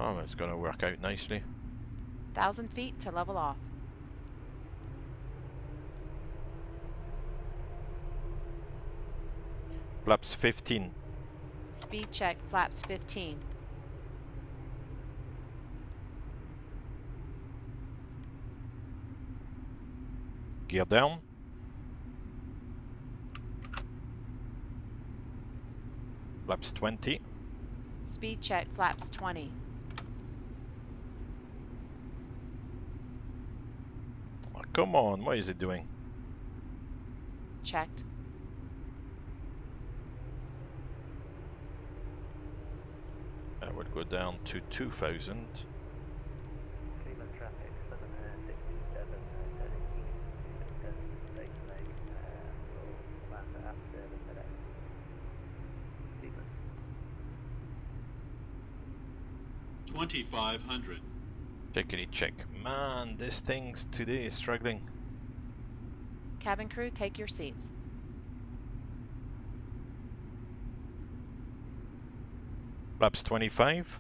Oh, it's gonna work out nicely. 1,000 feet to level off. Flaps 15. Speed check, flaps 15. Gear down. Flaps 20. Speed check, flaps 20. Oh, come on, what is it doing? Checked. I would go down to 2000. Cleveland traffic, 767, turning east, base leg, will land at service FedEx. Cleveland. 2500. Checkity check. Man, this thing today is struggling. Cabin crew, take your seats. Flaps 25.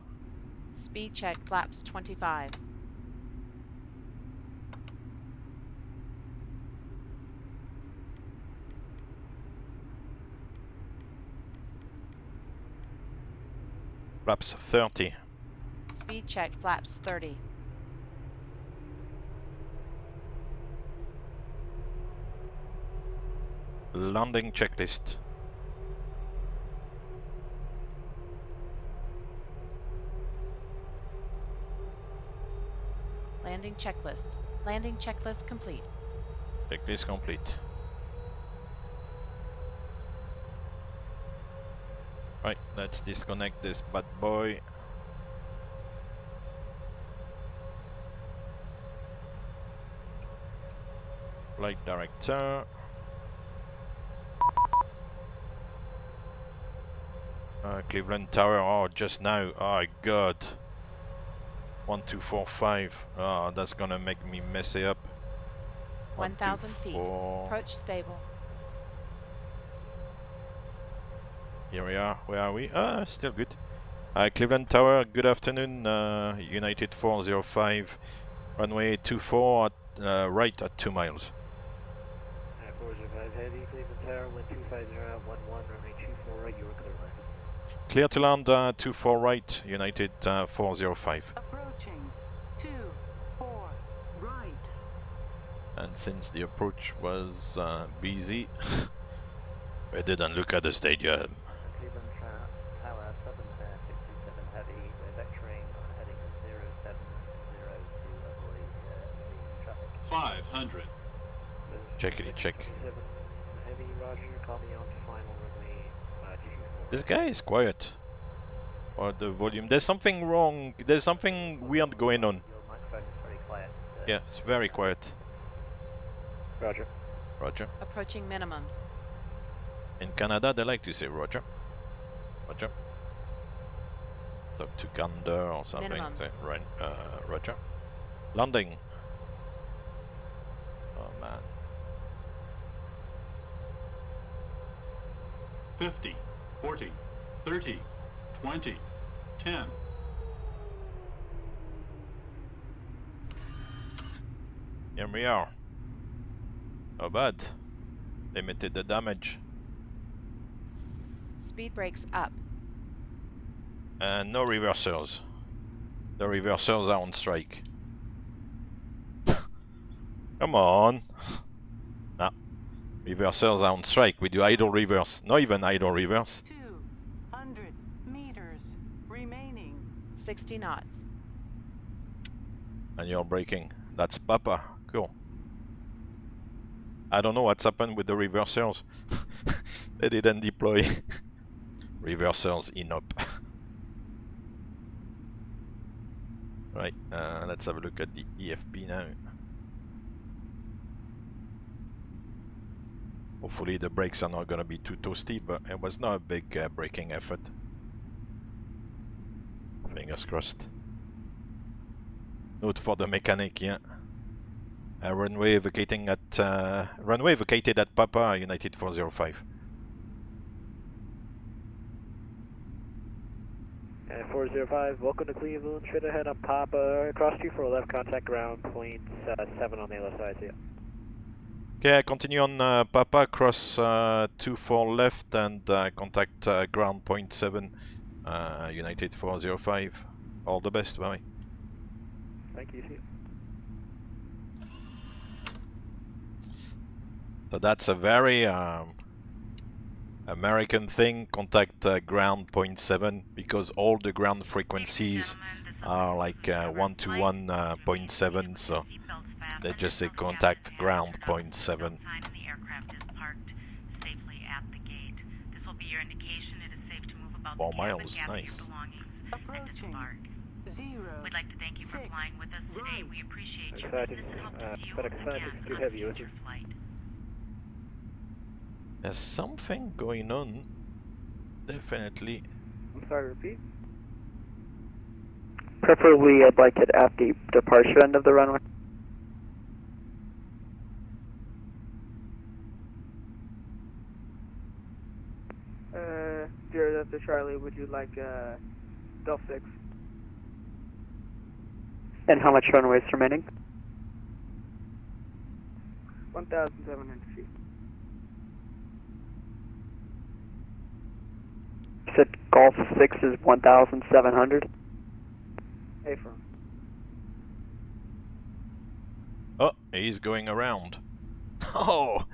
Speed check, flaps 25. Flaps 30. Speed check, flaps 30. Landing checklist. Landing checklist. Landing checklist complete. Checklist complete. Right, let's disconnect this bad boy. Flight director. Cleveland Tower, oh, just now, oh god. 1245, oh, that's gonna make me mess it up. 1,000 feet. Approach stable. Here we are, where are we? Still good. Cleveland Tower, good afternoon, United 405, runway 24 at, right at 2 miles. 405 heavy, Cleveland Tower, wind 250 out, 11, runway 24 right, you are clear line. Clear to land, 24 right, United 405. Approaching 24 right. And since the approach was busy, I didn't look at the stadium. Cleveland Tower, 767 heavy, we're vectoring on heading 070 to avoid traffic. 500. Checkity check. Heavy, roger, call me on to final runway 24. This guy is quiet. Or the volume. There's something wrong. There's something weird going on. Your microphone is very quiet. Yeah, it's very quiet. Roger. Roger. Approaching minimums. In Canada, they like to say Roger. Roger. Talk to Gander or something. Minimum. Say, right, Roger. Landing. Oh man. 50, 40, 30, 20, 10. Here we are. Not bad. Limited the damage. Speed brakes up. And no reversers. The reversers are on strike. Come on. No. Reversers are on strike. We do idle reverse. Not even idle reverse. 200 meters remaining. 60 knots. And you're braking. That's Papa. Cool. I don't know what's happened with the reversers. They didn't deploy. Reversers in up. Right, let's have a look at the EFP now. Hopefully the brakes are not gonna be too toasty, but it was not a big braking effort. Fingers crossed. Note for the mechanic, yeah. Runway vacating at runway vacated at Papa, United 405. 405, welcome to Cleveland. Straight ahead on Papa. Cross 24 left, contact ground point 7 on the other side. Yeah. Okay, continue on Papa, cross 24 left and contact ground point 7, United 405. All the best, bye. Thank you. See you. So that's a very American thing, contact ground point 7, because all the ground frequencies are like 121 .7, so they just say contact ground point 7. More miles, nice. Approaching 0. We'd like to thank you for flying with us today. We appreciate your Excited. business and hope to see you But again excited. on Too a heavy with future you. flight. There's something going on. Definitely. I'm sorry, repeat. Preferably, I'd like it at the departure end of the runway. Dear Delta Charlie, would you like Delta 6? And how much runway is remaining? 1,700 feet. You said Golf 6 is 1,700? Affirm. Oh, he's going around. Oh,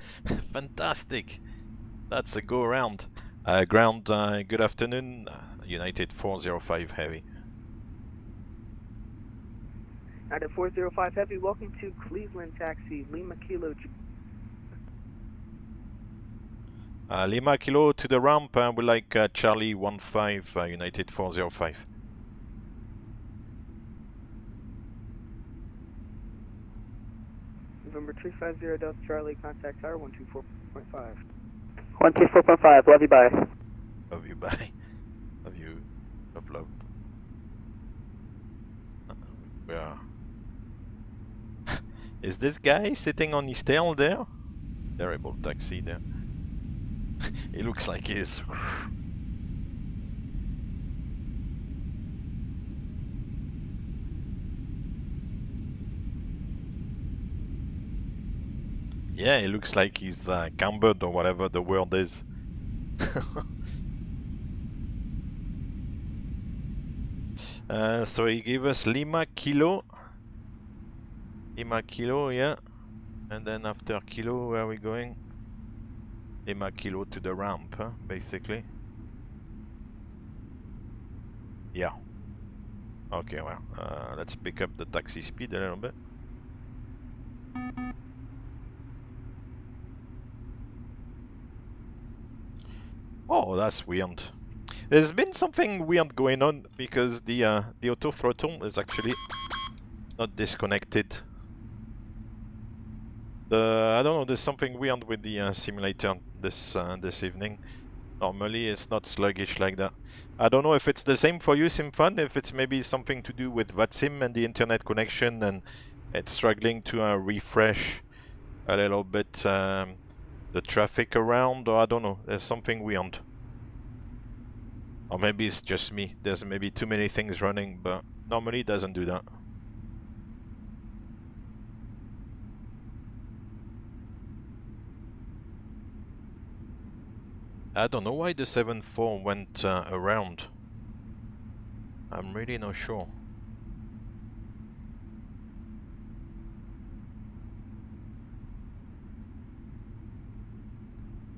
fantastic. That's a go around. Ground, good afternoon. United 405 Heavy. United 405 Heavy, welcome to Cleveland Taxi, Lima Kilo. Lima Kilo to the ramp, we like Charlie 15, United 405. November 350 Delta Charlie, contact tower 124.5. 124.5, love you, bye. Love you, bye. Love you, love. We are. Is this guy sitting on his tail there? Terrible taxi there. He looks like he's. Yeah, it looks like he's cambered or whatever the word is. So he gave us Lima Kilo. Lima Kilo, yeah. And then after Kilo, where are we going? Lima Kilo to the ramp, huh, basically. Yeah. Okay, well, let's pick up the taxi speed a little bit. Oh, that's weird. There's been something weird going on because the auto throttle is actually not disconnected. I don't know. There's something weird with the simulator this evening. Normally it's not sluggish like that. I don't know if it's the same for you, Simfun. If it's maybe something to do with VATSIM and the internet connection, and it's struggling to refresh a little bit the traffic around, or I don't know. There's something weird. Or maybe it's just me. There's maybe too many things running, but normally it doesn't do that. I don't know why the 7-4 went around. I'm really not sure.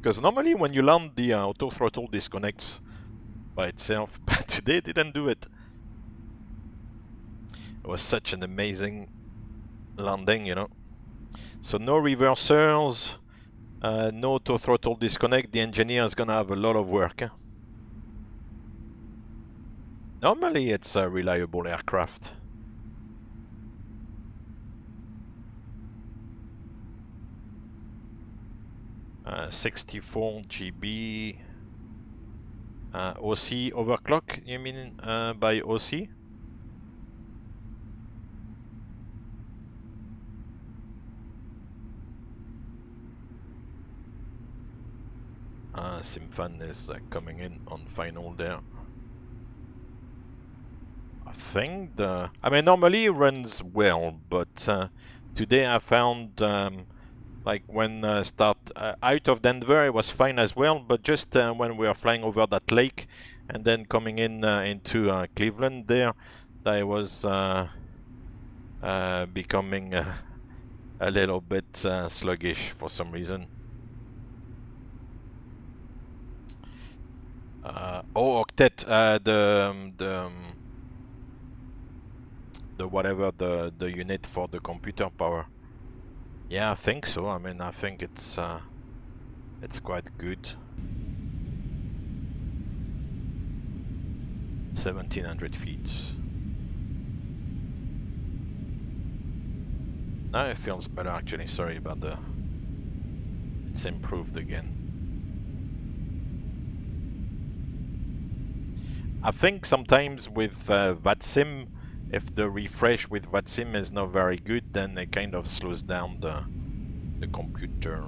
Because normally when you land, the auto throttle disconnects by itself, but today it didn't do it. It was such an amazing landing, you know. So no reversers, no auto throttle disconnect. The engineer is gonna have a lot of work. Normally it's a reliable aircraft. Uh, 64 GB OC overclock, you mean by OC? Simfan is coming in on final there. I think I mean, normally it runs well, but today I found like when out of Denver it was fine as well, but just when we were flying over that lake and then coming in into Cleveland there, that was becoming a little bit sluggish for some reason. Oh, Octet, the whatever the unit for the computer power. Yeah, I think so. I mean, I think it's quite good. 1700 feet. Now it feels better actually. Sorry about the. It's improved again. I think sometimes with VATSIM, if the refresh with VATSIM is not very good, then it kind of slows down the computer.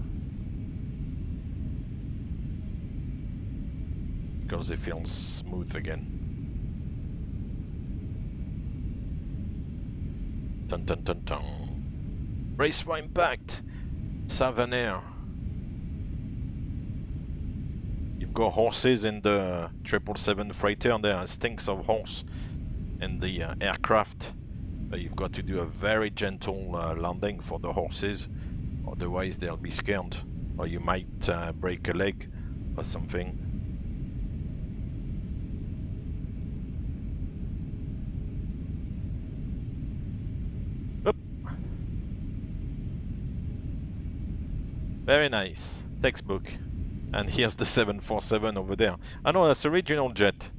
Because it feels smooth again. Dun dun dun dun. Brace for impact! Savanair. You've got horses in the 777 freighter, there stinks of horse in the aircraft. You've got to do a very gentle landing for the horses, otherwise they'll be scared, or you might break a leg or something. Oop. Very nice, textbook. And here's the 747 over there. I know that's a regional jet.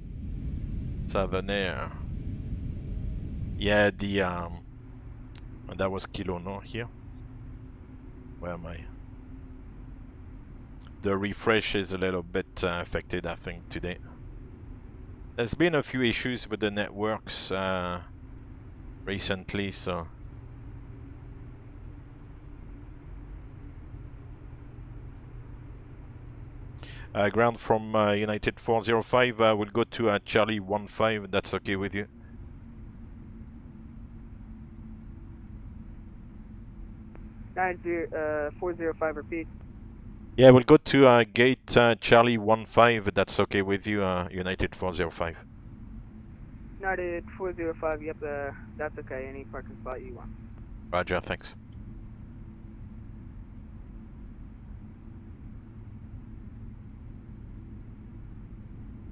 Savanair. Yeah, the that was Kilo, no? Here. Where am I? The refresh is a little bit affected, I think, today. There's been a few issues with the networks recently, so. Ground from United 405 will go to Charlie 15. That's okay with you? 405, repeat. Yeah, we'll go to gate Charlie 15. That's okay with you, United 405. United 405, yep, that's okay. Any parking spot you want. Roger, thanks.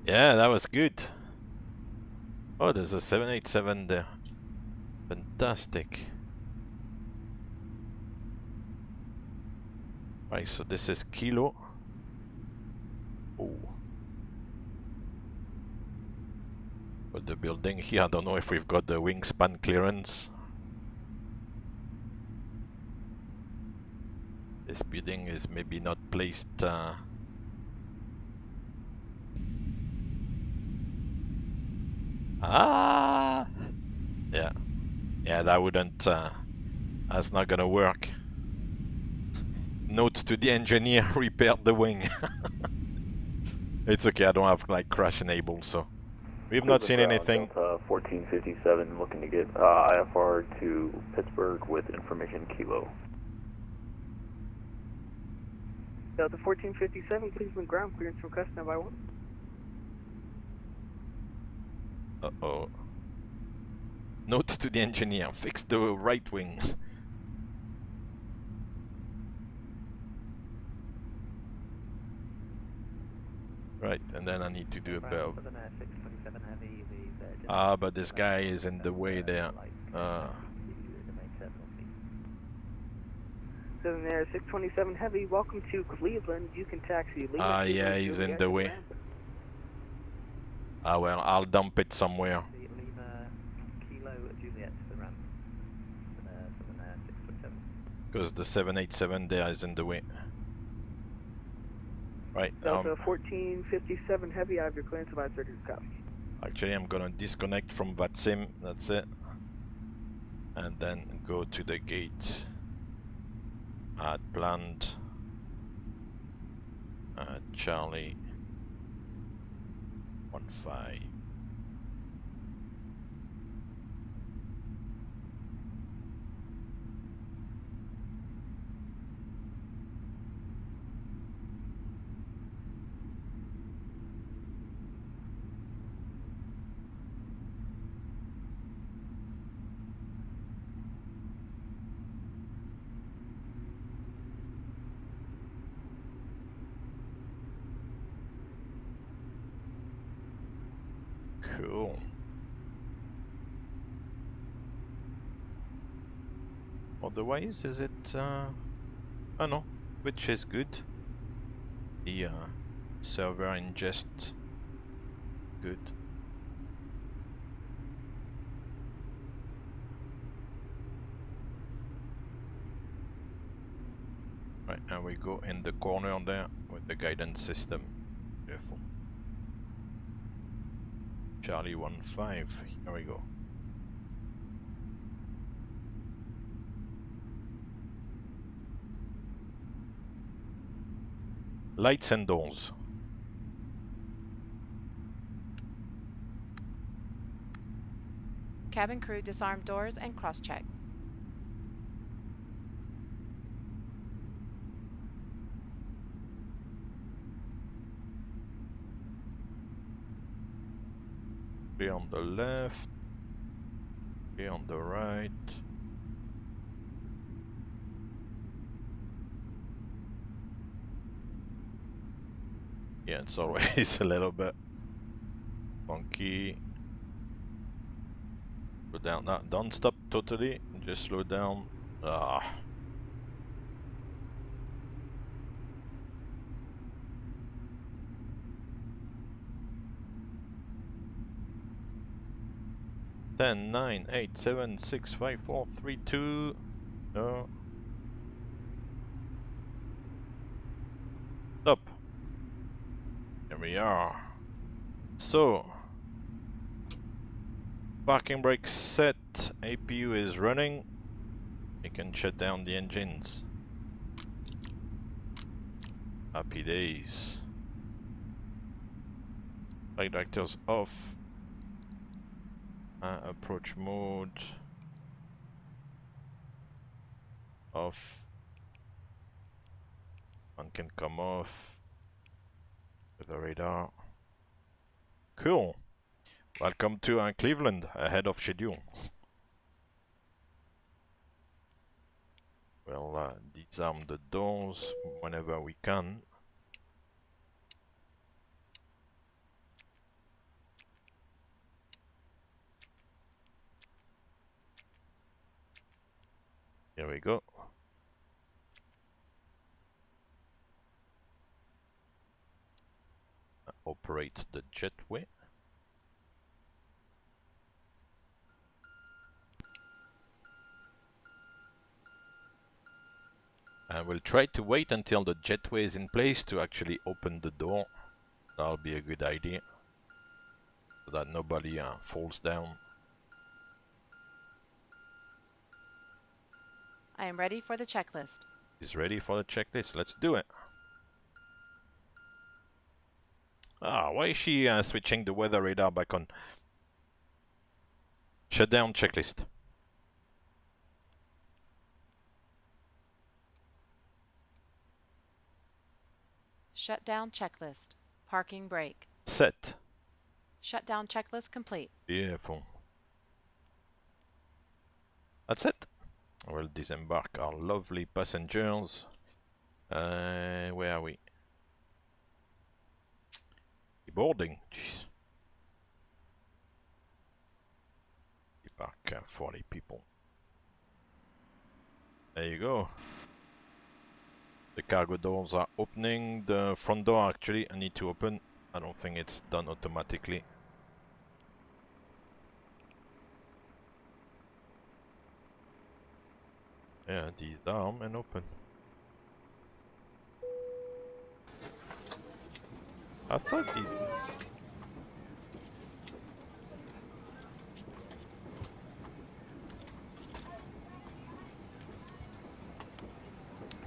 Yeah, that was good. Oh, there's a 787 there. Fantastic. Right, so this is Kilo. Oh. But the building here, I don't know if we've got the wingspan clearance. This building is maybe not placed yeah, that wouldn't that's not gonna work. Note to the engineer, repaired the wing. It's okay, I don't have like crash enabled, so we've not seen anything. 1457 looking to get IFR to Pittsburgh with information Kilo. Delta 1457, Cleveland ground clearance from Cessna by 1. Uh-oh. Note to the engineer, fix the right wing. Right, and then I need to do a bit of... Ah, but this guy is in the way there. 7 Air 627 Heavy, welcome to Cleveland. You can taxi Lima. Ah, yeah, he's in the way. Ah, well, I'll dump it somewhere. Because the 787 there is in the way. Right. Delta 1457 Heavy, I have your clearance of I-30 copy. Actually, I'm gonna disconnect from VATSIM. That's it. And then go to the gate. Add planned. Charlie 15. Cool. Otherwise, is it... oh no, which is good. The server ingest good. Right, and we go in the corner there with the guidance system. Careful. Charlie 15, here we go. Lights and doors. Cabin crew disarm doors and cross-check. Three on the left. Three on the right. Yeah, it's always a little bit funky. Slow down. No, don't stop totally. Just slow down. Ah. Ten, 9, 8, 7, 6, 5, 4, 3, 2. No. Stop. Here we are. So, parking brake set. APU is running. You can shut down the engines. Happy days. Flight directors off. Approach mode. Off. One can come off. With the radar. Cool. Welcome to Cleveland, ahead of schedule. We'll disarm the doors whenever we can. Here we go. Operate the jetway. And we'll try to wait until the jetway is in place to actually open the door. That'll be a good idea. So that nobody falls down. I am ready for the checklist. He's ready for the checklist. Let's do it. Ah, why is she switching the weather radar back on? Shut down checklist. Shutdown checklist. Parking brake. Set. Shutdown checklist complete. Beautiful. That's it. We'll disembark our lovely passengers. Where are we? Boarding. Jeez. Debark 40 people. There you go. The cargo doors are opening. The front door actually I need to open. I don't think it's done automatically. Yeah, these are and open. I thought these...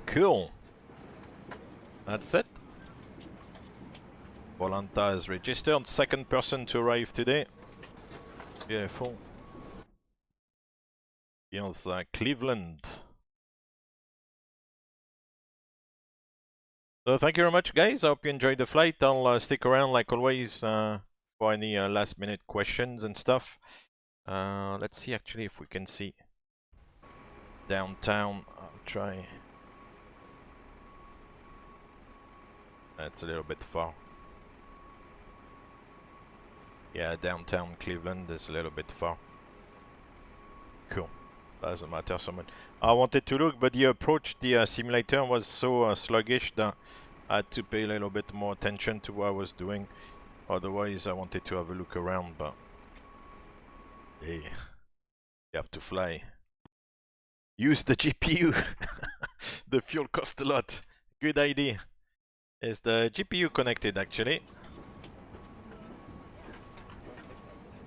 Cool. That's it. Volanta is registered. Second person to arrive today. Beautiful. Here's Cleveland. So thank you very much, guys. I hope you enjoyed the flight. I'll stick around like always for any last minute questions and stuff. Let's see actually if we can see downtown. I'll try. That's a little bit far. Yeah, downtown Cleveland is a little bit far. Cool. Doesn't matter so much. I wanted to look, but the approach, the simulator was so sluggish that I had to pay a little bit more attention to what I was doing. Otherwise, I wanted to have a look around, but hey, you have to fly. Use the GPU. The fuel costs a lot. Good idea. Is the GPU connected actually?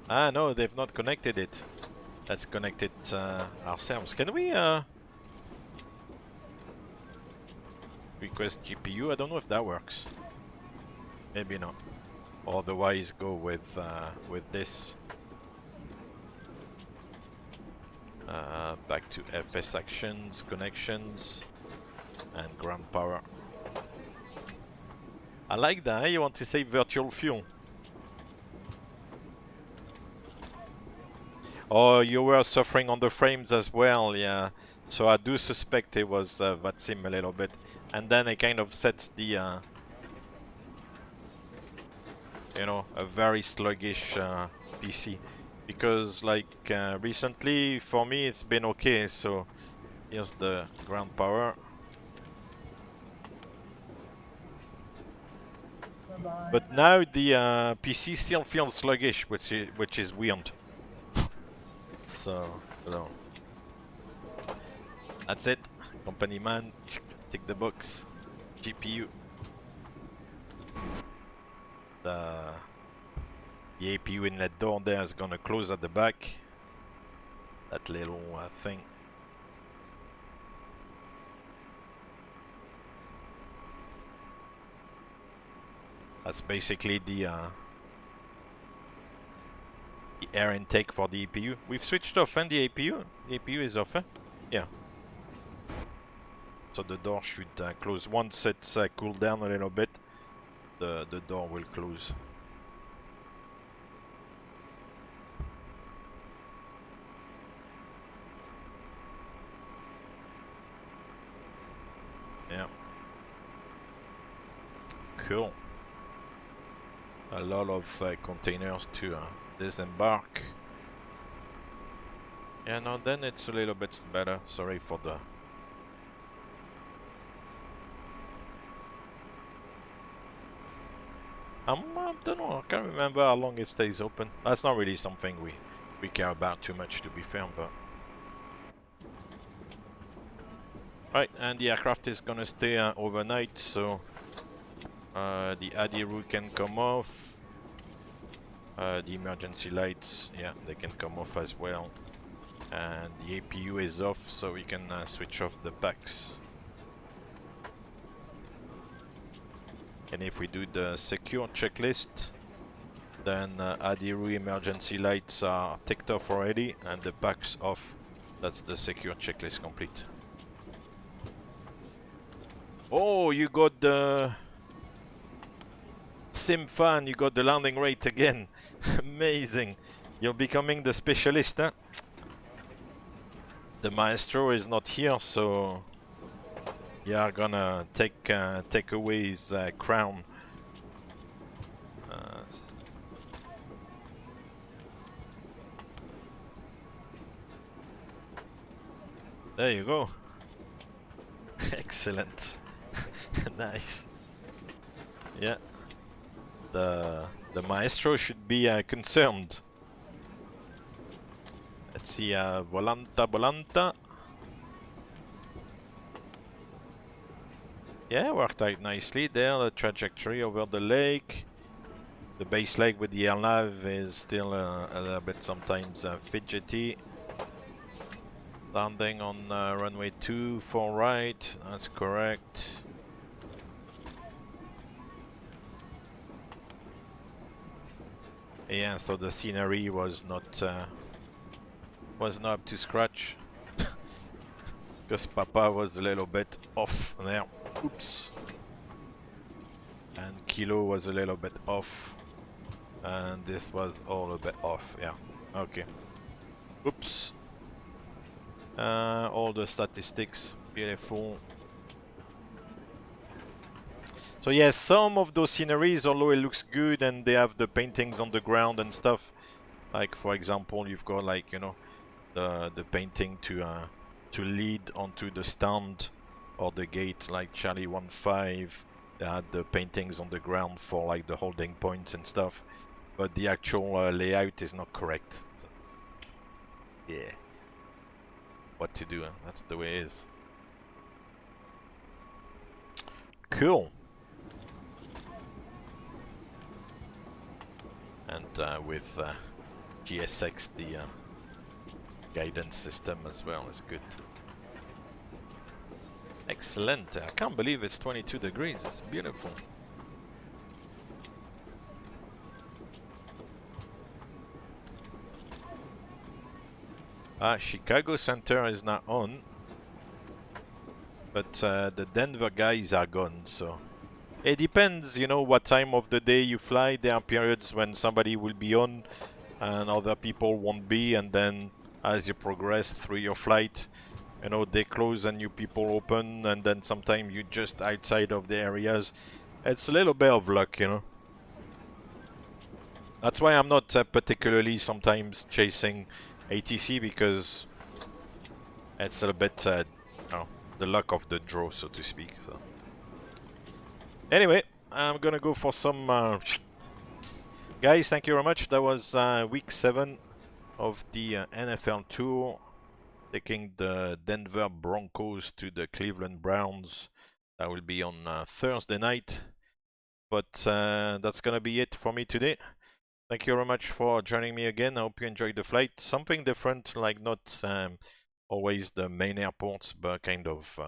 Ah no, they've not connected it. Let's connect it ourselves. Can we request GPU? I don't know if that works. Maybe not. Otherwise, go with this. Back to FS actions, connections, and ground power. I like that. You want to save virtual fuel. Oh, you were suffering on the frames as well, yeah. So I do suspect it was VATSIM a little bit. And then it kind of sets the, you know, a very sluggish PC. Because like recently, for me, it's been okay. So here's the ground power. But now the PC still feels sluggish, which is weird. So, you know. That's it. Company man, tick the box. GPU. The APU inlet door there is gonna close at the back. That little thing. That's basically the air intake for the APU. We've switched off and the APU. The APU is off. Yeah. So the door should close once it's cooled down a little bit. The door will close. Yeah. Cool. A lot of containers to disembark. Yeah, no, then it's a little bit better. Sorry for the... I don't know, I can't remember how long it stays open. That's not really something we care about too much, to be fair, but... Right, and the aircraft is gonna stay overnight, so... the ADI route can come off. The emergency lights, yeah, they can come off as well. And the APU is off, so we can switch off the packs. And if we do the secure checklist, then ADIRU emergency lights are ticked off already, and the packs off. That's the secure checklist complete. Oh, you got the Sim fan, you got the landing rate again. Amazing. You're becoming the specialist, huh? The maestro is not here, so yeah, gonna take away his crown. There you go. Excellent. Nice. Yeah. The maestro should be concerned. Let's see, Volanta. Yeah, worked out nicely there. The trajectory over the lake. The base leg with the airnav is still a little bit sometimes fidgety. Landing on runway 24 right, that's correct. Yeah, so the scenery was not up to scratch. Because Papa was a little bit off there. Oops. And Kilo was a little bit off. And this was all a bit off, yeah. Okay. Oops. All the statistics, beautiful. So yes, some of those sceneries, although it looks good and they have the paintings on the ground and stuff, like for example, you've got like, you know, the painting to lead onto the stand or the gate, like Charlie 15. They had the paintings on the ground for like the holding points and stuff, but the actual layout is not correct. So, yeah. What to do, huh? That's the way it is. Cool. And with GSX, the guidance system as well is good. Excellent. I can't believe it's 22 degrees. It's beautiful. Chicago Center is not on, but the Denver guys are gone, so it depends, you know, what time of the day you fly. There are periods when somebody will be on and other people won't be, and then as you progress through your flight, you know, they close and new people open, and then sometimes you're just outside of the areas. It's a little bit of luck, you know. That's why I'm not particularly sometimes chasing ATC, because it's a bit, you know, the luck of the draw, so to speak. So. Anyway, I'm gonna go for some... Guys, thank you very much. That was week 7 of the NFL Tour, taking the Denver Broncos to the Cleveland Browns. That will be on Thursday night. But that's gonna be it for me today. Thank you very much for joining me again. I hope you enjoyed the flight. Something different, like not always the main airports, but kind of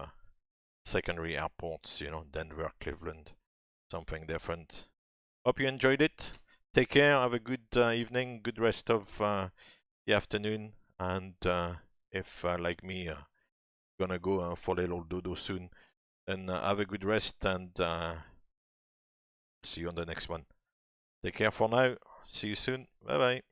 secondary airports, you know, Denver, Cleveland, something different. Hope you enjoyed it. Take care, have a good evening, good rest of the afternoon, and if, like me, gonna go for a little dodo soon, then have a good rest, and see you on the next one. Take care for now. See you soon. Bye bye.